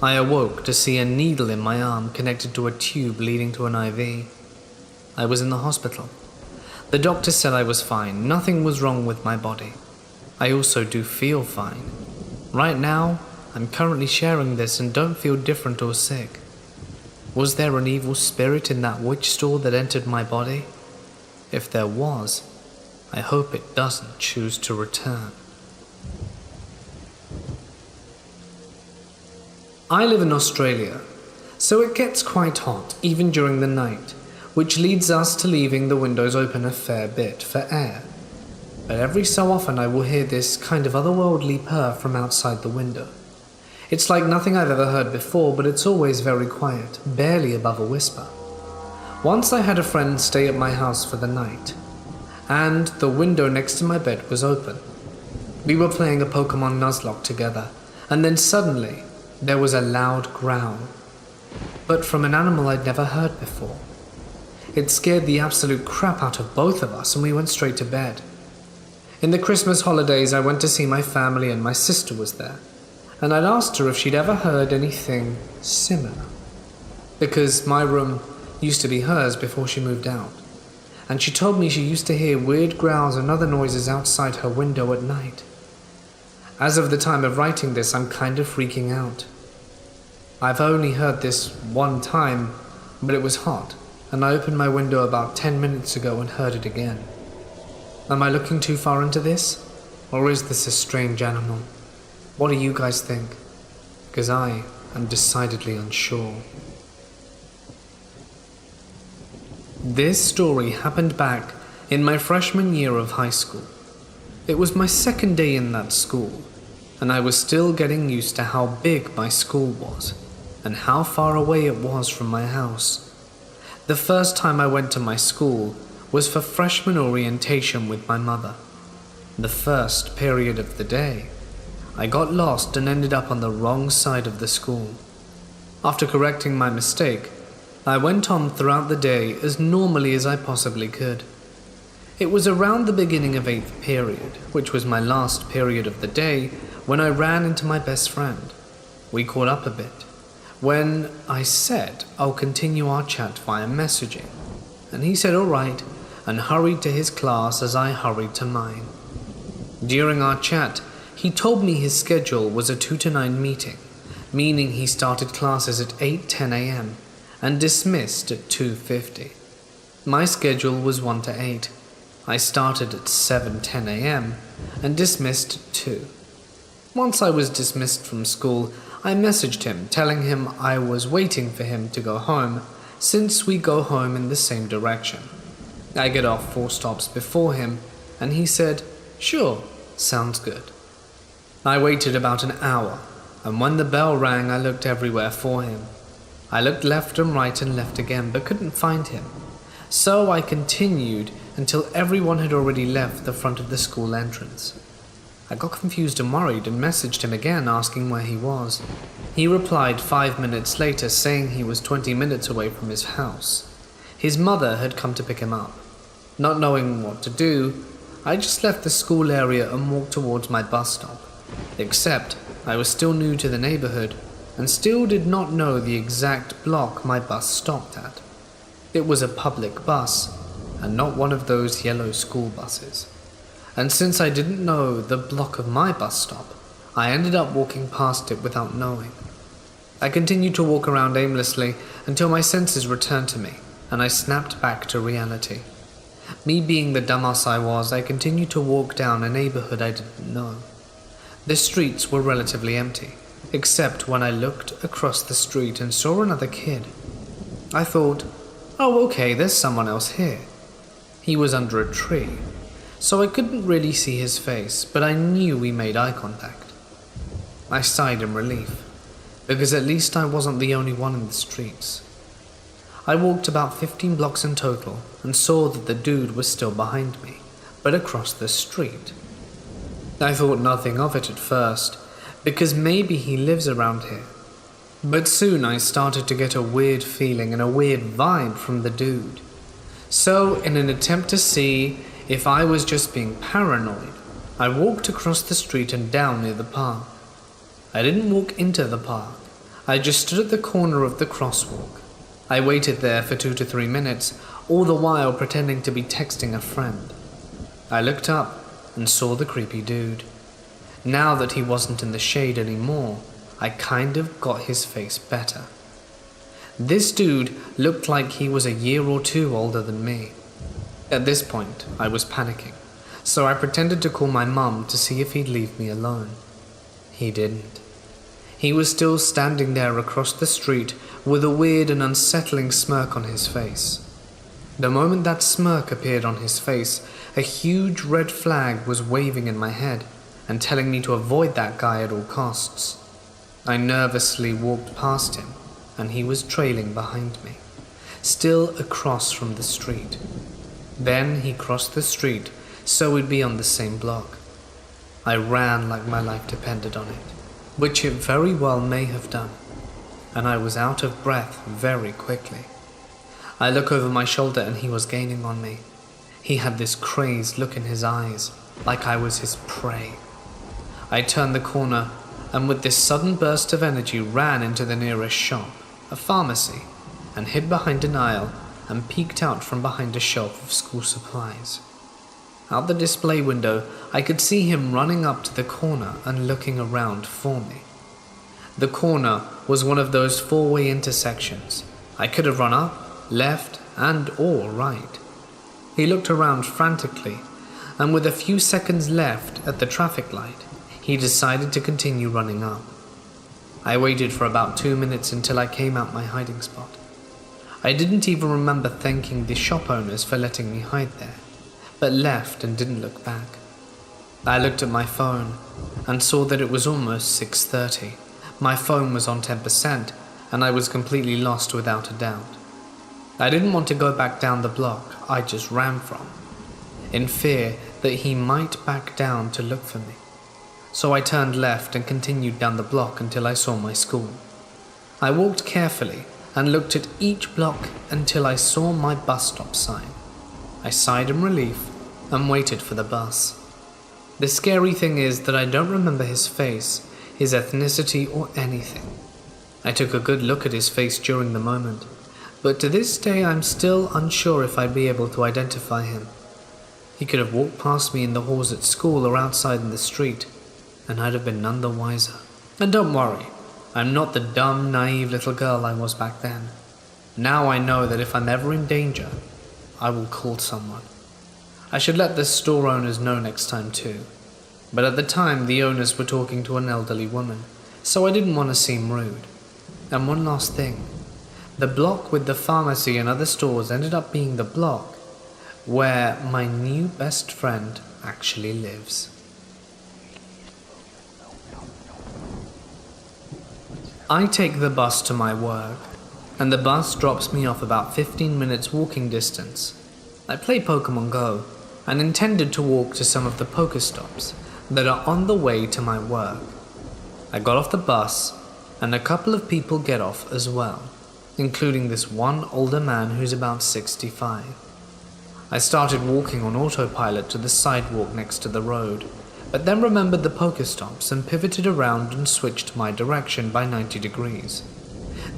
I awoke to see a needle in my arm connected to a tube leading to an IV. I was in the hospital. The doctor said I was fine, nothing was wrong with my body. I also do feel fine. Right now, I'm currently sharing this and don't feel different or sick. Was there an evil spirit in that witch store that entered my body? If there was, I hope it doesn't choose to return. I live in Australia, so it gets quite hot even during the night, which leads us to leaving the windows open a fair bit for air. But every so often I will hear this kind of otherworldly purr from outside the window. It's like nothing I've ever heard before, but it's always very quiet, barely above a whisper. Once I had a friend stay at my house for the night, and the window next to my bed was open. We were playing a Pokemon Nuzlocke together, and then suddenly there was a loud growl, but from an animal I'd never heard before. It scared the absolute crap out of both of us, and we went straight to bed. In the Christmas holidays, I went to see my family and my sister was there, and I'd asked her if she'd ever heard anything similar, because my room used to be hers before she moved out, and she told me she used to hear weird growls and other noises outside her window at night. As of the time of writing this, I'm kind of freaking out. I've only heard this one time, but it was hot, and I opened my window about 10 minutes ago and heard it again. Am I looking too far into this? Or is this a strange animal? What do you guys think? Because I am decidedly unsure. This story happened back in my freshman year of high school. It was my second day in that school, and I was still getting used to how big my school was, and how far away it was from my house. The first time I went to my school was for freshman orientation with my mother. The first period of the day, I got lost and ended up on the wrong side of the school. After correcting my mistake, I went on throughout the day as normally as I possibly could. It was around the beginning of 8th period, which was my last period of the day, when I ran into my best friend. We caught up a bit, when I said I'll continue our chat via messaging, and he said alright, and hurried to his class as I hurried to mine. During our chat, he told me his schedule was a 2 to 9 meeting, meaning he started classes at 8:10 a.m. and dismissed at 2:50. My schedule was 1 to 8. I started at 7:10 a.m. and dismissed at 2. Once I was dismissed from school, I messaged him telling him I was waiting for him to go home, since we go home in the same direction. I get off 4 stops before him, and he said, "Sure, sounds good." I waited about an hour, and when the bell rang, I looked everywhere for him. I looked left and right and left again, but couldn't find him. So I continued until everyone had already left the front of the school entrance. I got confused and worried and messaged him again asking where he was. He replied 5 minutes later saying he was 20 minutes away from his house. His mother had come to pick him up. Not knowing what to do, I just left the school area and walked towards my bus stop. Except I was still new to the neighborhood and still did not know the exact block my bus stopped at. It was a public bus and not one of those yellow school buses. And since I didn't know the block of my bus stop, I ended up walking past it without knowing. I continued to walk around aimlessly until my senses returned to me and I snapped back to reality. Me being the dumbass I was, I continued to walk down a neighborhood I didn't know. The streets were relatively empty, except when I looked across the street and saw another kid. I thought, oh okay, there's someone else here. He was under a tree, so I couldn't really see his face, but I knew we made eye contact. I sighed in relief, because at least I wasn't the only one in the streets. I walked about 15 blocks in total and saw that the dude was still behind me, but across the street. I thought nothing of it at first, because maybe he lives around here. But soon I started to get a weird feeling and a weird vibe from the dude. So in an attempt to see if I was just being paranoid, I walked across the street and down near the park. I didn't walk into the park, I just stood at the corner of the crosswalk. I waited there for 2 to 3 minutes, all the while pretending to be texting a friend. I looked up and saw the creepy dude. Now that he wasn't in the shade anymore, I kind of got his face better. This dude looked like he was a year or 2 older than me. At this point, I was panicking, so I pretended to call my mum to see if he'd leave me alone. He didn't. He was still standing there across the street with a weird and unsettling smirk on his face. The moment that smirk appeared on his face, a huge red flag was waving in my head and telling me to avoid that guy at all costs. I nervously walked past him, and he was trailing behind me, still across from the street. Then he crossed the street so we'd be on the same block. I ran like my life depended on it, which it very well may have done, and I was out of breath very quickly. I look over my shoulder and he was gaining on me. He had this crazed look in his eyes, like I was his prey. I turned the corner and with this sudden burst of energy ran into the nearest shop, a pharmacy, and hid behind an aisle and peeked out from behind a shelf of school supplies. Out the display window, I could see him running up to the corner and looking around for me. The corner was one of those four-way intersections. I could have run up, left, and or right. He looked around frantically, and with a few seconds left at the traffic light, he decided to continue running up. I waited for about 2 minutes until I came out my hiding spot. I didn't even remember thanking the shop owners for letting me hide there, but left and didn't look back. I looked at my phone and saw that it was almost 6:30. My phone was on 10% and I was completely lost without a doubt. I didn't want to go back down the block I just ran from, in fear that he might back down to look for me. So I turned left and continued down the block until I saw my school. I walked carefully and looked at each block until I saw my bus stop sign. I sighed in relief and waited for the bus. The scary thing is that I don't remember his face, his ethnicity, or anything. I took a good look at his face during the moment, but to this day I'm still unsure if I'd be able to identify him. He could have walked past me in the halls at school or outside in the street, and I'd have been none the wiser. And don't worry, I'm not the dumb, naive little girl I was back then. Now I know that if I'm ever in danger, I will call someone. I should let the store owners know next time too. But at the time, the owners were talking to an elderly woman, so I didn't want to seem rude. And one last thing. The block with the pharmacy and other stores ended up being the block where my new best friend actually lives. I take the bus to my work, and the bus drops me off about 15 minutes walking distance. I play Pokemon Go, and intended to walk to some of the Pokestops that are on the way to my work. I got off the bus, and a couple of people get off as well, including this one older man who's about 65. I started walking on autopilot to the sidewalk next to the road, but then remembered the Pokestops and pivoted around and switched my direction by 90 degrees.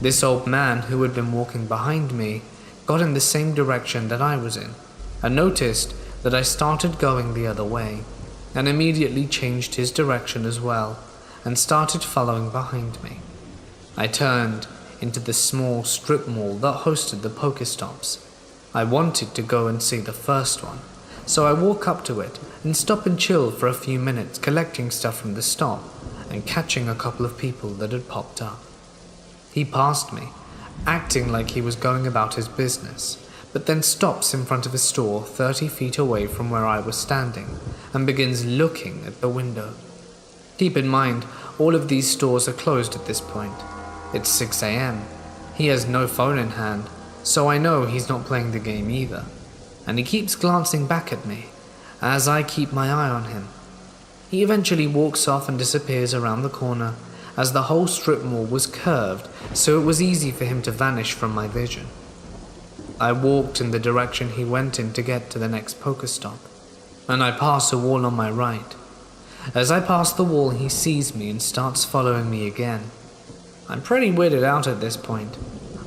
This old man who had been walking behind me got in the same direction that I was in, and noticed that I started going the other way, and immediately changed his direction as well, and started following behind me. I turned into the small strip mall that hosted the Pokestops. I wanted to go and see the first one, so I walk up to it and stop and chill for a few minutes, collecting stuff from the stop and catching a couple of people that had popped up. He passed me, acting like he was going about his business, but then stops in front of a store 30 feet away from where I was standing and begins looking at the window. Keep in mind, all of these stores are closed at this point. It's 6 a.m. He has no phone in hand, so I know he's not playing the game either, and he keeps glancing back at me as I keep my eye on him. He eventually walks off and disappears around the corner, as the whole strip mall was curved, so it was easy for him to vanish from my vision. I walked in the direction he went in to get to the next Pokestop, and I pass a wall on my right. As I pass the wall, he sees me and starts following me again. I'm pretty weirded out at this point.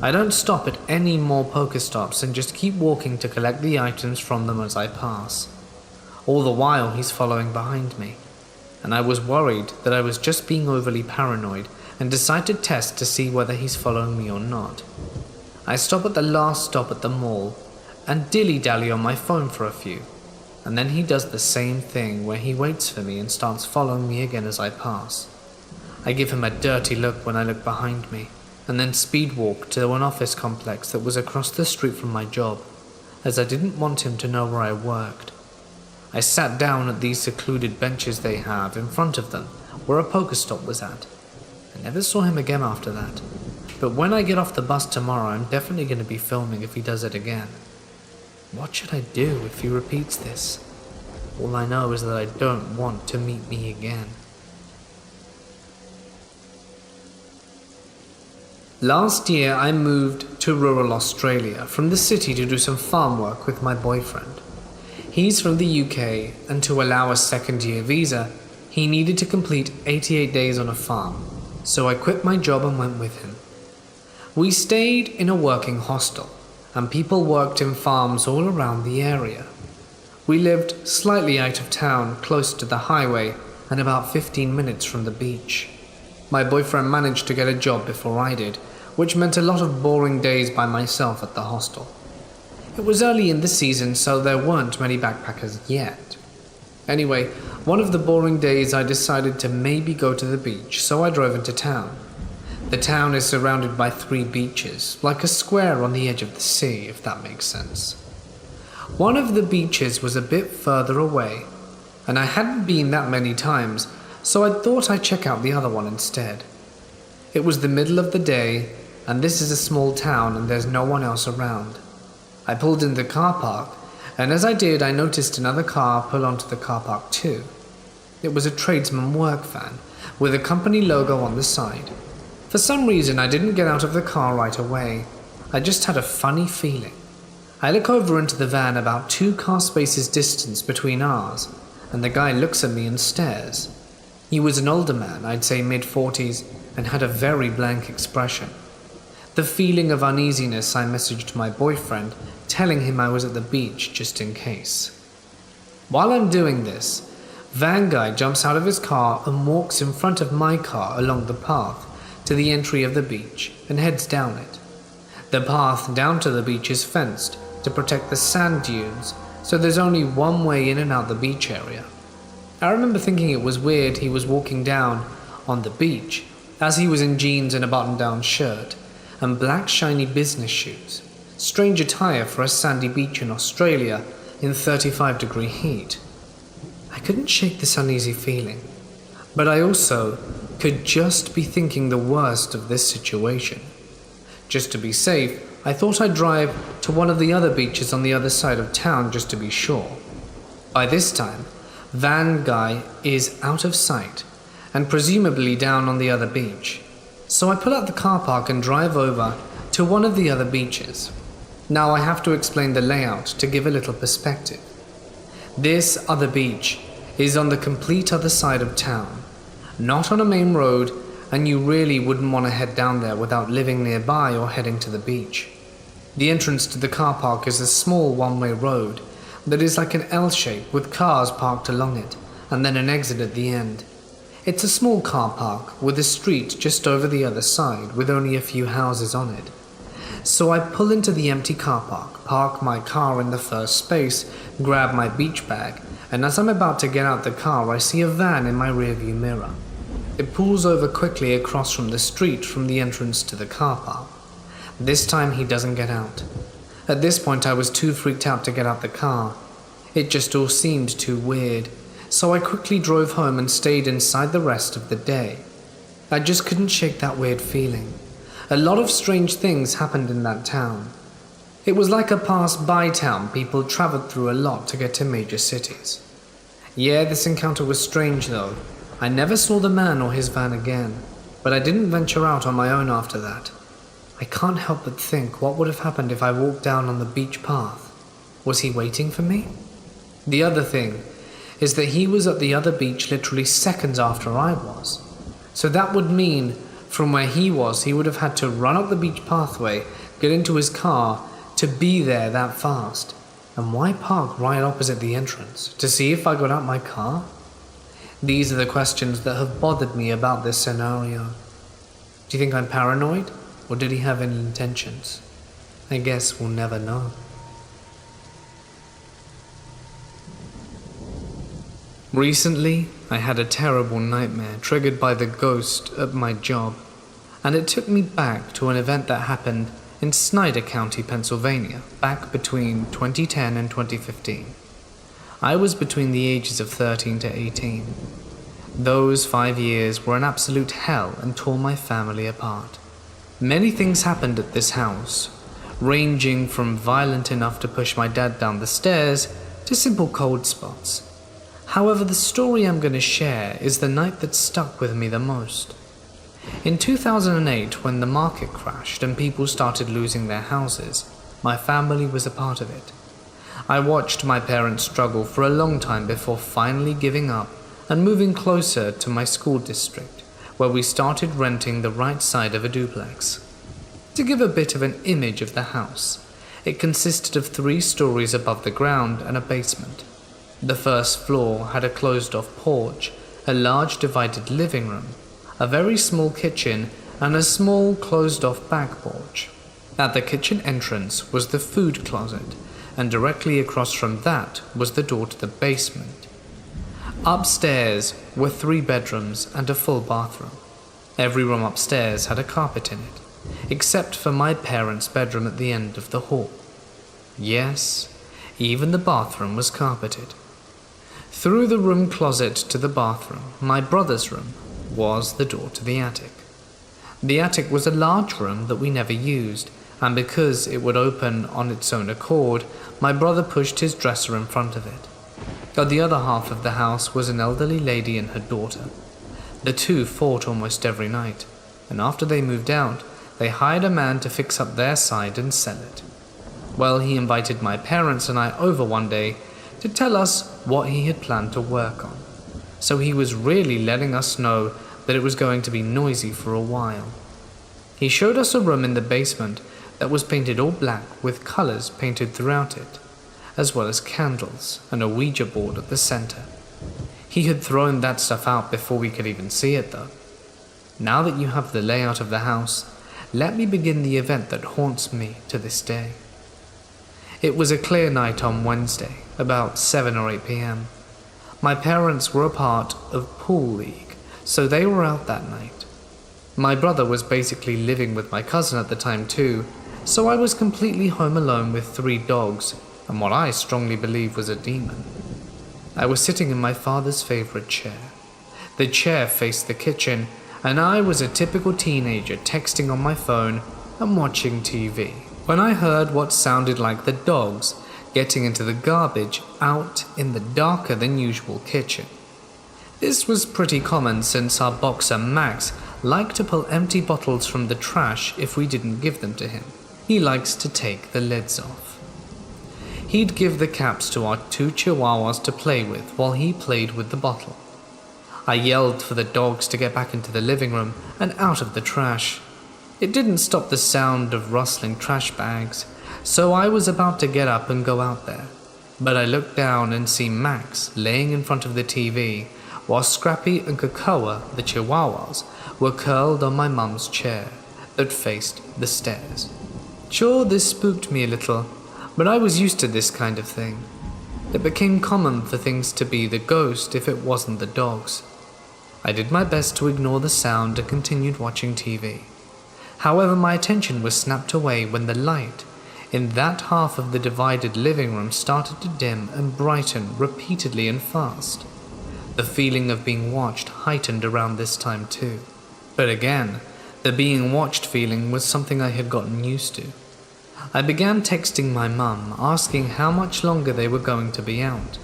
I don't stop at any more Pokestops and just keep walking to collect the items from them as I pass. All the while he's following behind me, and I was worried that I was just being overly paranoid and decide to test to see whether he's following me or not. I stop at the last stop at the mall and dilly-dally on my phone for a few, and then he does the same thing where he waits for me and starts following me again as I pass. I give him a dirty look when I look behind me, and then speed walk to an office complex that was across the street from my job, as I didn't want him to know where I worked. I sat down at these secluded benches they have in front of them, where a Pokestop was at. I never saw him again after that, but when I get off the bus tomorrow, I'm definitely going to be filming if he does it again. What should I do if he repeats this? All I know is that I don't want to meet me again. Last year, I moved to rural Australia from the city to do some farm work with my boyfriend. He's from the UK, and to allow a second-year visa, he needed to complete 88 days on a farm, so I quit my job and went with him. We stayed in a working hostel, and people worked in farms all around the area. We lived slightly out of town, close to the highway, and about 15 minutes from the beach. My boyfriend managed to get a job before I did, which meant a lot of boring days by myself at the hostel. It was early in the season, so there weren't many backpackers yet. Anyway, one of the boring days I decided to maybe go to the beach, so I drove into town. The town is surrounded by 3 beaches, like a square on the edge of the sea, if that makes sense. One of the beaches was a bit further away, and I hadn't been that many times, so I thought I'd check out the other one instead. It was the middle of the day, and this is a small town and there's no one else around. I pulled in the car park, and as I did, I noticed another car pull onto the car park too. It was a tradesman work van, with a company logo on the side. For some reason, I didn't get out of the car right away. I just had a funny feeling. I look over into the van about 2 car spaces distance between ours, and the guy looks at me and stares. He was an older man, I'd say mid-40s, and had a very blank expression. The feeling of uneasiness, I messaged my boyfriend, telling him I was at the beach just in case. While I'm doing this, van guy jumps out of his car and walks in front of my car along the path to the entry of the beach and heads down it. The path down to the beach is fenced to protect the sand dunes, so there's only one way in and out the beach area. I remember thinking it was weird he was walking down on the beach, as he was in jeans and a button-down shirt, and black shiny business shoes. Strange attire for a sandy beach in Australia in 35-degree heat. I couldn't shake this uneasy feeling, but I also could just be thinking the worst of this situation. Just to be safe, I thought I'd drive to one of the other beaches on the other side of town just to be sure. By this time, van guy is out of sight and presumably down on the other beach. So I pull out the car park and drive over to one of the other beaches. Now I have to explain the layout to give a little perspective. This other beach is on the complete other side of town, not on a main road, and you really wouldn't want to head down there without living nearby or heading to the beach. The entrance to the car park is a small one-way road that is like an L shape with cars parked along it, and then an exit at the end. It's a small car park with a street just over the other side with only a few houses on it. So I pull into the empty car park my car in the first space, grab my beach bag, and as I'm about to get out the car, I see a van in my rearview mirror. It pulls over quickly across from the street from the entrance to the car park. This time he doesn't get out. At this point I was too freaked out to get out the car. It just all seemed too weird, so I quickly drove home and stayed inside the rest of the day. I just couldn't shake that weird feeling. A lot of strange things happened in that town. It was like a pass-by town people traveled through a lot to get to major cities. Yeah, this encounter was strange though. I never saw the man or his van again, but I didn't venture out on my own after that. I can't help but think what would have happened if I walked down on the beach path. Was he waiting for me? The other thing is that he was at the other beach literally seconds after I was. So that would mean from where he was, he would have had to run up the beach pathway, get into his car to be there that fast. And why park right opposite the entrance? To see if I got out my car? These are the questions that have bothered me about this scenario. Do you think I'm paranoid? Or did he have any intentions? I guess we'll never know. Recently, I had a terrible nightmare triggered by the ghost at my job, and it took me back to an event that happened in Snyder County, Pennsylvania, back between 2010 and 2015. I was between the ages of 13 to 18. Those 5 years were an absolute hell and tore my family apart. Many things happened at this house, ranging from violent enough to push my dad down the stairs to simple cold spots. However, the story I'm going to share is the night that stuck with me the most. In 2008, when the market crashed and people started losing their houses, my family was a part of it. I watched my parents struggle for a long time before finally giving up and moving closer to my school district, where we started renting the right side of a duplex. To give a bit of an image of the house, it consisted of 3 stories above the ground and a basement. The first floor had a closed-off porch, a large divided living room, a very small kitchen, and a small closed-off back porch. At the kitchen entrance was the food closet, and directly across from that was the door to the basement. Upstairs were 3 bedrooms and a full bathroom. Every room upstairs had a carpet in it, except for my parents' bedroom at the end of the hall. Yes, even the bathroom was carpeted. Through the room closet to the bathroom, my brother's room, was the door to the attic. The attic was a large room that we never used, and because it would open on its own accord, my brother pushed his dresser in front of it. At the other half of the house was an elderly lady and her daughter. The two fought almost every night, and after they moved out, they hired a man to fix up their side and sell it. Well, he invited my parents and I over one day to tell us what he had planned to work on. So he was really letting us know that it was going to be noisy for a while. He showed us a room in the basement that was painted all black with colors painted throughout it, as well as candles and a Ouija board at the center. He had thrown that stuff out before we could even see it though. Now that you have the layout of the house, let me begin the event that haunts me to this day. It was a clear night on Wednesday, about 7 or 8 p.m. My parents were a part of pool league, so they were out that night. My brother was basically living with my cousin at the time too, so I was completely home alone with 3 dogs and what I strongly believe was a demon. I was sitting in my father's favorite chair. The chair faced the kitchen, and I was a typical teenager texting on my phone and watching TV, when I heard what sounded like the dogs getting into the garbage out in the darker than usual kitchen. This was pretty common since our boxer Max liked to pull empty bottles from the trash if we didn't give them to him. He likes to take the lids off. He'd give the caps to our 2 chihuahuas to play with while he played with the bottle. I yelled for the dogs to get back into the living room and out of the trash. It didn't stop the sound of rustling trash bags, so I was about to get up and go out there. But I looked down and see Max laying in front of the TV, while Scrappy and Cocoa, the chihuahuas, were curled on my mum's chair that faced the stairs. Sure, this spooked me a little, but I was used to this kind of thing. It became common for things to be the ghost if it wasn't the dogs. I did my best to ignore the sound and continued watching TV. However, my attention was snapped away when the light in that half of the divided living room started to dim and brighten repeatedly and fast. The feeling of being watched heightened around this time too. But again, the being watched feeling was something I had gotten used to. I began texting my mum, asking how much longer they were going to be out.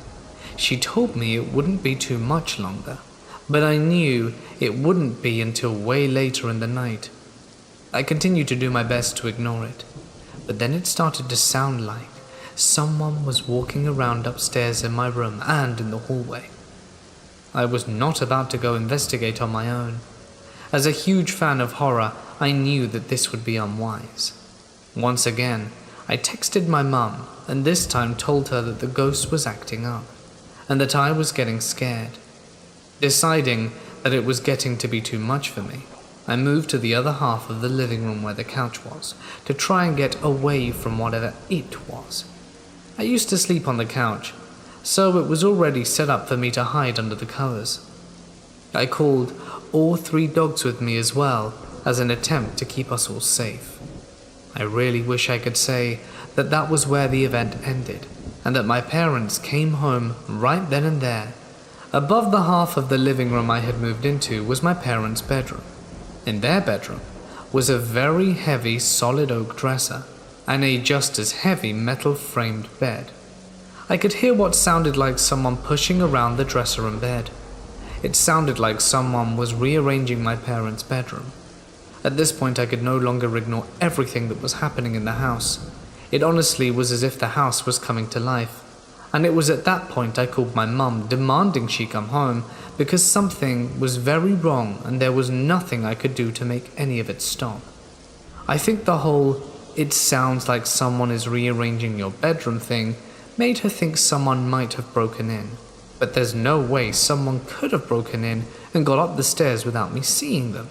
She told me it wouldn't be too much longer, but I knew it wouldn't be until way later in the night. I continued to do my best to ignore it, but then it started to sound like someone was walking around upstairs in my room and in the hallway. I was not about to go investigate on my own. As a huge fan of horror, I knew that this would be unwise. Once again, I texted my mum and this time told her that the ghost was acting up and that I was getting scared. Deciding that it was getting to be too much for me, I moved to the other half of the living room where the couch was, to try and get away from whatever it was. I used to sleep on the couch, so it was already set up for me to hide under the covers. I called all 3 dogs with me as well as an attempt to keep us all safe. I really wish I could say that that was where the event ended, and that my parents came home right then and there. Above the half of the living room I had moved into was my parents' bedroom. In their bedroom was a very heavy solid oak dresser and a just as heavy metal framed bed. I could hear what sounded like someone pushing around the dresser and bed. It sounded like someone was rearranging my parents' bedroom. At this point I could no longer ignore everything that was happening in the house. It honestly was as if the house was coming to life. And it was at that point I called my mum, demanding she come home, because something was very wrong and there was nothing I could do to make any of it stop. I think the whole "it sounds like someone is rearranging your bedroom" thing made her think someone might have broken in. But there's no way someone could have broken in and got up the stairs without me seeing them.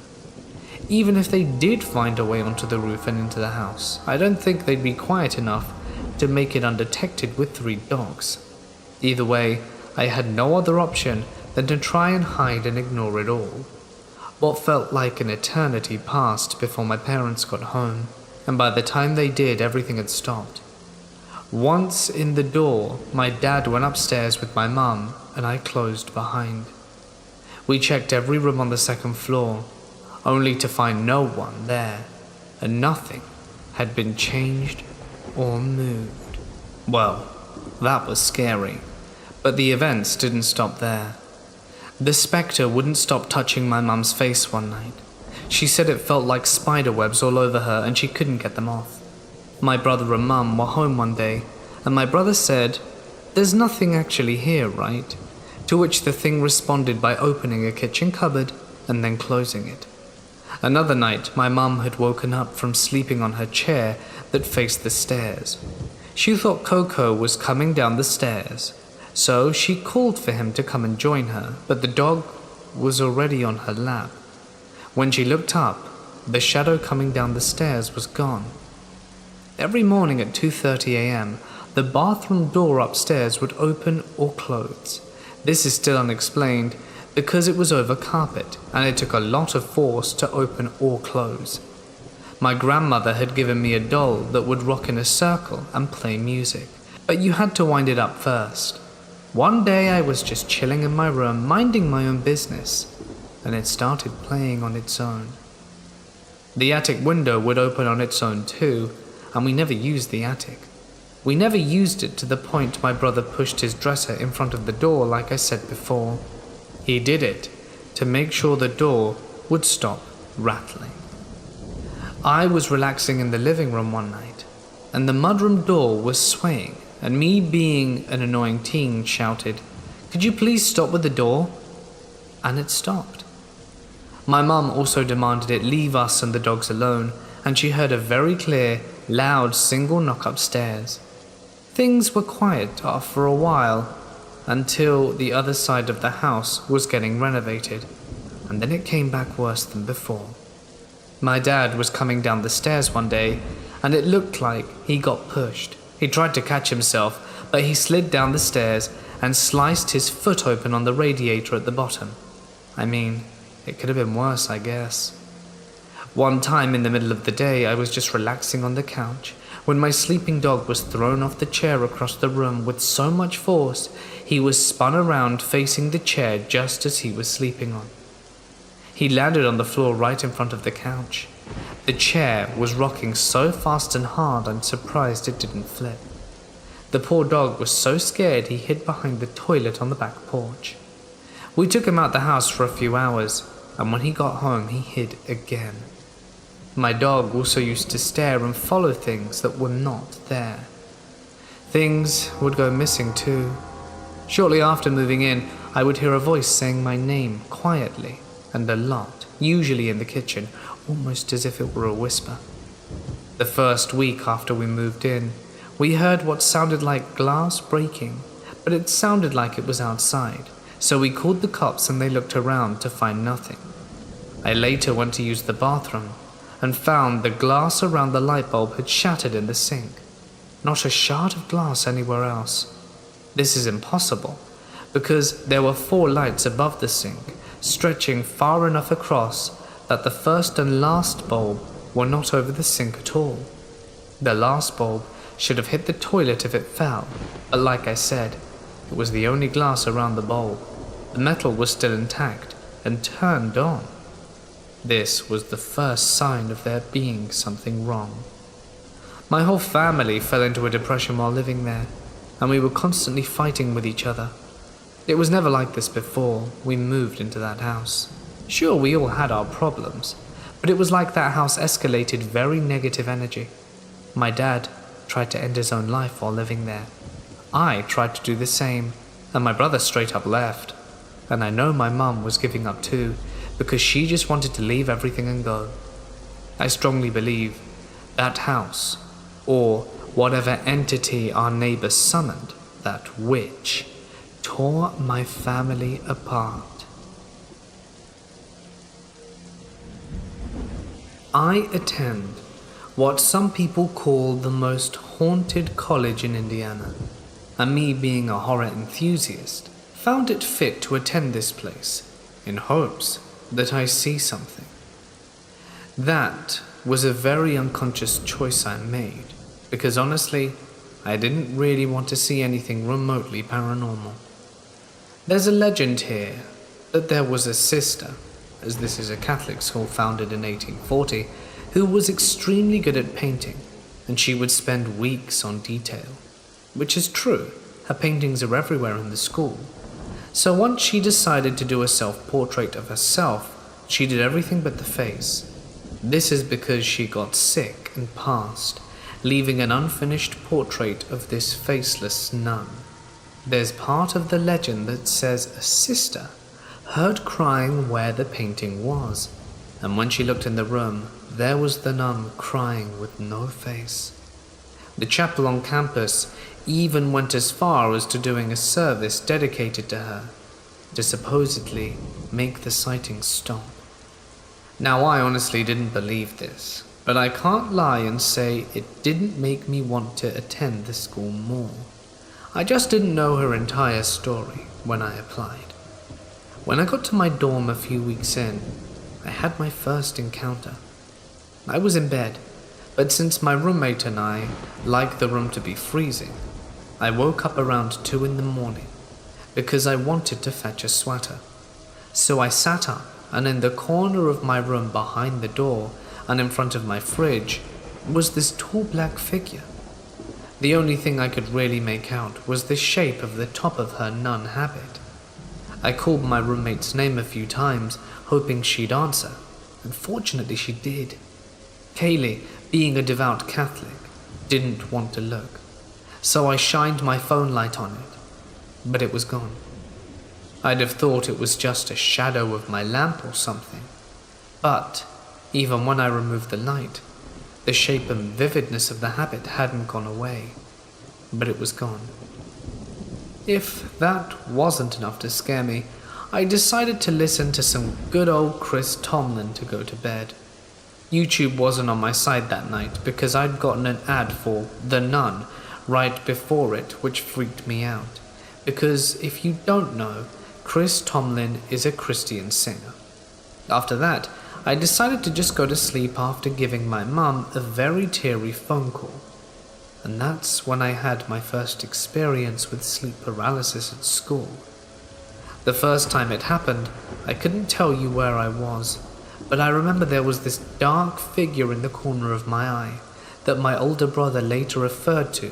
Even if they did find a way onto the roof and into the house, I don't think they'd be quiet enough to make it undetected with 3 dogs. Either way, I had no other option than to try and hide and ignore it all. What felt like an eternity passed before my parents got home, and by the time they did, everything had stopped. Once in the door, my dad went upstairs with my mum, and I closed behind. We checked every room on the 2nd floor, only to find no one there, and nothing had been changed or moved. Well, that was scary, but the events didn't stop there. The spectre wouldn't stop touching my mum's face one night. She said it felt like spider webs all over her and she couldn't get them off. My brother and mum were home one day, and my brother said, "There's nothing actually here, right?" To which the thing responded by opening a kitchen cupboard and then closing it. Another night, my mum had woken up from sleeping on her chair that faced the stairs. She thought Coco was coming down the stairs, so she called for him to come and join her, but the dog was already on her lap. When she looked up, the shadow coming down the stairs was gone. Every morning at 2:30 a.m., the bathroom door upstairs would open or close. This is still unexplained because it was over carpet and it took a lot of force to open or close. My grandmother had given me a doll that would rock in a circle and play music, but you had to wind it up first. One day I was just chilling in my room, minding my own business, and it started playing on its own. The attic window would open on its own too, and we never used the attic. We never used it to the point my brother pushed his dresser in front of the door like I said before. He did it to make sure the door would stop rattling. I was relaxing in the living room one night, and the mudroom door was swaying, and me being an annoying teen shouted, "Could you please stop with the door?" And it stopped. My mum also demanded it leave us and the dogs alone, and she heard a very clear, loud single knock upstairs. Things were quiet for a while, until the other side of the house was getting renovated, and then it came back worse than before. My dad was coming down the stairs one day, and it looked like he got pushed. He tried to catch himself, but he slid down the stairs and sliced his foot open on the radiator at the bottom. I mean, it could have been worse, I guess. One time in the middle of the day, I was just relaxing on the couch when my sleeping dog was thrown off the chair across the room with so much force, he was spun around facing the chair just as he was sleeping on. He landed on the floor right in front of the couch. The chair was rocking so fast and hard, I'm surprised it didn't flip. The poor dog was so scared he hid behind the toilet on the back porch. We took him out the house for a few hours, and when he got home, he hid again. My dog also used to stare and follow things that were not there. Things would go missing too. Shortly after moving in, I would hear a voice saying my name quietly and a lot, usually in the kitchen, almost as if it were a whisper. The first week after we moved in, we heard what sounded like glass breaking, but it sounded like it was outside, so we called the cops and they looked around to find nothing. I later went to use the bathroom and found the glass around the light bulb had shattered in the sink. Not a shard of glass anywhere else. This is impossible, because there were 4 lights above the sink, stretching far enough across that the first and last bulb were not over the sink at all. The last bulb should have hit the toilet if it fell, but like I said, it was the only glass around the bulb. The metal was still intact and turned on. This was the first sign of there being something wrong. My whole family fell into a depression while living there, and we were constantly fighting with each other. It was never like this before we moved into that house. Sure, we all had our problems, but it was like that house escalated very negative energy. My dad tried to end his own life while living there. I tried to do the same, and my brother straight up left. And I know my mum was giving up too, because she just wanted to leave everything and go. I strongly believe that house, or whatever entity our neighbors summoned, that witch, tore my family apart. I attend what some people call the most haunted college in Indiana, and me being a horror enthusiast, found it fit to attend this place in hopes that I see something. That was a very unconscious choice I made, because honestly, I didn't really want to see anything remotely paranormal. There's a legend here that there was a sister, as this is a Catholic school founded in 1840, who was extremely good at painting, and she would spend weeks on detail. Which is true, her paintings are everywhere in the school. So once she decided to do a self-portrait of herself, she did everything but the face. This is because she got sick and passed, leaving an unfinished portrait of this faceless nun. There's part of the legend that says a sister heard crying where the painting was, and when she looked in the room, there was the nun crying with no face. The chapel on campus even went as far as to doing a service dedicated to her, to supposedly make the sighting stop. Now, I honestly didn't believe this, but I can't lie and say it didn't make me want to attend the school more. I just didn't know her entire story when I applied. When I got to my dorm a few weeks in, I had my first encounter. I was in bed, but since my roommate and I liked the room to be freezing, I woke up around 2 in the morning because I wanted to fetch a sweater. So I sat up, and in the corner of my room behind the door and in front of my fridge was this tall black figure. The only thing I could really make out was the shape of the top of her nun habit. I called my roommate's name a few times, hoping she'd answer, and fortunately she did. Kaylee, being a devout Catholic, didn't want to look, so I shined my phone light on it, but it was gone. I'd have thought it was just a shadow of my lamp or something, but even when I removed the light, the shape and vividness of the habit hadn't gone away, but it was gone. If that wasn't enough to scare me, I decided to listen to some good old Chris Tomlin to go to bed. YouTube wasn't on my side that night because I'd gotten an ad for The Nun right before it, which freaked me out. Because if you don't know, Chris Tomlin is a Christian singer. After that, I decided to just go to sleep after giving my mum a very teary phone call. And that's when I had my first experience with sleep paralysis at school. The first time it happened, I couldn't tell you where I was, but I remember there was this dark figure in the corner of my eye that my older brother later referred to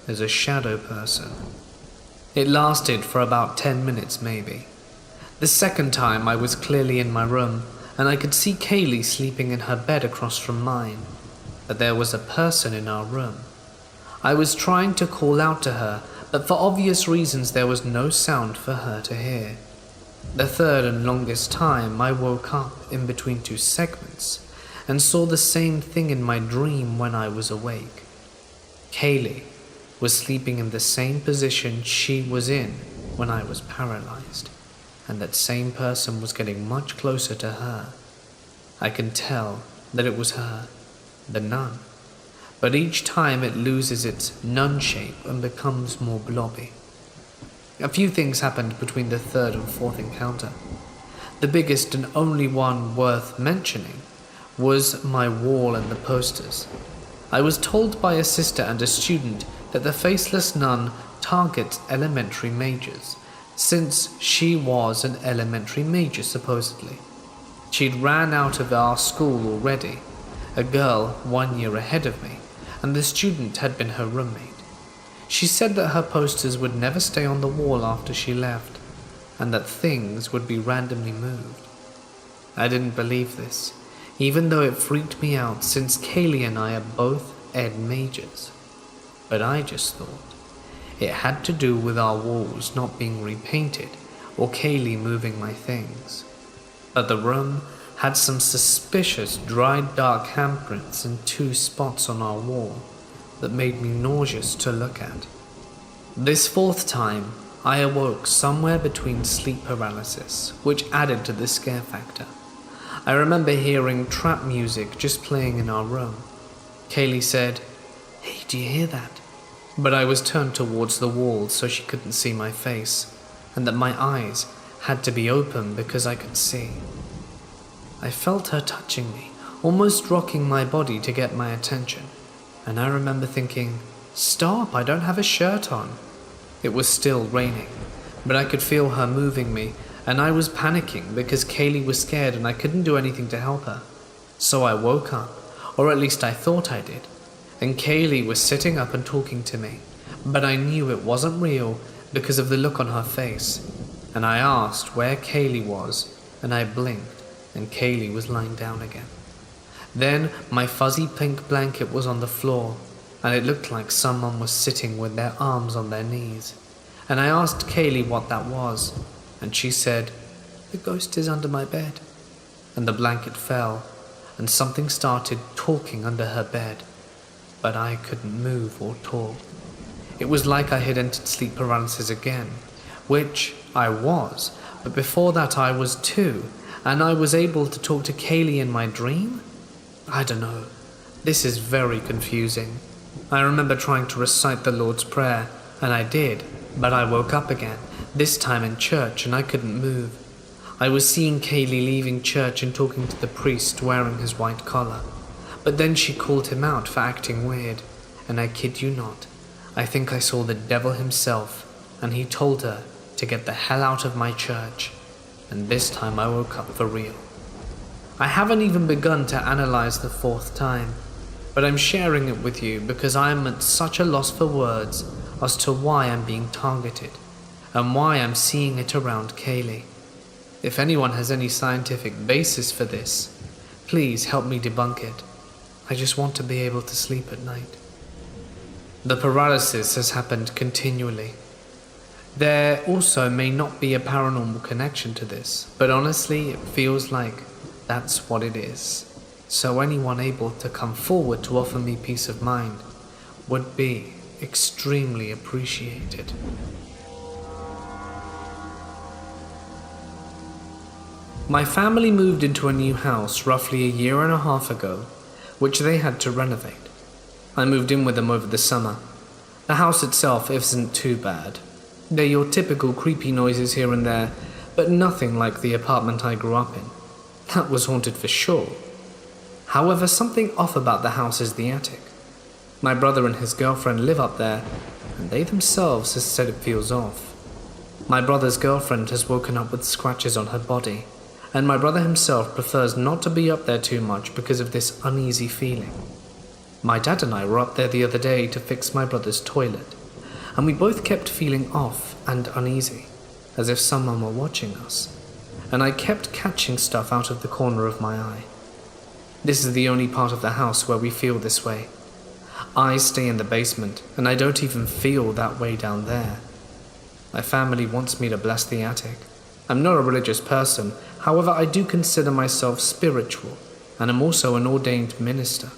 as a shadow person. It lasted for about 10 minutes maybe. The second time I was clearly in my room, and I could see Kaylee sleeping in her bed across from mine, but there was a person in our room. I was trying to call out to her, but for obvious reasons there was no sound for her to hear. The third and longest time I woke up in between 2 segments and saw the same thing in my dream when I was awake. Kaylee was sleeping in the same position she was in when I was paralyzed, and that same person was getting much closer to her. I can tell that it was her, the nun, but each time it loses its nun shape and becomes more blobby. A few things happened between the third and fourth encounter. The biggest and only one worth mentioning was my wall and the posters. I was told by a sister and a student that the faceless nun targets elementary majors, since she was an elementary major supposedly. She'd ran out of our school already, a girl 1 year ahead of me, and the student had been her roommate. She said that her posters would never stay on the wall after she left, and that things would be randomly moved. I didn't believe this, even though it freaked me out since Kaylee and I are both ed majors. But I just thought it had to do with our walls not being repainted or Kaylee moving my things. But the room had some suspicious dried dark handprints in 2 spots on our wall that made me nauseous to look at. This fourth time, I awoke somewhere between sleep paralysis, which added to the scare factor. I remember hearing trap music just playing in our room. Kaylee said, "Hey, do you hear that?" But I was turned towards the wall so she couldn't see my face, and that my eyes had to be open because I could see. I felt her touching me, almost rocking my body to get my attention, and I remember thinking, "Stop, I don't have a shirt on." It was still raining, but I could feel her moving me, and I was panicking because Kaylee was scared and I couldn't do anything to help her. So I woke up, or at least I thought I did, and Kaylee was sitting up and talking to me, but I knew it wasn't real because of the look on her face, and I asked where Kaylee was, and I blinked, and Kaylee was lying down again. Then my fuzzy pink blanket was on the floor, and it looked like someone was sitting with their arms on their knees, and I asked Kaylee what that was, and she said, "The ghost is under my bed," and the blanket fell, and something started talking under her bed, but I couldn't move or talk. It was like I had entered sleep paralysis again, which I was, but before that I was too, and I was able to talk to Kaylee in my dream? I don't know. This is very confusing. I remember trying to recite the Lord's Prayer, and I did, but I woke up again, this time in church, and I couldn't move. I was seeing Kaylee leaving church and talking to the priest wearing his white collar, but then she called him out for acting weird, and I kid you not, I think I saw the devil himself, and he told her to get the hell out of my church, and this time I woke up for real. I haven't even begun to analyze the fourth time, but I'm sharing it with you because I am at such a loss for words as to why I'm being targeted, and why I'm seeing it around Kaylee. If anyone has any scientific basis for this, please help me debunk it. I just want to be able to sleep at night. The paralysis has happened continually. There also may not be a paranormal connection to this, but honestly it feels like that's what it is. So anyone able to come forward to offer me peace of mind would be extremely appreciated. My family moved into a new house roughly a year and a half ago, which they had to renovate. I moved in with them over the summer. The house itself isn't too bad. They're your typical creepy noises here and there, but nothing like the apartment I grew up in. That was haunted for sure. However, something off about the house is the attic. My brother and his girlfriend live up there, and they themselves have said it feels off. My brother's girlfriend has woken up with scratches on her body, and my brother himself prefers not to be up there too much because of this uneasy feeling. My dad and I were up there the other day to fix my brother's toilet, and we both kept feeling off and uneasy, as if someone were watching us, and I kept catching stuff out of the corner of my eye. This is the only part of the house where we feel this way. I stay in the basement, and I don't even feel that way down there. My family wants me to bless the attic. I'm not a religious person, however I do consider myself spiritual, and I'm also an ordained minister.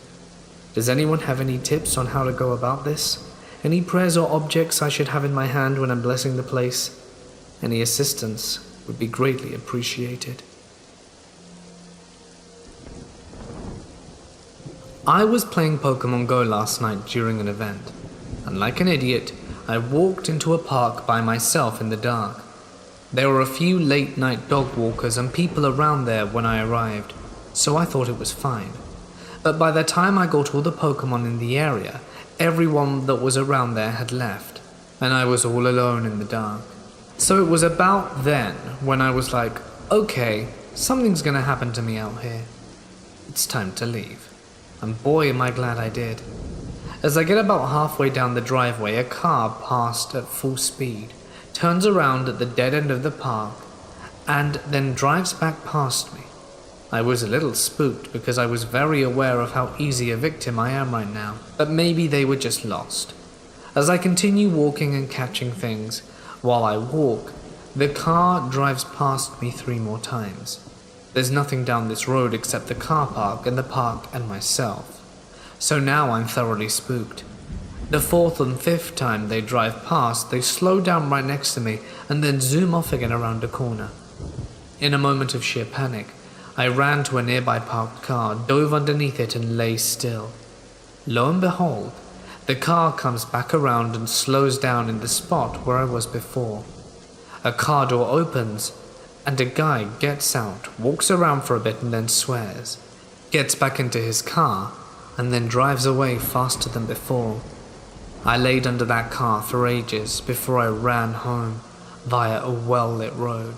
Does anyone have any tips on how to go about this? Any prayers or objects I should have in my hand when I'm blessing the place? Any assistance would be greatly appreciated. I was playing Pokemon Go last night during an event, and like an idiot, I walked into a park by myself in the dark. There were a few late-night dog walkers and people around there when I arrived, so I thought it was fine. But by the time I got all the Pokemon in the area, everyone that was around there had left, and I was all alone in the dark. So it was about then when I was like, okay, something's gonna happen to me out here. It's time to leave. And boy am I glad I did. As I get about halfway down the driveway, a car passed at full speed, turns around at the dead end of the park, and then drives back past me. I was a little spooked because I was very aware of how easy a victim I am right now, but maybe they were just lost. As I continue walking and catching things, while I walk, the car drives past me 3 more times. There's nothing down this road except the car park and myself. So now I'm thoroughly spooked. The 4th and 5th time they drive past, they slow down right next to me and then zoom off again around a corner. In a moment of sheer panic, I ran to a nearby parked car, dove underneath it and lay still. Lo and behold, the car comes back around and slows down in the spot where I was before. A car door opens and a guy gets out, walks around for a bit and then swears, gets back into his car and then drives away faster than before. I laid under that car for ages before I ran home via a well-lit road.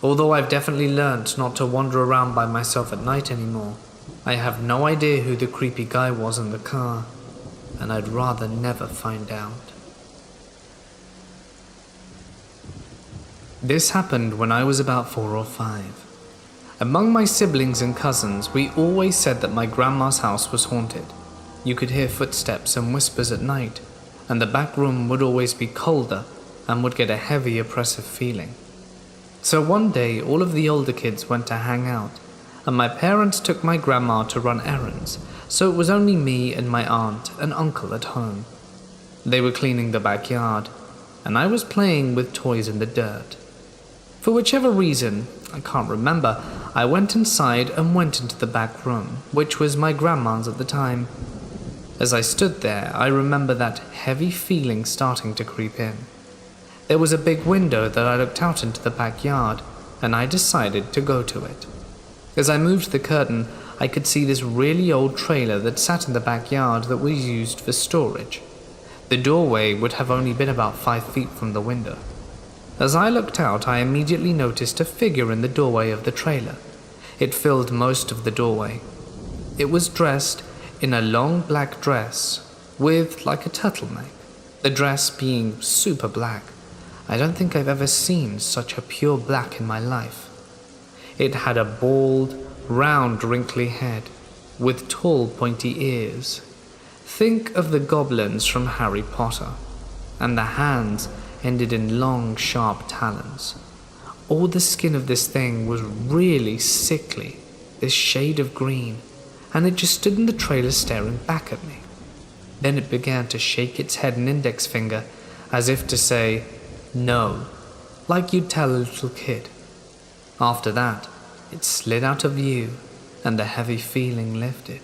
Although I've definitely learnt not to wander around by myself at night anymore, I have no idea who the creepy guy was in the car, and I'd rather never find out. This happened when I was about 4 or 5. Among my siblings and cousins, we always said that my grandma's house was haunted. You could hear footsteps and whispers at night, and the back room would always be colder and would get a heavy, oppressive feeling. So one day, all of the older kids went to hang out, and my parents took my grandma to run errands, so it was only me and my aunt and uncle at home. They were cleaning the backyard, and I was playing with toys in the dirt. For whichever reason, I can't remember, I went inside and went into the back room, which was my grandma's at the time. As I stood there, I remember that heavy feeling starting to creep in. There was a big window that I looked out into the backyard, and I decided to go to it. As I moved the curtain, I could see this really old trailer that sat in the backyard that was used for storage. The doorway would have only been about 5 feet from the window. As I looked out, I immediately noticed a figure in the doorway of the trailer. It filled most of the doorway. It was dressed in a long black dress with like a turtleneck, the dress being super black. I don't think I've ever seen such a pure black in my life. It had a bald, round, wrinkly head with tall, pointy ears. Think of the goblins from Harry Potter, and the hands ended in long, sharp talons. All the skin of this thing was really sickly, this shade of green, and it just stood in the trailer staring back at me. Then it began to shake its head and index finger as if to say, no, like you'd tell a little kid. After that, it slid out of view and the heavy feeling lifted.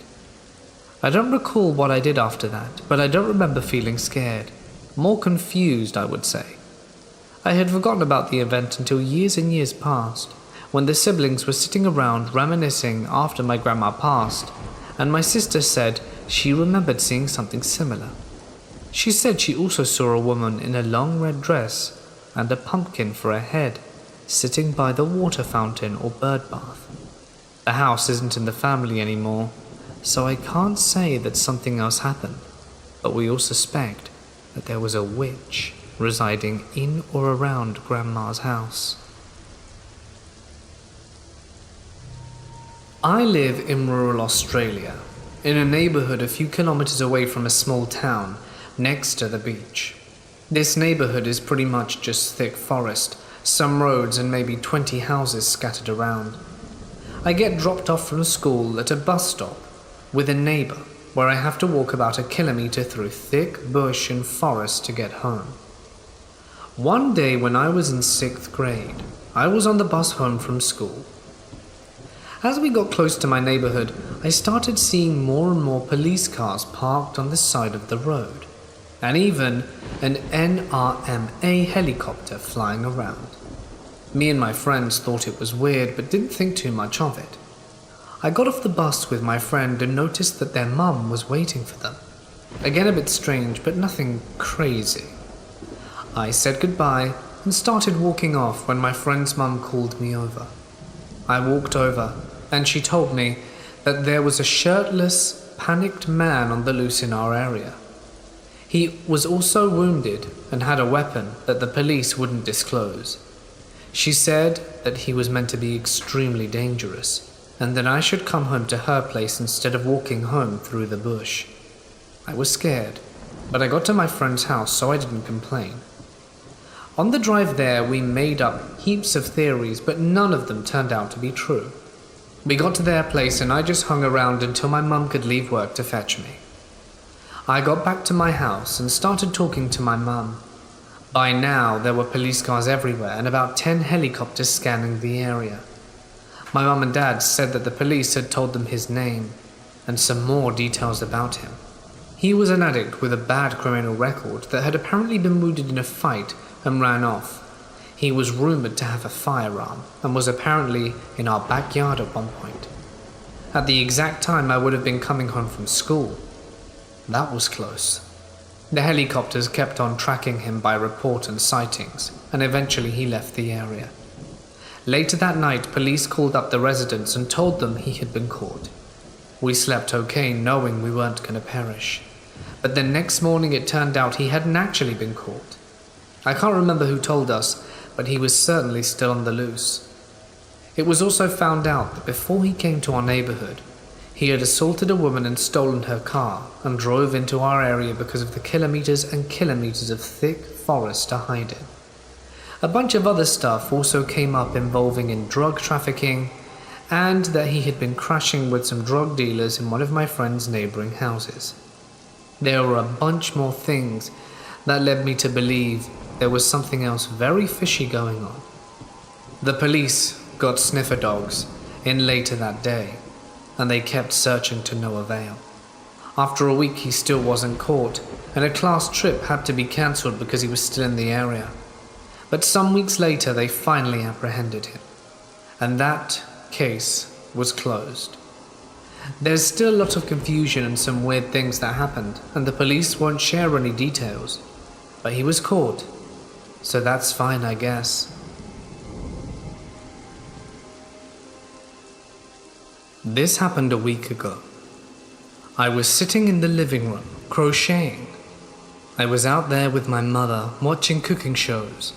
I don't recall what I did after that, but I don't remember feeling scared. More confused, I would say. I had forgotten about the event until years and years passed, when the siblings were sitting around reminiscing after my grandma passed, and my sister said she remembered seeing something similar. She said she also saw a woman in a long red dress and a pumpkin for a head, sitting by the water fountain or bird bath. The house isn't in the family anymore, so I can't say that something else happened, but we all suspect that there was a witch residing in or around Grandma's house. I live in rural Australia, in a neighborhood a few kilometers away from a small town next to the beach. This neighborhood is pretty much just thick forest, some roads and maybe 20 houses scattered around. I get dropped off from school at a bus stop with a neighbor where I have to walk about a kilometer through thick bush and forest to get home. One day when I was in 6th grade, I was on the bus home from school. As we got close to my neighborhood, I started seeing more and more police cars parked on the side of the road. And even an NRMA helicopter flying around. Me and my friends thought it was weird but didn't think too much of it. I got off the bus with my friend and noticed that their mum was waiting for them. Again a bit strange, but nothing crazy. I said goodbye and started walking off when my friend's mum called me over. I walked over and she told me that there was a shirtless, panicked man on the loose in our area. He was also wounded and had a weapon that the police wouldn't disclose. She said that he was meant to be extremely dangerous and that I should come home to her place instead of walking home through the bush. I was scared, but I got to my friend's house so I didn't complain. On the drive there, we made up heaps of theories, but none of them turned out to be true. We got to their place and I just hung around until my mum could leave work to fetch me. I got back to my house and started talking to my mum. By now, there were police cars everywhere and about 10 helicopters scanning the area. My mum and dad said that the police had told them his name and some more details about him. He was an addict with a bad criminal record that had apparently been wounded in a fight and ran off. He was rumoured to have a firearm and was apparently in our backyard at one point. At the exact time I would have been coming home from school. That was close. The helicopters kept on tracking him by report and sightings, and eventually he left the area. Later that night, police called up the residents and told them he had been caught. We slept okay, knowing we weren't going to perish. But the next morning it turned out he hadn't actually been caught. I can't remember who told us, but he was certainly still on the loose. It was also found out that before he came to our neighborhood, he had assaulted a woman and stolen her car and drove into our area because of the kilometers and kilometers of thick forest to hide in. A bunch of other stuff also came up involving in drug trafficking and that he had been crashing with some drug dealers in one of my friend's neighboring houses. There were a bunch more things that led me to believe there was something else very fishy going on. The police got sniffer dogs in later that day, and they kept searching to no avail. After a week he still wasn't caught, and a class trip had to be cancelled because he was still in the area. But some weeks later they finally apprehended him, and that case was closed. There's still a lot of confusion and some weird things that happened, and the police won't share any details. But he was caught, so that's fine, I guess. This happened a week ago. I was sitting in the living room, crocheting. I was out there with my mother, watching cooking shows,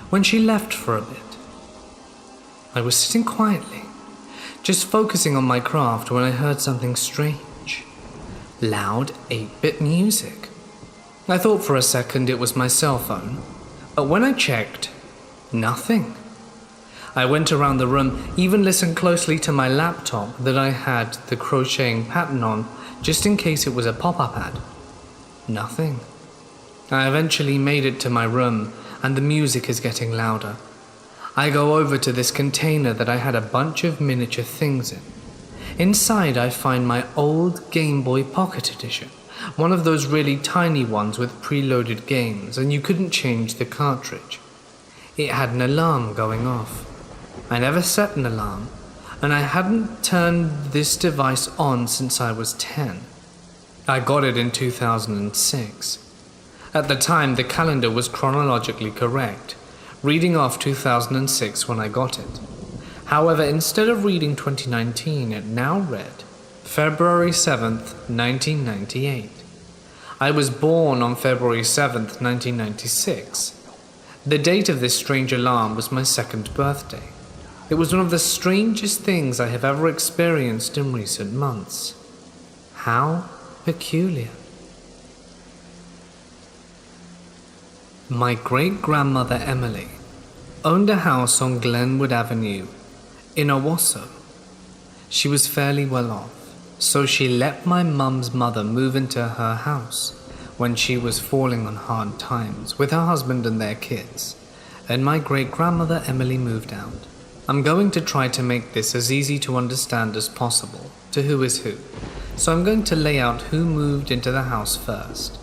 when she left for a bit. I was sitting quietly, just focusing on my craft when I heard something strange. Loud 8-bit music. I thought for a second it was my cell phone, but when I checked, nothing. I went around the room, even listened closely to my laptop that I had the crocheting pattern on, just in case it was a pop-up ad. Nothing. I eventually made it to my room, and the music is getting louder. I go over to this container that I had a bunch of miniature things in. Inside I find my old Game Boy Pocket Edition, one of those really tiny ones with preloaded games, and you couldn't change the cartridge. It had an alarm going off. I never set an alarm, and I hadn't turned this device on since I was 10. I got it in 2006. At the time, the calendar was chronologically correct, reading off 2006 when I got it. However, instead of reading 2019, it now read February 7th, 1998. I was born on February 7th, 1996. The date of this strange alarm was my 2nd birthday. It was one of the strangest things I have ever experienced in recent months. How peculiar. My great-grandmother Emily owned a house on Glenwood Avenue in Owasso. She was fairly well off, so she let my mum's mother move into her house when she was falling on hard times with her husband and their kids, and my great-grandmother Emily moved out. I'm going to try to make this as easy to understand as possible to who is who, so I'm going to lay out who moved into the house first.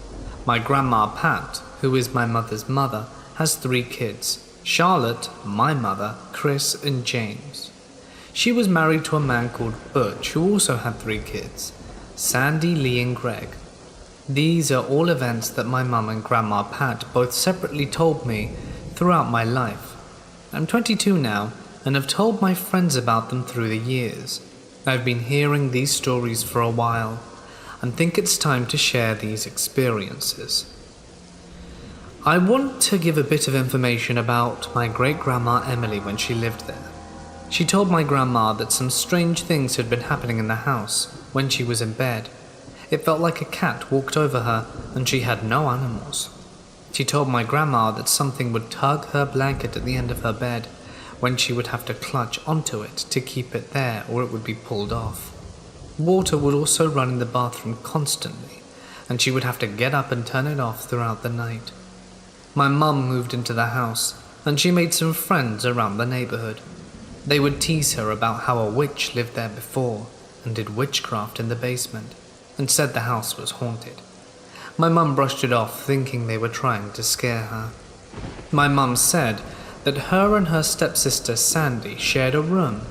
My grandma Pat, who is my mother's mother, has 3 kids: Charlotte, my mother, Chris, and James. She was married to a man called Butch, who also had 3 kids: Sandy, Lee, and Greg. These are all events that my mum and Grandma Pat both separately told me throughout my life. I'm 22 now and have told my friends about them through the years. I've been hearing these stories for a while and think it's time to share these experiences. I want to give a bit of information about my great-grandma Emily when she lived there. She told my grandma that some strange things had been happening in the house when she was in bed. It felt like a cat walked over her and she had no animals. She told my grandma that something would tug her blanket at the end of her bed when she would have to clutch onto it to keep it there or it would be pulled off. Water would also run in the bathroom constantly and she would have to get up and turn it off throughout the night. My mum moved into the house and she made some friends around the neighborhood. They would tease her about how a witch lived there before and did witchcraft in the basement and said the house was haunted. My mum brushed it off, thinking they were trying to scare her. My mum said that her and her stepsister Sandy shared a room,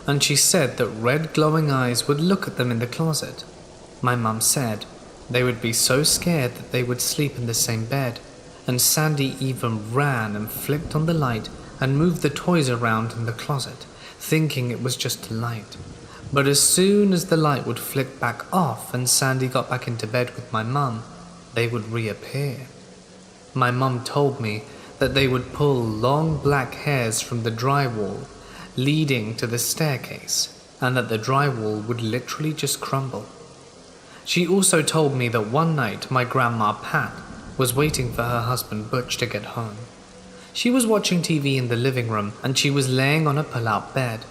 and she said that red glowing eyes would look at them in the closet. My mum said they would be so scared that they would sleep in the same bed, and Sandy even ran and flicked on the light and moved the toys around in the closet, thinking it was just a light. But as soon as the light would flick back off and Sandy got back into bed with my mum, they would reappear. My mum told me that they would pull long black hairs from the drywall leading to the staircase and that the drywall would literally just crumble. She also told me that one night my grandma Pat was waiting for her husband Butch to get home. She was watching TV in the living room and she was laying on a pull-out bed.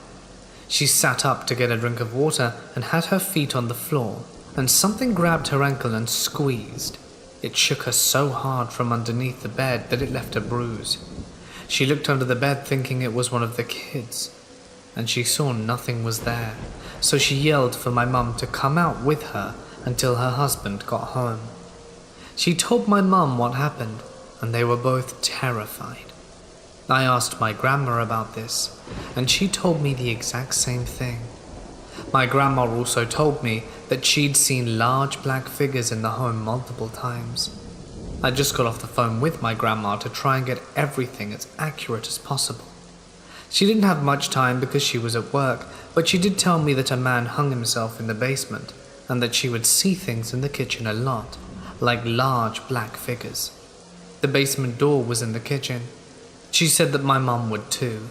She sat up to get a drink of water and had her feet on the floor, and something grabbed her ankle and squeezed. It shook her so hard from underneath the bed that it left a bruise. She looked under the bed thinking it was one of the kids, and she saw nothing was there, so she yelled for my mum to come out with her until her husband got home. She told my mum what happened, and they were both terrified. I asked my grandma about this, and she told me the exact same thing. My grandma also told me that she'd seen large black figures in the home multiple times. I just got off the phone with my grandma to try and get everything as accurate as possible. She didn't have much time because she was at work, but she did tell me that a man hung himself in the basement and that she would see things in the kitchen a lot, like large black figures. The basement door was in the kitchen. She said that my mum would too,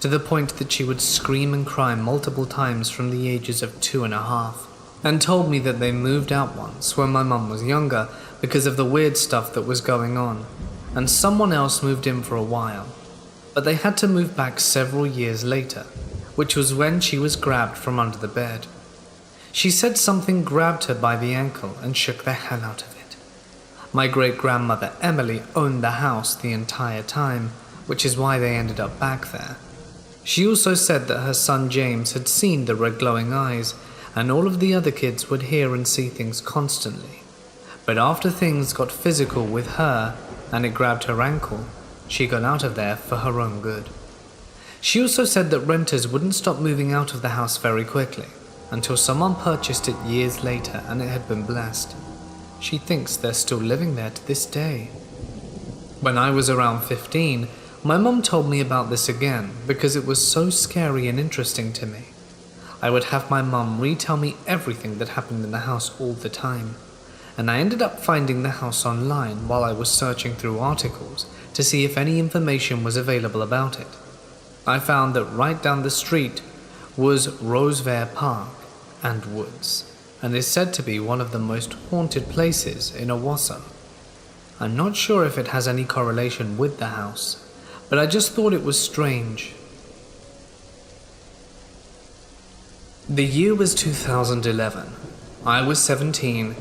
to the point that she would scream and cry multiple times from the ages of 2.5, and told me that they moved out once when my mum was younger because of the weird stuff that was going on, and someone else moved in for a while, but they had to move back several years later, which was when she was grabbed from under the bed. She said something grabbed her by the ankle and shook the hell out of it. My great-grandmother Emily owned the house the entire time, which is why they ended up back there. She also said that her son James had seen the red glowing eyes, and all of the other kids would hear and see things constantly. But after things got physical with her, and it grabbed her ankle, she got out of there for her own good. She also said that renters wouldn't stop moving out of the house very quickly, until someone purchased it years later and it had been blessed. She thinks they're still living there to this day. When I was around 15, my mum told me about this again because it was so scary and interesting to me. I would have my mum retell me everything that happened in the house all the time, and I ended up finding the house online while I was searching through articles to see if any information was available about it. I found that right down the street was Rosevere Park and Woods, and is said to be one of the most haunted places in Owasso. I'm not sure if it has any correlation with the house, but I just thought it was strange. The year was 2011. I was 17,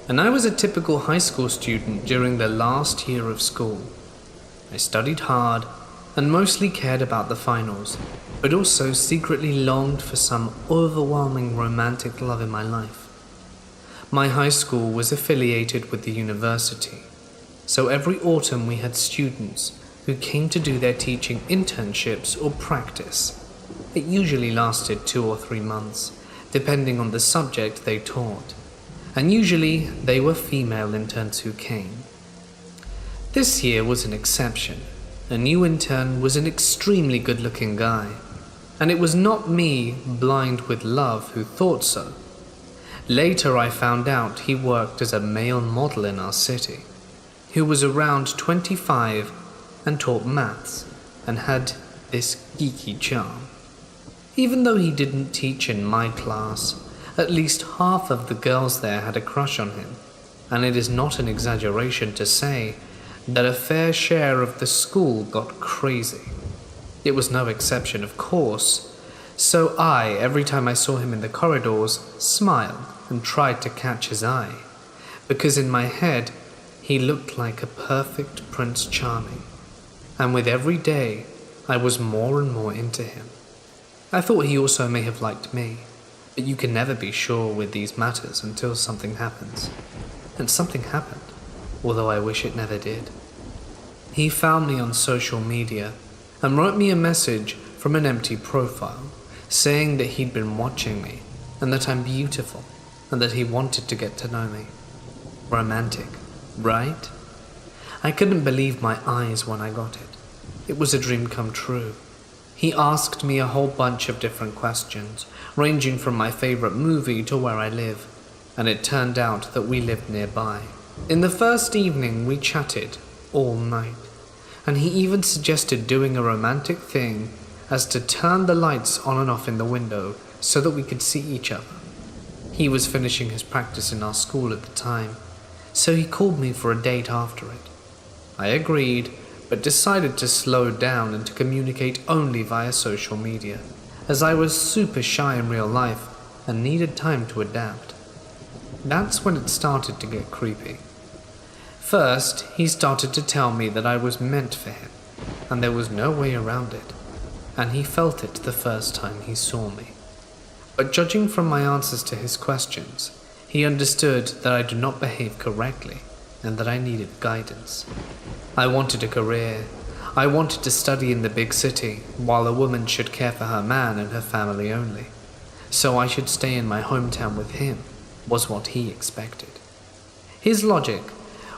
and I was a typical high school student during the last year of school. I studied hard and mostly cared about the finals, but also secretly longed for some overwhelming romantic love in my life. My high school was affiliated with the university, So every autumn we had students who came to do their teaching internships or practice. It usually lasted 2 or 3 months, depending on the subject they taught, and usually they were female interns who came. This year was an exception. A new intern was an extremely good-looking guy, and it was not me, blind with love, who thought so. Later I found out he worked as a male model in our city, who was around 25 and taught maths and had this geeky charm. Even though he didn't teach in my class, at least half of the girls there had a crush on him, and it is not an exaggeration to say that a fair share of the school got crazy. It was no exception, of course, so I, every time I saw him in the corridors, smiled and tried to catch his eye, because in my head he looked like a perfect Prince Charming, and with every day I was more and more into him. I thought he also may have liked me, but you can never be sure with these matters until something happens. And something happened, although I wish it never did. He found me on social media and wrote me a message from an empty profile, saying that he'd been watching me and that I'm beautiful and that he wanted to get to know me. Romantic, right? I couldn't believe my eyes when I got it. It was a dream come true. He asked me a whole bunch of different questions, ranging from my favorite movie to where I live, and it turned out that we lived nearby. In the first evening, we chatted all night, and he even suggested doing a romantic thing as to turn the lights on and off in the window so that we could see each other. He was finishing his practice in our school at the time, so he called me for a date after it. I agreed, but decided to slow down and to communicate only via social media, as I was super shy in real life and needed time to adapt. That's when it started to get creepy. First, he started to tell me that I was meant for him, and there was no way around it, and he felt it the first time he saw me. But judging from my answers to his questions, he understood that I did not behave correctly and that I needed guidance. I wanted a career. I wanted to study in the big city, while a woman should care for her man and her family only. So I should stay in my hometown with him, was what he expected. His logic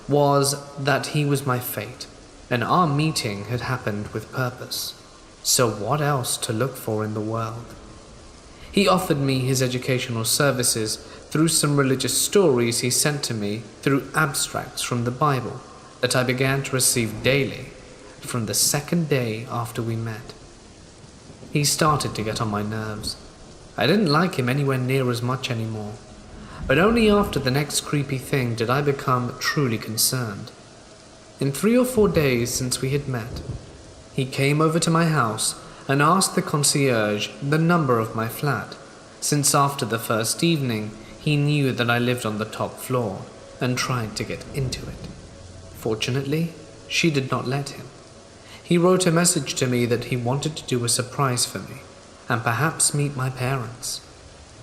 was that he was my fate, and our meeting had happened with purpose. So what else to look for in the world? He offered me his educational services through some religious stories he sent to me through abstracts from the Bible that I began to receive daily from the second day after we met. He started to get on my nerves. I didn't like him anywhere near as much anymore, but only after the next creepy thing did I become truly concerned. In 3 or 4 days since we had met, he came over to my house and asked the concierge the number of my flat, since after the first evening he knew that I lived on the top floor and tried to get into it. Fortunately, she did not let him. He wrote a message to me that he wanted to do a surprise for me and perhaps meet my parents.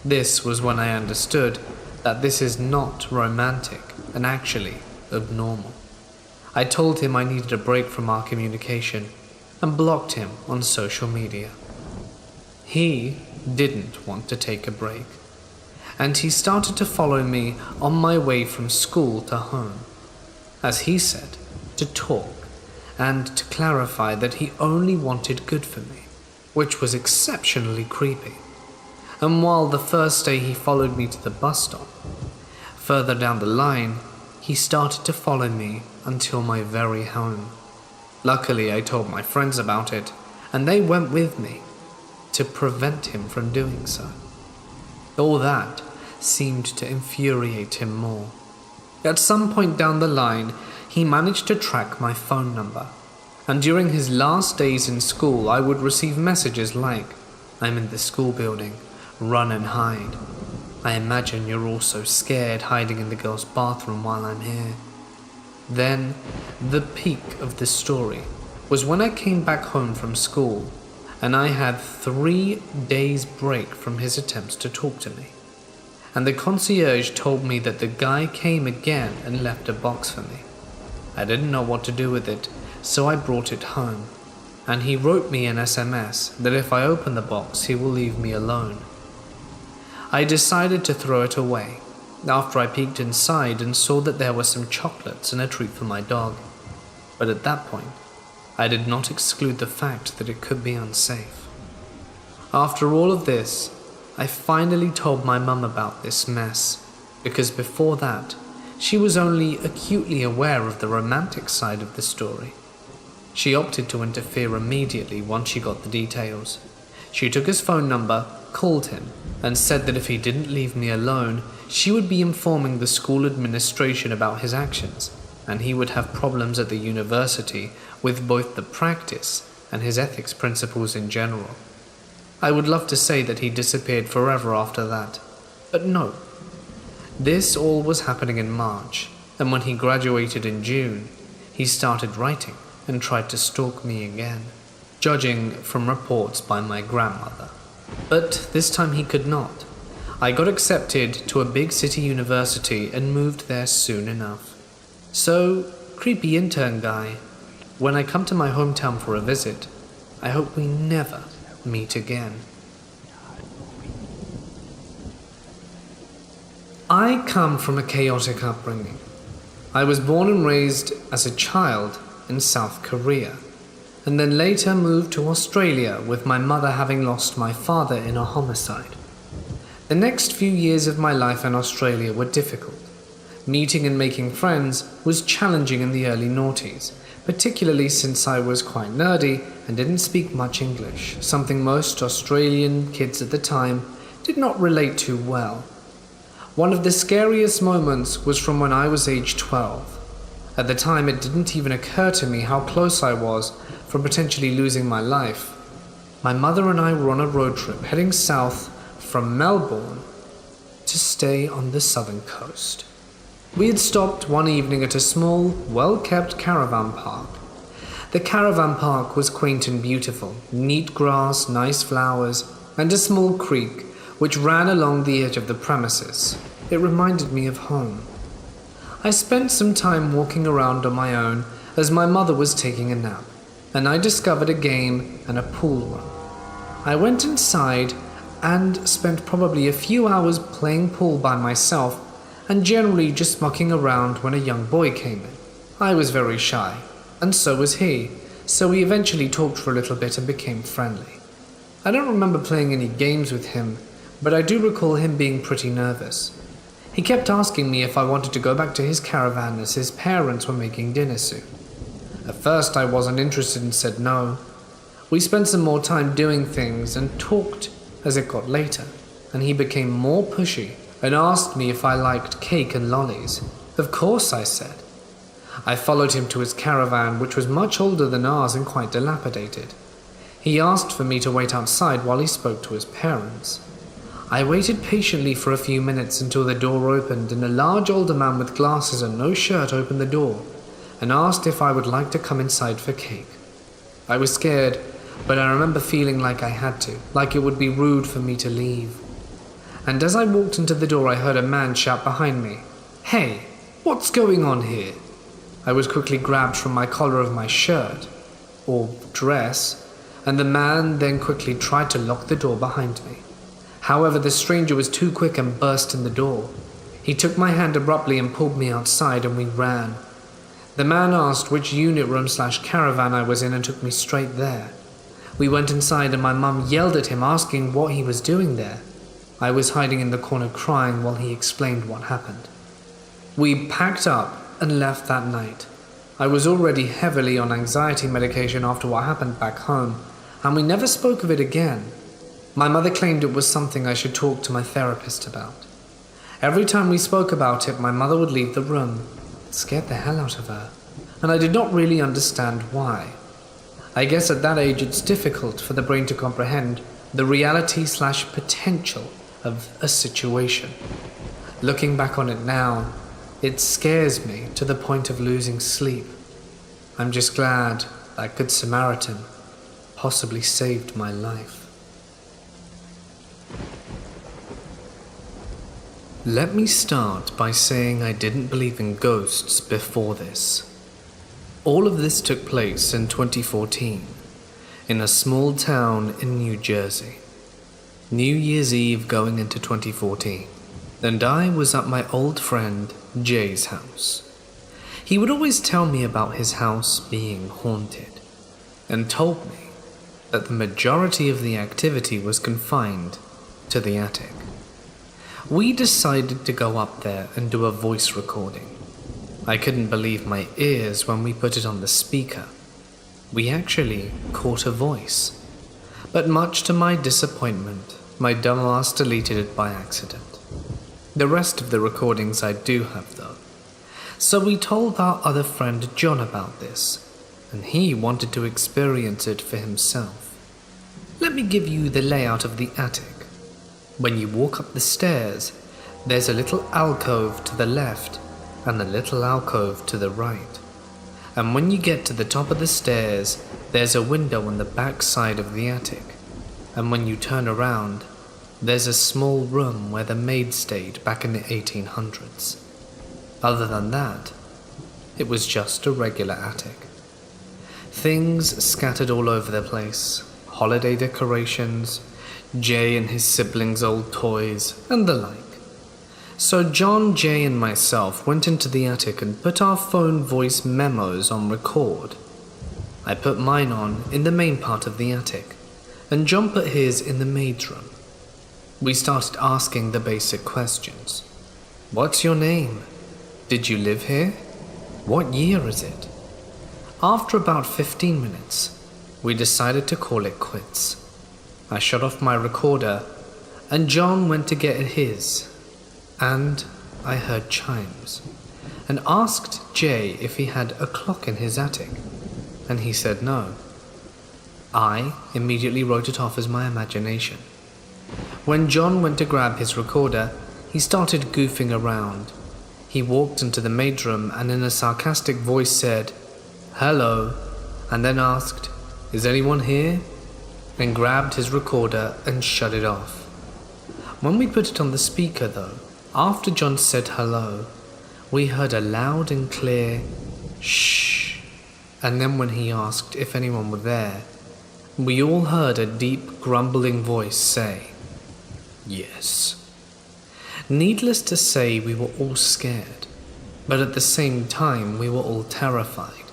This was when I understood that this is not romantic and actually abnormal. I told him I needed a break from our communication and blocked him on social media. He didn't want to take a break, and he started to follow me on my way from school to home. As he said, to talk and to clarify that he only wanted good for me, which was exceptionally creepy. And while the first day he followed me to the bus stop, further down the line, he started to follow me until my very home. Luckily, I told my friends about it, and they went with me to prevent him from doing so. All that seemed to infuriate him more. At some point down the line, he managed to track my phone number, and during his last days in school, I would receive messages like, "I'm in the school building, run and hide. I imagine you're all so scared hiding in the girls' bathroom while I'm here." Then, the peak of the story was when I came back home from school, and I had 3 days break from his attempts to talk to me. And the concierge told me that the guy came again and left a box for me. I didn't know what to do with it, so I brought it home, and he wrote me an SMS that if I open the box he will leave me alone. I decided to throw it away after I peeked inside and saw that there were some chocolates and a treat for my dog, but at that point I did not exclude the fact that it could be unsafe. After all of this, I finally told my mum about this mess, because before that, she was only acutely aware of the romantic side of the story. She opted to interfere immediately once she got the details. She took his phone number, called him, and said that if he didn't leave me alone, she would be informing the school administration about his actions, and he would have problems at the university with both the practice and his ethics principles in general. I would love to say that he disappeared forever after that, but no. This all was happening in March, and when he graduated in June, he started writing and tried to stalk me again, judging from reports by my grandmother. But this time he could not. I got accepted to a big city university and moved there soon enough. So, creepy intern guy, when I come to my hometown for a visit, I hope we never meet again. I come from a chaotic upbringing. I was born and raised as a child in South Korea, and then later moved to Australia with my mother having lost my father in a homicide. The next few years of my life in Australia were difficult. Meeting and making friends was challenging in the early noughties, particularly since I was quite nerdy and didn't speak much English, something most Australian kids at the time did not relate to well. One of the scariest moments was from when I was age 12. At the time, it didn't even occur to me how close I was from potentially losing my life. My mother and I were on a road trip heading south from Melbourne to stay on the southern coast. We had stopped one evening at a small, well-kept caravan park. The caravan park was quaint and beautiful, neat grass, nice flowers, and a small creek which ran along the edge of the premises. It reminded me of home. I spent some time walking around on my own as my mother was taking a nap, and I discovered a game and a pool room. I went inside and spent probably a few hours playing pool by myself and generally just mucking around when a young boy came in. I was very shy, and so was he, so we eventually talked for a little bit and became friendly. I don't remember playing any games with him, but I do recall him being pretty nervous. He kept asking me if I wanted to go back to his caravan as his parents were making dinner soon. At first I wasn't interested and said no. We spent some more time doing things and talked as it got later, and he became more pushy and asked me if I liked cake and lollies. Of course, I said. I followed him to his caravan, which was much older than ours and quite dilapidated. He asked for me to wait outside while he spoke to his parents. I waited patiently for a few minutes until the door opened and a large older man with glasses and no shirt opened the door and asked if I would like to come inside for cake. I was scared, but I remember feeling like I had to, like it would be rude for me to leave. And as I walked into the door, I heard a man shout behind me, "Hey, what's going on here?" I was quickly grabbed from my collar of my shirt, or dress, and the man then quickly tried to lock the door behind me. However, the stranger was too quick and burst in the door. He took my hand abruptly and pulled me outside, and we ran. The man asked which unit room/caravan I was in and took me straight there. We went inside and my mum yelled at him asking what he was doing there. I was hiding in the corner crying while he explained what happened. We packed up and left that night. I was already heavily on anxiety medication after what happened back home, and we never spoke of it again. My mother claimed it was something I should talk to my therapist about. Every time we spoke about it, my mother would leave the room. It scared the hell out of her, and I did not really understand why. I guess at that age it's difficult for the brain to comprehend the reality/potential of a situation. Looking back on it now, it scares me to the point of losing sleep. I'm just glad that Good Samaritan possibly saved my life. Let me start by saying I didn't believe in ghosts before this. All of this took place in 2014, in a small town in New Jersey. New Year's Eve going into 2014, and I was at my old friend Jay's house. He would always tell me about his house being haunted, and told me that the majority of the activity was confined to the attic. We decided to go up there and do a voice recording. I couldn't believe my ears when we put it on the speaker. We actually caught a voice, but much to my disappointment, my dumbass deleted it by accident. The rest of the recordings I do have though. So we told our other friend John about this, and he wanted to experience it for himself. Let me give you the layout of the attic. When you walk up the stairs, there's a little alcove to the left and a little alcove to the right. And when you get to the top of the stairs, there's a window on the back side of the attic. And when you turn around, there's a small room where the maid stayed back in the 1800s. Other than that, it was just a regular attic. Things scattered all over the place, holiday decorations, Jay and his siblings' old toys, and the like. So John, Jay, and myself went into the attic and put our phone voice memos on record. I put mine on in the main part of the attic, and John put his in the maid's room. We started asking the basic questions. What's your name? Did you live here? What year is it? After about 15 minutes, we decided to call it quits. I shut off my recorder, and John went to get his, and I heard chimes, and asked Jay if he had a clock in his attic, and he said no. I immediately wrote it off as my imagination. When John went to grab his recorder, he started goofing around. He walked into the maid's room and in a sarcastic voice said, "Hello," and then asked, "Is anyone here?" and grabbed his recorder and shut it off. When we put it on the speaker though, after John said hello, we heard a loud and clear shh, and then when he asked if anyone were there, we all heard a deep grumbling voice say, "Yes." Needless to say, we were all scared, but at the same time we were all terrified.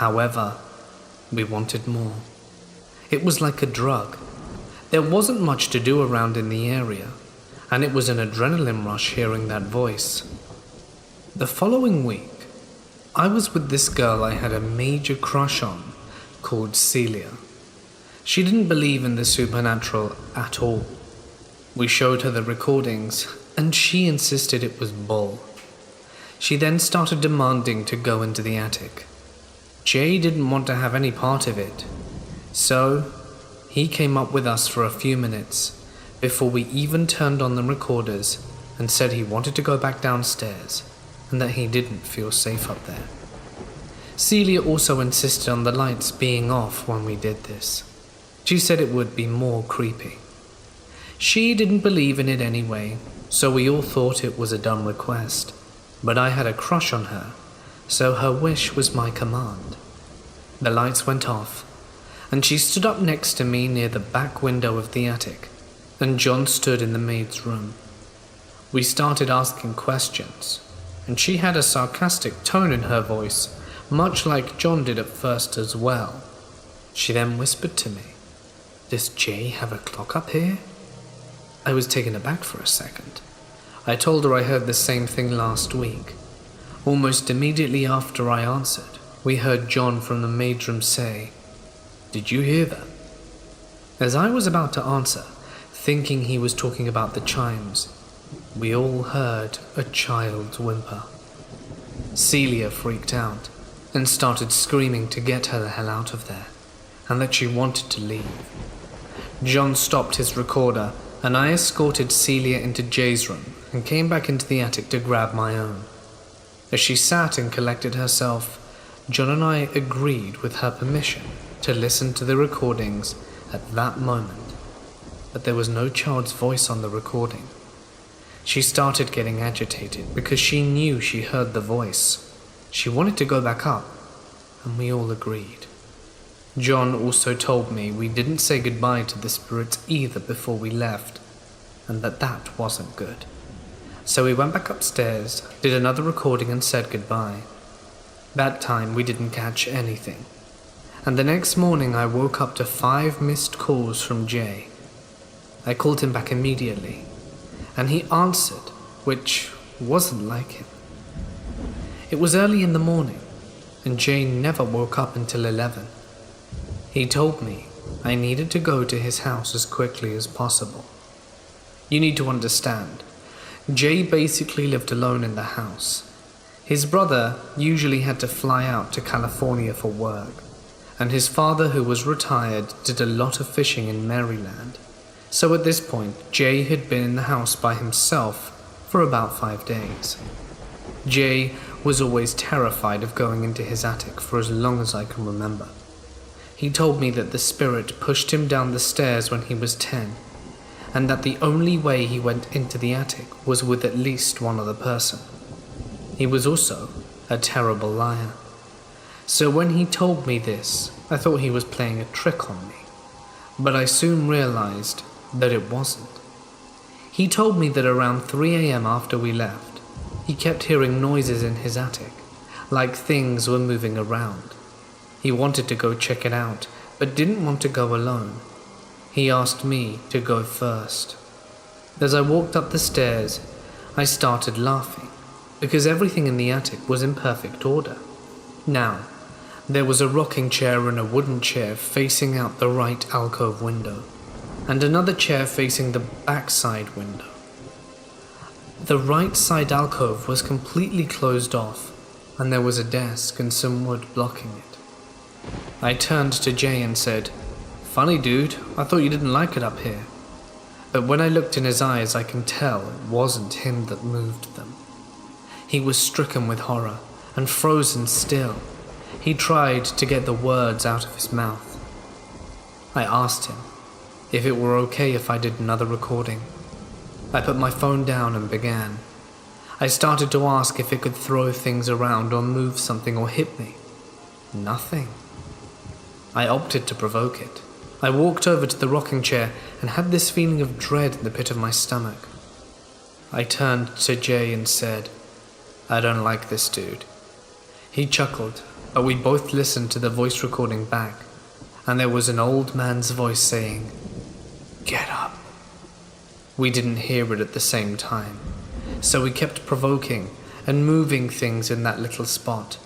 However, we wanted more. It was like a drug. There wasn't much to do around in the area, and it was an adrenaline rush hearing that voice. The following week, I was with this girl I had a major crush on, called Celia. She didn't believe in the supernatural at all. We showed her the recordings, and she insisted it was bull. She then started demanding to go into the attic. Jay didn't want to have any part of it, so he came up with us for a few minutes before we even turned on the recorders and said he wanted to go back downstairs and that he didn't feel safe up there. Celia also insisted on the lights being off when we did this. She said it would be more creepy. She didn't believe in it anyway, so we all thought it was a dumb request, but I had a crush on her, so her wish was my command. The lights went off, and she stood up next to me near the back window of the attic, and John stood in the maid's room. We started asking questions, and she had a sarcastic tone in her voice, much like John did at first as well. She then whispered to me, "Does Jay have a clock up here?" I was taken aback for a second. I told her I heard the same thing last week. Almost immediately after I answered, we heard John from the maid's room say, "Did you hear that?" As I was about to answer, thinking he was talking about the chimes, we all heard a child's whimper. Celia freaked out and started screaming to get her the hell out of there, and that she wanted to leave. John stopped his recorder, and I escorted Celia into Jay's room and came back into the attic to grab my own. As she sat and collected herself, John and I agreed with her permission to listen to the recordings at that moment, but there was no child's voice on the recording. She started getting agitated because she knew she heard the voice. She wanted to go back up, and we all agreed. John also told me we didn't say goodbye to the spirits either before we left, and that wasn't good. So we went back upstairs, did another recording and said goodbye. That time we didn't catch anything, and the next morning I woke up to 5 missed calls from Jay. I called him back immediately, and he answered, which wasn't like him. It was early in the morning, and Jay never woke up until 11. He told me I needed to go to his house as quickly as possible. You need to understand, Jay basically lived alone in the house. His brother usually had to fly out to California for work, and his father, who was retired, did a lot of fishing in Maryland. So at this point, Jay had been in the house by himself for about 5 days. Jay was always terrified of going into his attic for as long as I can remember. He told me that the spirit pushed him down the stairs when he was 10, and that the only way he went into the attic was with at least one other person. He was also a terrible liar. So when he told me this, I thought he was playing a trick on me, but I soon realized that it wasn't. He told me that around 3 a.m. after we left, he kept hearing noises in his attic, like things were moving around. He wanted to go check it out, but didn't want to go alone. He asked me to go first. As I walked up the stairs, I started laughing, because everything in the attic was in perfect order. Now, there was a rocking chair and a wooden chair facing out the right alcove window, and another chair facing the backside window. The right side alcove was completely closed off, and there was a desk and some wood blocking it. I turned to Jay and said, "Funny dude, I thought you didn't like it up here." But when I looked in his eyes, I can tell it wasn't him that moved them. He was stricken with horror and frozen still. He tried to get the words out of his mouth. I asked him if it were okay if I did another recording. I put my phone down and began. I started to ask if it could throw things around or move something or hit me. Nothing. I opted to provoke it. I walked over to the rocking chair and had this feeling of dread in the pit of my stomach. I turned to Jay and said, "I don't like this dude." He chuckled, but we both listened to the voice recording back, and there was an old man's voice saying, "Get up." We didn't hear it at the same time, so we kept provoking and moving things in that little spot,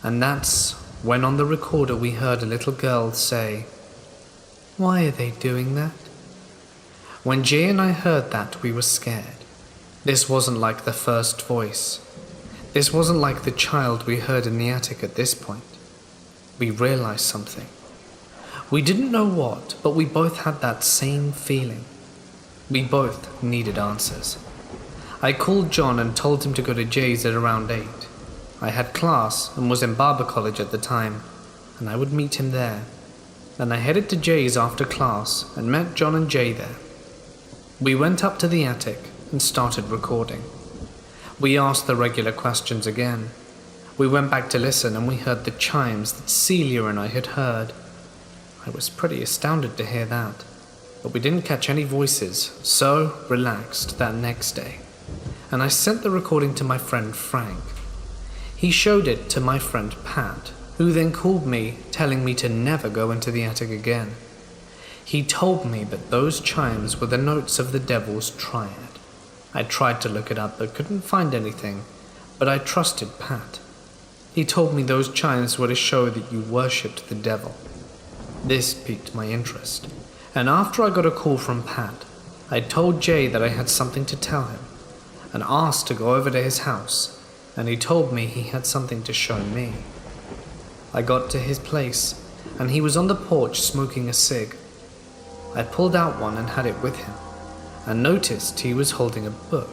and that's when on the recorder we heard a little girl say, "Why are they doing that?" When Jay and I heard that, we were scared. This wasn't like the first voice. This wasn't like the child we heard in the attic at this point. We realized something. We didn't know what, but we both had that same feeling. We both needed answers. I called John and told him to go to Jay's at around 8. I had class and was in barber college at the time, and I would meet him there. Then I headed to Jay's after class and met John and Jay there. We went up to the attic and started recording. We asked the regular questions again. We went back to listen and we heard the chimes that Celia and I had heard. I was pretty astounded to hear that, but we didn't catch any voices, so relaxed that next day. And I sent the recording to my friend Frank. He showed it to my friend Pat, who then called me, telling me to never go into the attic again. He told me that those chimes were the notes of the devil's triad. I tried to look it up but couldn't find anything, but I trusted Pat. He told me those chimes were to show that you worshipped the devil. This piqued my interest, and after I got a call from Pat, I told Jay that I had something to tell him, and asked to go over to his house, and he told me he had something to show me. I got to his place, and he was on the porch smoking a cig. I pulled out one and had it with him, and noticed he was holding a book.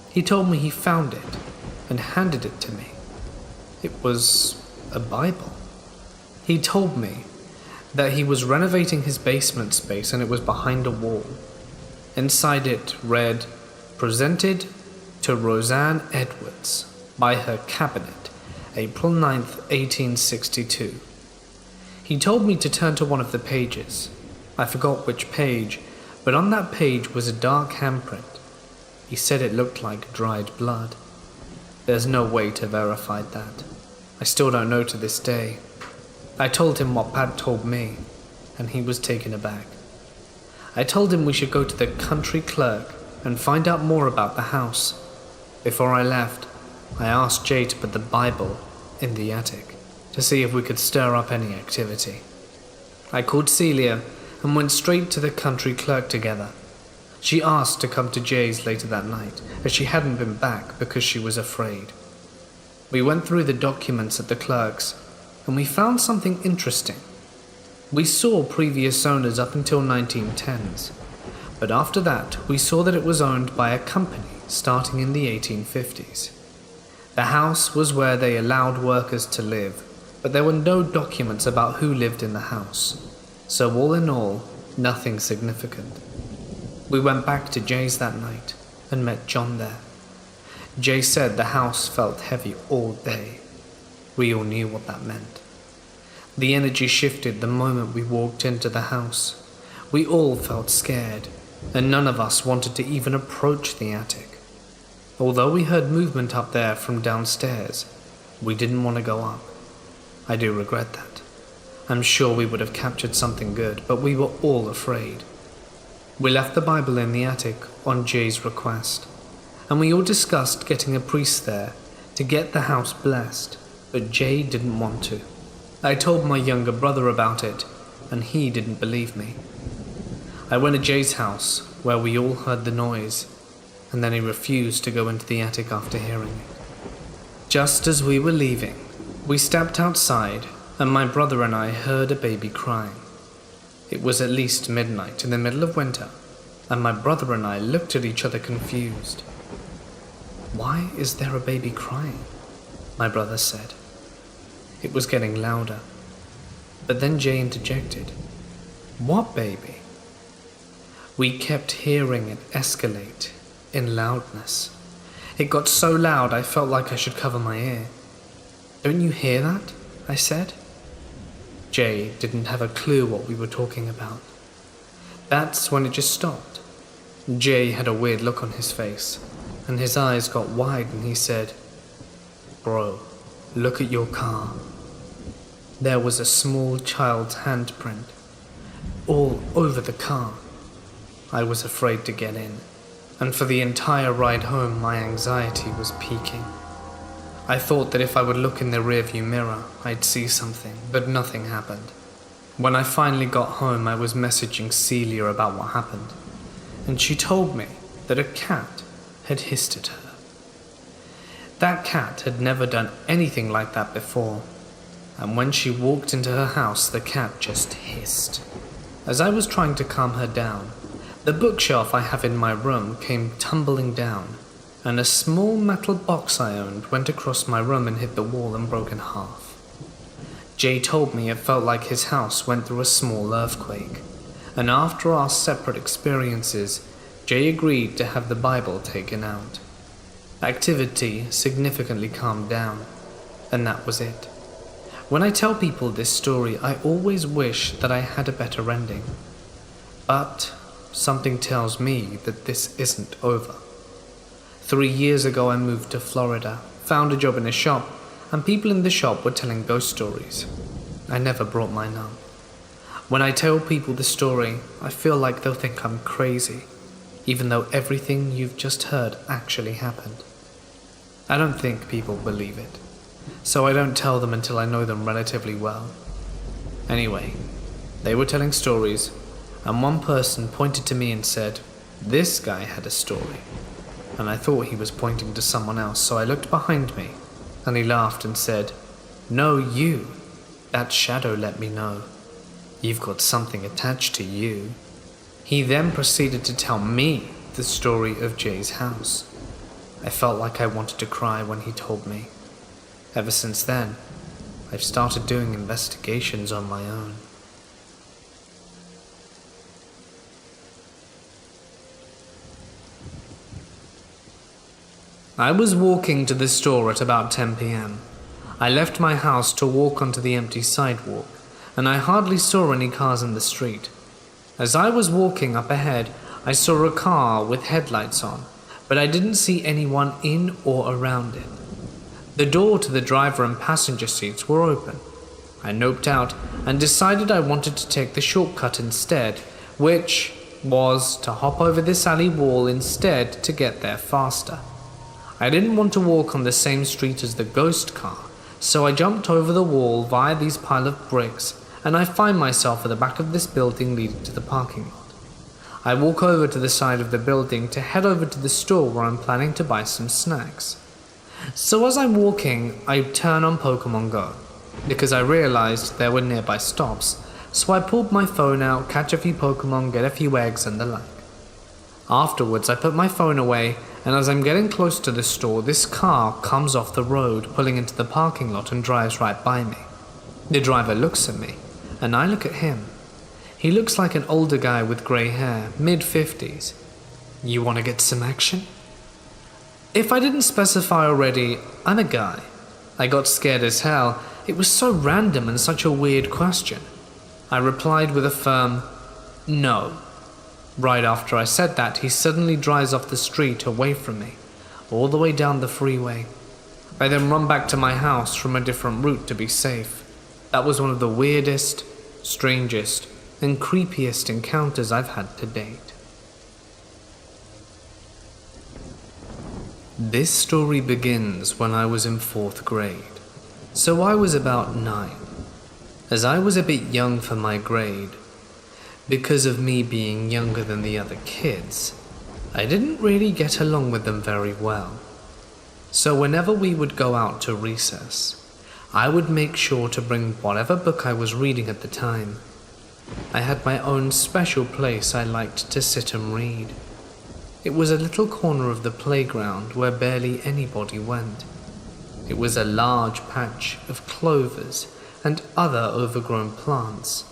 He told me he found it, and handed it to me. It was a Bible. He told me that he was renovating his basement space and it was behind a wall. Inside it read, "Presented to Roseanne Edwards by her cabinet April 9th, 1862. He told me to turn to one of the pages. I forgot which page, but on that page was a dark handprint. He said it looked like dried blood. There's no way to verify that. I still don't know to this day. I told him what Pat told me, and he was taken aback. I told him we should go to the country clerk and find out more about the house. Before I left, I asked Jay to put the Bible in the attic to see if we could stir up any activity. I called Celia and went straight to the country clerk together. She asked to come to Jay's later that night, as she hadn't been back because she was afraid. We went through the documents at the clerk's, and we found something interesting. We saw previous owners up until 1910s, but after that we saw that it was owned by a company starting in the 1850s. The house was where they allowed workers to live, but there were no documents about who lived in the house, so all in all, nothing significant. We went back to Jay's that night and met John there. Jay said the house felt heavy all day. We all knew what that meant. The energy shifted the moment we walked into the house. We all felt scared, and none of us wanted to even approach the attic. Although we heard movement up there from downstairs, we didn't want to go up. I do regret that. I'm sure we would have captured something good, but we were all afraid. We left the Bible in the attic on Jay's request, and we all discussed getting a priest there to get the house blessed, but Jay didn't want to. I told my younger brother about it, and he didn't believe me. I went to Jay's house, where we all heard the noise, and then he refused to go into the attic after hearing it. Just as we were leaving, we stepped outside, and my brother and I heard a baby crying. It was at least midnight in the middle of winter, and my brother and I looked at each other confused. "Why is there a baby crying?" my brother said. It was getting louder, but then Jay interjected, "What baby?" We kept hearing it escalate in loudness. It got so loud I felt like I should cover my ear. "Don't you hear that?" I said. Jay didn't have a clue what we were talking about. That's when it just stopped. Jay had a weird look on his face, and his eyes got wide and he said, "Bro, look at your car." There was a small child's handprint all over the car. I was afraid to get in, and for the entire ride home my anxiety was peaking. I thought that if I would look in the rearview mirror, I'd see something, but nothing happened. When I finally got home, I was messaging Celia about what happened, and she told me that a cat had hissed at her. That cat had never done anything like that before, and when she walked into her house, the cat just hissed. As I was trying to calm her down, the bookshelf I have in my room came tumbling down, and a small metal box I owned went across my room and hit the wall and broke in half. Jay told me it felt like his house went through a small earthquake, and after our separate experiences, Jay agreed to have the Bible taken out. Activity significantly calmed down, and that was it. When I tell people this story, I always wish that I had a better ending. But something tells me that this isn't over. 3 years ago I moved to Florida, found a job in a shop, and people in the shop were telling ghost stories. I never brought mine up. When I tell people the story, I feel like they'll think I'm crazy, even though everything you've just heard actually happened. I don't think people believe it, so I don't tell them until I know them relatively well. Anyway, they were telling stories, and one person pointed to me and said, "This guy had a story." And I thought he was pointing to someone else, so I looked behind me, and he laughed and said, "No, you. That shadow let me know. You've got something attached to you." He then proceeded to tell me the story of Jay's house. I felt like I wanted to cry when he told me. Ever since then, I've started doing investigations on my own. I was walking to the store at about 10 p.m. I left my house to walk onto the empty sidewalk, and I hardly saw any cars in the street. As I was walking up ahead, I saw a car with headlights on, but I didn't see anyone in or around it. The door to the driver and passenger seats were open. I noped out and decided I wanted to take the shortcut instead, which was to hop over this alley wall instead to get there faster. I didn't want to walk on the same street as the ghost car, so I jumped over the wall via these pile of bricks, and I find myself at the back of this building leading to the parking lot. I walk over to the side of the building to head over to the store where I'm planning to buy some snacks. So as I'm walking, I turn on Pokemon Go, because I realized there were nearby stops, so I pulled my phone out, catch a few Pokemon, get a few eggs and the like. Afterwards, I put my phone away, and as I'm getting close to the store, this car comes off the road, pulling into the parking lot and drives right by me. The driver looks at me, and I look at him. He looks like an older guy with grey hair, mid-50s. You want to get some action? If I didn't specify already, I'm a guy. I got scared as hell. It was so random and such a weird question. I replied with a firm, no. Right after I said that, he suddenly drives off the street away from me, all the way down the freeway. I then run back to my house from a different route to be safe. That was one of the weirdest, strangest, and creepiest encounters I've had to date. This story begins when I was in 4th grade, so I was about 9. As I was a bit young for my grade, because of me being younger than the other kids, I didn't really get along with them very well. So whenever we would go out to recess, I would make sure to bring whatever book I was reading at the time. I had my own special place I liked to sit and read. It was a little corner of the playground where barely anybody went. It was a large patch of clovers and other overgrown plants,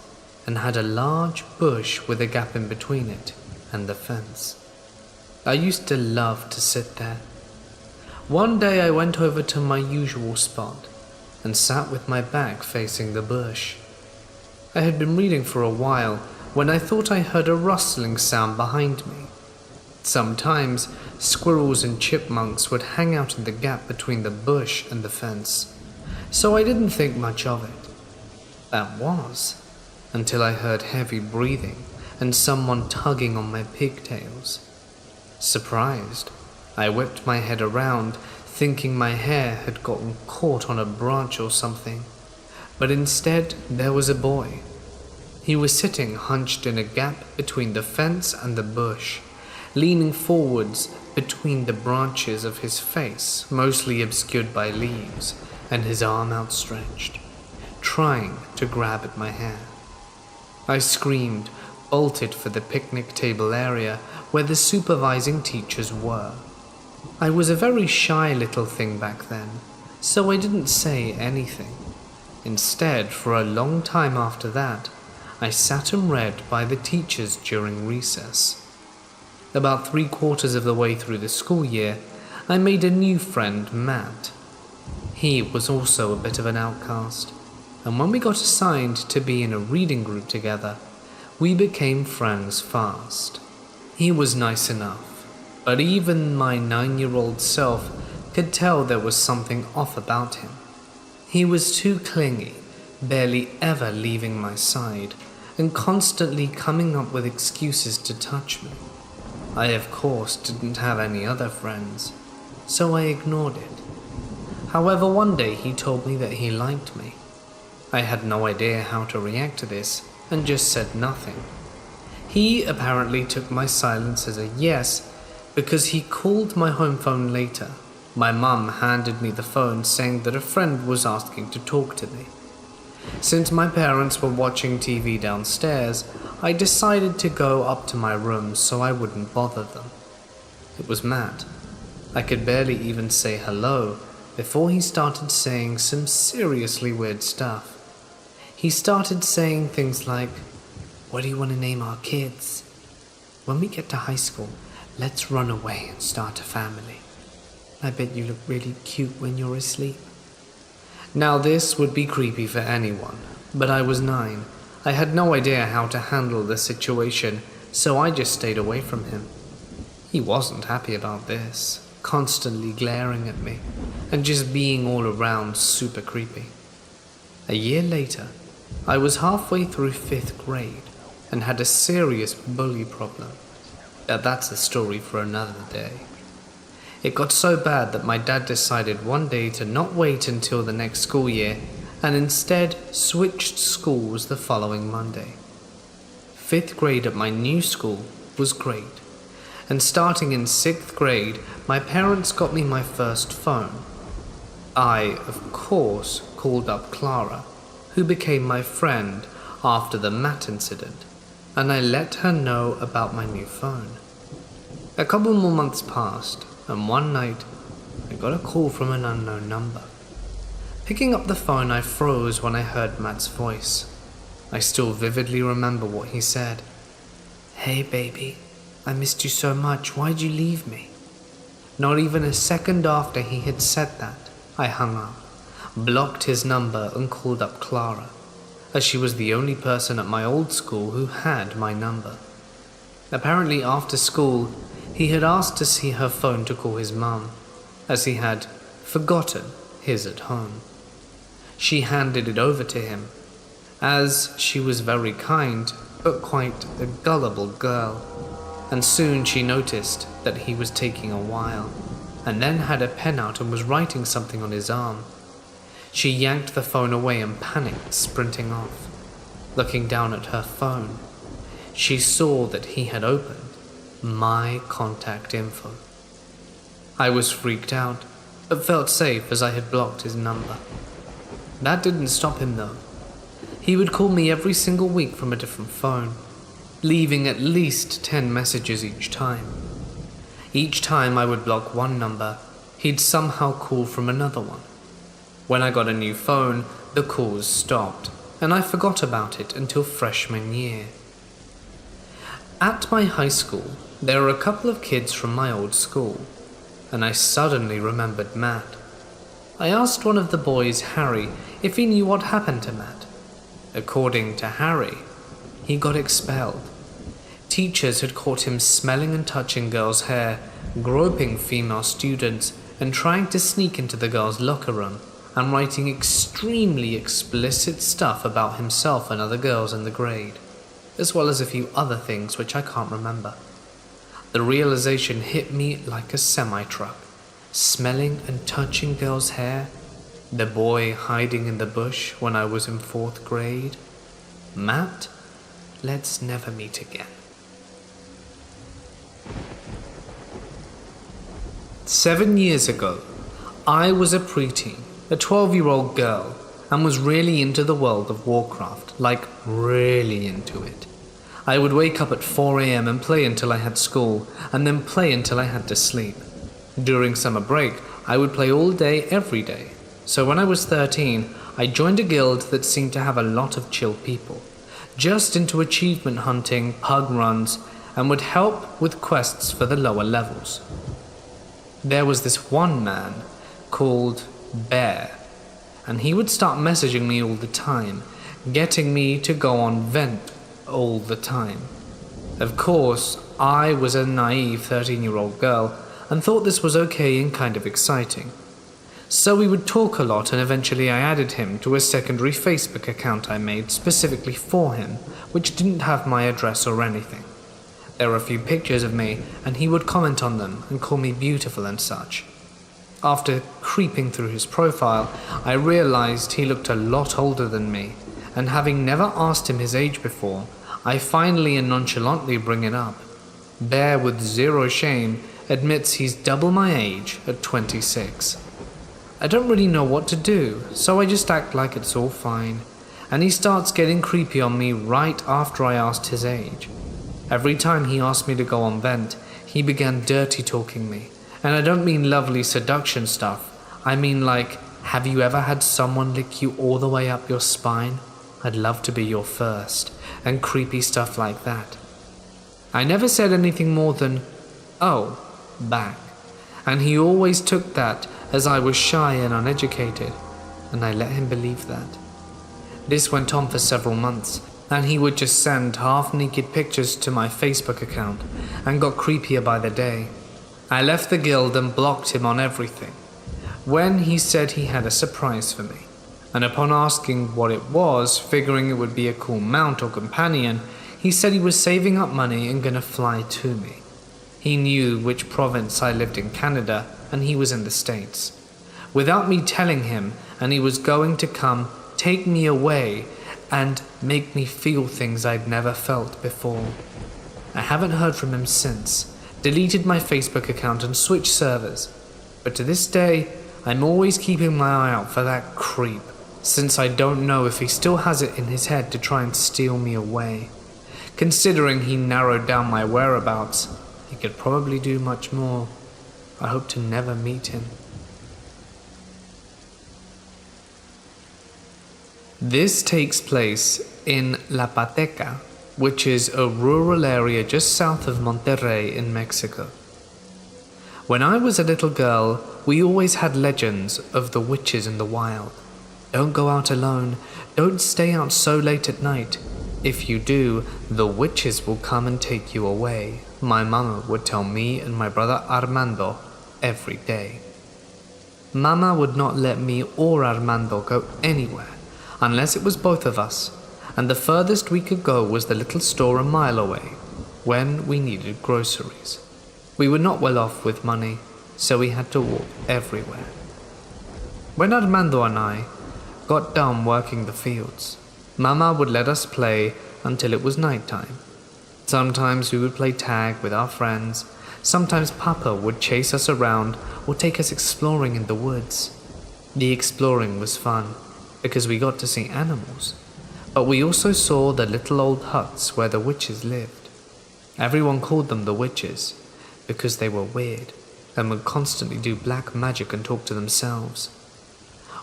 and had a large bush with a gap in between it and the fence. I used to love to sit there. One day I went over to my usual spot and sat with my back facing the bush. I had been reading for a while when I thought I heard a rustling sound behind me. Sometimes squirrels and chipmunks would hang out in the gap between the bush and the fence, so I didn't think much of it. That was until I heard heavy breathing and someone tugging on my pigtails. Surprised, I whipped my head around, thinking my hair had gotten caught on a branch or something, but instead there was a boy. He was sitting hunched in a gap between the fence and the bush, leaning forwards between the branches of his face, mostly obscured by leaves, and his arm outstretched, trying to grab at my hair. I screamed, bolted for the picnic table area where the supervising teachers were. I was a very shy little thing back then, so I didn't say anything. Instead, for a long time after that, I sat and read by the teachers during recess. About 3/4 of the way through the school year, I made a new friend, Matt. He was also a bit of an outcast, and when we got assigned to be in a reading group together, we became friends fast. He was nice enough, but even my 9-year-old self could tell there was something off about him. He was too clingy, barely ever leaving my side, and constantly coming up with excuses to touch me. I, of course, didn't have any other friends, so I ignored it. However, one day he told me that he liked me. I had no idea how to react to this and just said nothing. He apparently took my silence as a yes because he called my home phone later. My mum handed me the phone saying that a friend was asking to talk to me. Since my parents were watching TV downstairs, I decided to go up to my room so I wouldn't bother them. It was Matt. I could barely even say hello before he started saying some seriously weird stuff. He started saying things like, "What do you want to name our kids? When we get to high school, let's run away and start a family. I bet you look really cute when you're asleep." Now this would be creepy for anyone, but I was 9. I had no idea how to handle the situation, so I just stayed away from him. He wasn't happy about this, constantly glaring at me, and just being all around super creepy. A year later, I was halfway through 5th grade and had a serious bully problem. But that's a story for another day. It got so bad that my dad decided one day to not wait until the next school year and instead switched schools the following Monday. 5th grade at my new school was great, and starting in 6th grade, my parents got me my first phone. I, of course, called up Clara, who became my friend after the Matt incident, and I let her know about my new phone. A couple more months passed, and one night, I got a call from an unknown number. Picking up the phone, I froze when I heard Matt's voice. I still vividly remember what he said. "Hey baby, I missed you so much, why'd you leave me?" Not even a second after he had said that, I hung up, blocked his number and called up Clara, as she was the only person at my old school who had my number. Apparently after school, he had asked to see her phone to call his mum, as he had forgotten his at home. She handed it over to him, as she was very kind but quite a gullible girl, and soon she noticed that he was taking a while, and then had a pen out and was writing something on his arm. She yanked the phone away and panicked, sprinting off. Looking down at her phone, she saw that he had opened my contact info. I was freaked out, but felt safe as I had blocked his number. That didn't stop him though. He would call me every single week from a different phone, leaving at least 10 messages each time. Each time I would block one number, he'd somehow call from another one. When I got a new phone, the calls stopped, and I forgot about it until freshman year. At my high school, there were a couple of kids from my old school, and I suddenly remembered Matt. I asked one of the boys, Harry, if he knew what happened to Matt. According to Harry, he got expelled. Teachers had caught him smelling and touching girls' hair, groping female students, and trying to sneak into the girls' locker room, and writing extremely explicit stuff about himself and other girls in the grade, as well as a few other things which I can't remember. The realization hit me like a semi-truck. Smelling and touching girls' hair, the boy hiding in the bush when I was in 4th grade. Matt, let's never meet again. 7 years ago, I was a preteen, a 12-year-old girl, and was really into the world of Warcraft, like really into it. I would wake up at 4 a.m. and play until I had school, and then play until I had to sleep. During summer break, I would play all day, every day. So when I was 13, I joined a guild that seemed to have a lot of chill people, just into achievement hunting, pug runs, and would help with quests for the lower levels. There was this one man called Bear, and he would start messaging me all the time, getting me to go on vent all the time. Of course, I was a naive 13-year-old girl and thought this was okay and kind of exciting. So we would talk a lot, and eventually I added him to a secondary Facebook account I made specifically for him, which didn't have my address or anything. There were a few pictures of me, and he would comment on them and call me beautiful and such. After creeping through his profile, I realized he looked a lot older than me, and having never asked him his age before, I finally and nonchalantly bring it up. Bear, with zero shame, admits he's double my age at 26. I don't really know what to do, so I just act like it's all fine, and he starts getting creepy on me right after I asked his age. Every time he asked me to go on vent, he began dirty talking me, and I don't mean lovely seduction stuff. I mean like, have you ever had someone lick you all the way up your spine? I'd love to be your first, and creepy stuff like that. I never said anything more than, oh, back, and he always took that as I was shy and uneducated. and I let him believe that. This went on for several months, and he would just send half-naked pictures to my Facebook account and got creepier by the day. I left the guild and blocked him on everything. When he said he had a surprise for me, and upon asking what it was, figuring it would be a cool mount or companion, he said he was saving up money and gonna fly to me. He knew which province I lived in Canada, and he was in the States. Without me telling him, and he was going to come take me away and make me feel things I'd never felt before. I haven't heard from him since, deleted my Facebook account and switched servers, but to this day, I'm always keeping my eye out for that creep, since I don't know if he still has it in his head to try and steal me away. Considering he narrowed down my whereabouts, he could probably do much more. I hope to never meet him. This takes place in La Pateca, which is a rural area just south of Monterrey in Mexico. When I was a little girl, we always had legends of the witches in the wild. Don't go out alone, don't stay out so late at night. If you do, the witches will come and take you away, my mama would tell me and my brother Armando every day. Mama would not let me or Armando go anywhere unless it was both of us, and the furthest we could go was the little store a mile away when we needed groceries. We were not well off with money, so we had to walk everywhere. When Armando and I got done working the fields, Mama would let us play until it was night time. Sometimes we would play tag with our friends, sometimes Papa would chase us around or take us exploring in the woods. The exploring was fun, because we got to see animals, but we also saw the little old huts where the witches lived. Everyone called them the witches, because they were weird and would constantly do black magic and talk to themselves.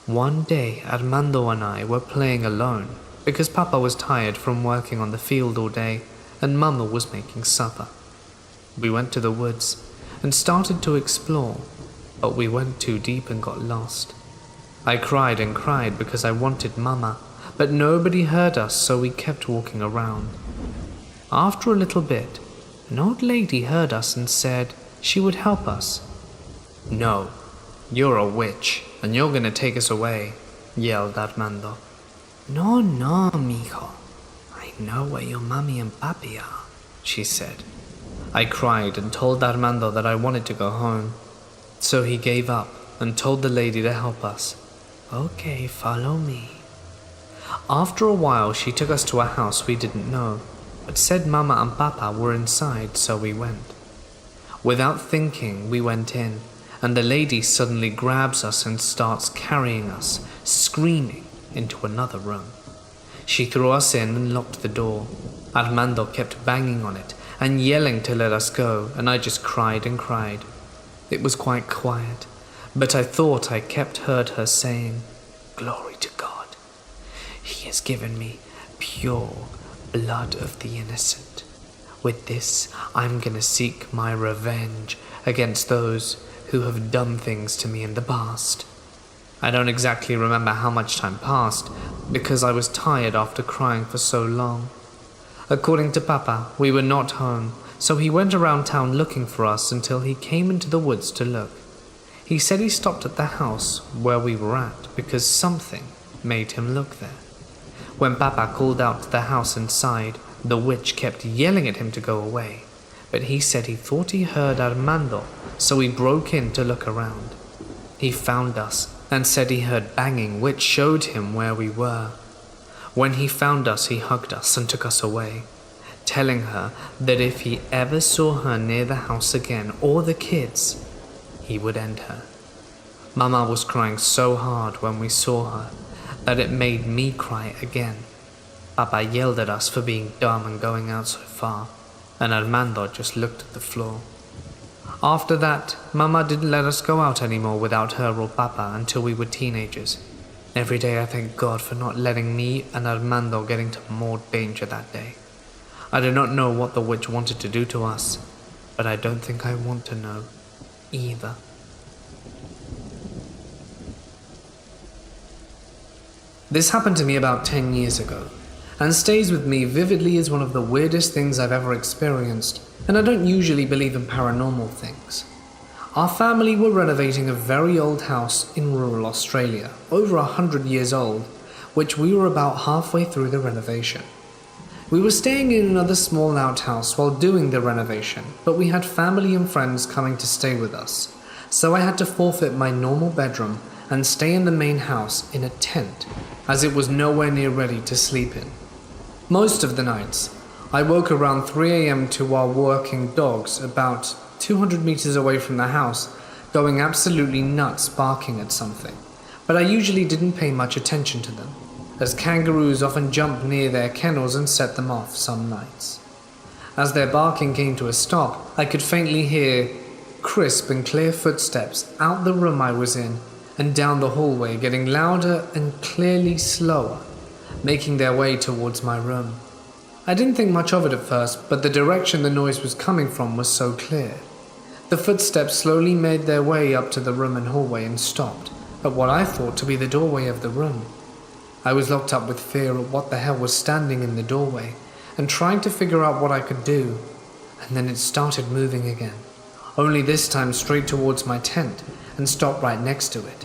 One day, Armando and I were playing alone, because Papa was tired from working on the field all day, and Mama was making supper. We went to the woods and started to explore, but we went too deep and got lost. I cried and cried because I wanted Mama, but nobody heard us, so we kept walking around. After a little bit, an old lady heard us and said she would help us. "No, you're a witch, and you're gonna take us away," yelled Armando. "No, mijo. I know where your mommy and papi are," she said. I cried and told Armando that I wanted to go home. So he gave up and told the lady to help us. "Okay, follow me." After a while, she took us to a house we didn't know, but said Mama and Papa were inside, so we went. Without thinking, we went in, and the lady suddenly grabs us and starts carrying us, screaming, into another room. She threw us in and locked the door. Armando kept banging on it and yelling to let us go, and I just cried and cried. It was quite quiet, but I thought I kept heard her saying, "Glory to God. He has given me pure blood of the innocent. With this, I'm gonna seek my revenge against those who have done things to me in the past." I don't exactly remember how much time passed, because I was tired after crying for so long. According to Papa, we were not home, so he went around town looking for us until he came into the woods to look. He said he stopped at the house where we were at because something made him look there. When Papa called out to the house inside, the witch kept yelling at him to go away, but he said he thought he heard Armando, so he broke in to look around. He found us and said he heard banging, which showed him where we were. When he found us, he hugged us and took us away, telling her that if he ever saw her near the house again, or the kids, he would end her. Mama was crying so hard when we saw her that it made me cry again. Papa yelled at us for being dumb and going out so far, and Armando just looked at the floor. After that, Mama didn't let us go out anymore without her or Papa until we were teenagers. Every day I thank God for not letting me and Armando get into more danger that day. I do not know what the witch wanted to do to us, but I don't think I want to know either. This happened to me about 10 years ago, and stays with me vividly as one of the weirdest things I've ever experienced, and I don't usually believe in paranormal things. Our family were renovating a very old house in rural Australia, over 100 years old, which we were about halfway through the renovation. We were staying in another small outhouse while doing the renovation, but we had family and friends coming to stay with us, so I had to forfeit my normal bedroom and stay in the main house in a tent, as it was nowhere near ready to sleep in. Most of the nights, I woke around 3 a.m. to our working dogs about 200 meters away from the house, going absolutely nuts barking at something, but I usually didn't pay much attention to them, as kangaroos often jump near their kennels and set them off some nights. As their barking came to a stop, I could faintly hear crisp and clear footsteps out the room I was in and down the hallway, getting louder and clearly slower, making their way towards my room. I didn't think much of it at first, but the direction the noise was coming from was so clear. The footsteps slowly made their way up to the room and hallway and stopped at what I thought to be the doorway of the room. I was locked up with fear of what the hell was standing in the doorway and trying to figure out what I could do, and then it started moving again, only this time straight towards my tent and stopped right next to it,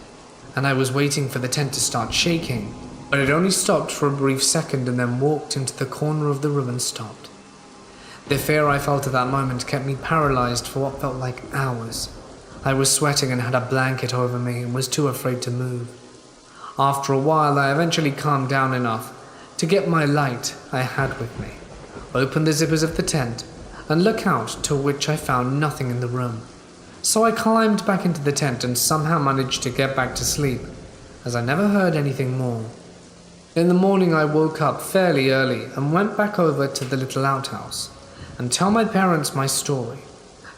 and I was waiting for the tent to start shaking, but it only stopped for a brief second and then walked into the corner of the room and stopped. The fear I felt at that moment kept me paralyzed for what felt like hours. I was sweating and had a blanket over me and was too afraid to move. After a while, I eventually calmed down enough to get my light I had with me, open the zippers of the tent, and look out, to which I found nothing in the room. So I climbed back into the tent and somehow managed to get back to sleep, as I never heard anything more. In the morning I woke up fairly early and went back over to the little outhouse and tell my parents my story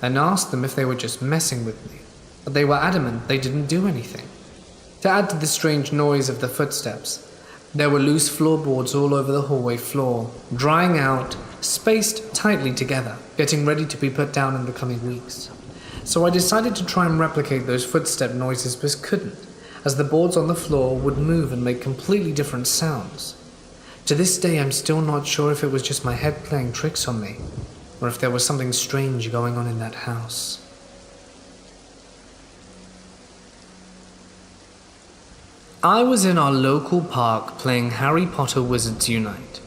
and asked them if they were just messing with me, but they were adamant they didn't do anything. To add to the strange noise of the footsteps, there were loose floorboards all over the hallway floor, drying out, spaced tightly together, getting ready to be put down in the coming weeks. So I decided to try and replicate those footstep noises, but couldn't, as the boards on the floor would move and make completely different sounds. To this day, I'm still not sure if it was just my head playing tricks on me, or if there was something strange going on in that house. I was in our local park playing Harry Potter Wizards Unite.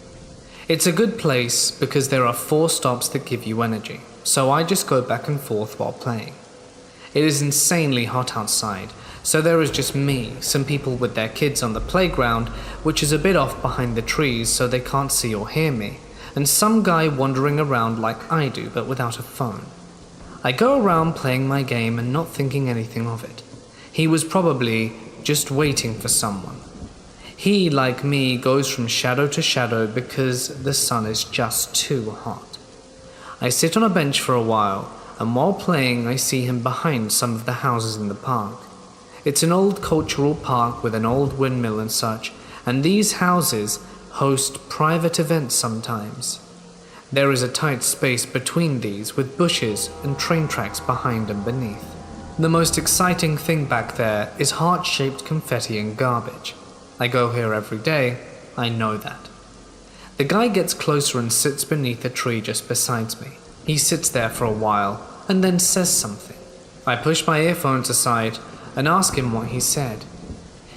It's a good place because there are 4 stops that give you energy, so I just go back and forth while playing. It is insanely hot outside, so there is just me, some people with their kids on the playground, which is a bit off behind the trees so they can't see or hear me, and some guy wandering around like I do but without a phone. I go around playing my game and not thinking anything of it. He was probably just waiting for someone. He, like me, goes from shadow to shadow because the sun is just too hot. I sit on a bench for a while, and while playing I see him behind some of the houses in the park. It's an old cultural park with an old windmill and such, and these houses host private events sometimes. There is a tight space between these with bushes and train tracks behind and beneath. The most exciting thing back there is heart-shaped confetti and garbage. I go here every day, I know that. The guy gets closer and sits beneath a tree just beside me. He sits there for a while and then says something. I push my earphones aside and ask him what he said.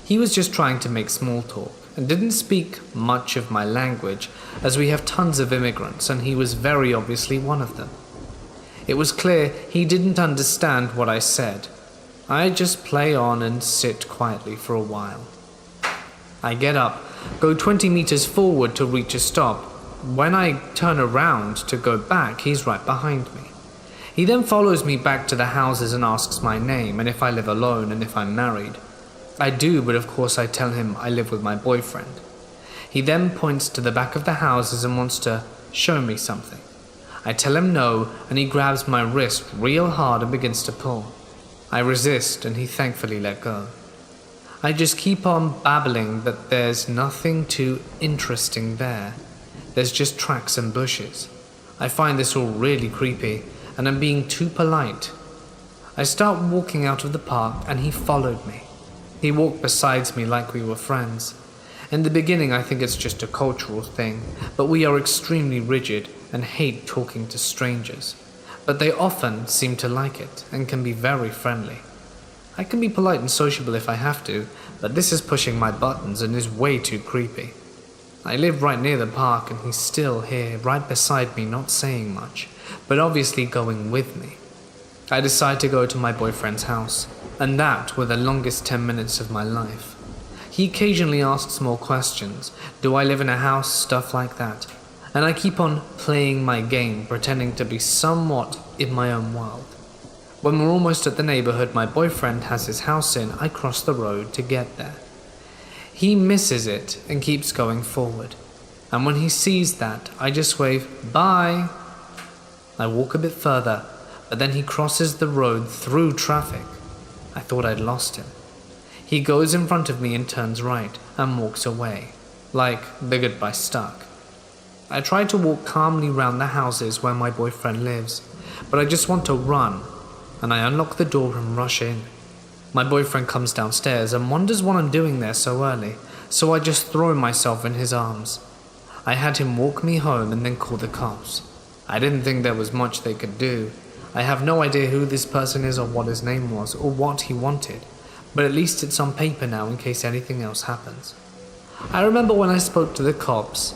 He was just trying to make small talk and didn't speak much of my language, as we have tons of immigrants and he was very obviously one of them. It was clear he didn't understand what I said. I just play on and sit quietly for a while. I get up, go 20 meters forward to reach a stop. When I turn around to go back, he's right behind me. He then follows me back to the houses and asks my name and if I live alone and if I'm married. I do, but of course I tell him I live with my boyfriend. He then points to the back of the houses and wants to show me something. I tell him no, and he grabs my wrist real hard and begins to pull. I resist, and he thankfully let go. I just keep on babbling that there's nothing too interesting there. There's just tracks and bushes. I find this all really creepy, and I'm being too polite. I start walking out of the park, and he followed me. He walked beside me like we were friends, In the beginning, I think it's just a cultural thing, but we are extremely rigid and hate talking to strangers. But they often seem to like it and can be very friendly. I can be polite and sociable if I have to, but this is pushing my buttons and is way too creepy. I live right near the park and he's still here, right beside me, not saying much, but obviously going with me. I decide to go to my boyfriend's house, and that were the longest 10 minutes of my life. He occasionally asks more questions. Do I live in a house? Stuff like that. And I keep on playing my game, pretending to be somewhat in my own world. When we're almost at the neighborhood my boyfriend has his house in, I cross the road to get there. He misses it and keeps going forward. And when he sees that, I just wave, "Bye." I walk a bit further, but then he crosses the road through traffic. I thought I'd lost him. He goes in front of me and turns right and walks away, like the goodbye stuck. I try to walk calmly round the houses where my boyfriend lives, but I just want to run, and I unlock the door and rush in. My boyfriend comes downstairs and wonders what I'm doing there so early, so I just throw myself in his arms. I had him walk me home and then call the cops. I didn't think there was much they could do. I have no idea who this person is or what his name was or what he wanted, but at least it's on paper now in case anything else happens. I remember when I spoke to the cops,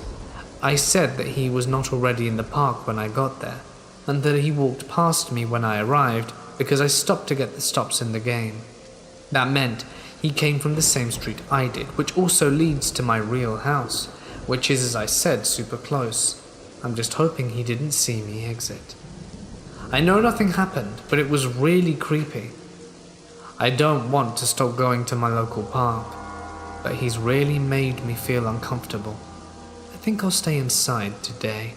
I said that he was not already in the park when I got there, and that he walked past me when I arrived because I stopped to get the stops in the game. That meant he came from the same street I did, which also leads to my real house, which is, as I said, super close. I'm just hoping he didn't see me exit. I know nothing happened, but it was really creepy. I don't want to stop going to my local park, but he's really made me feel uncomfortable. I think I'll stay inside today.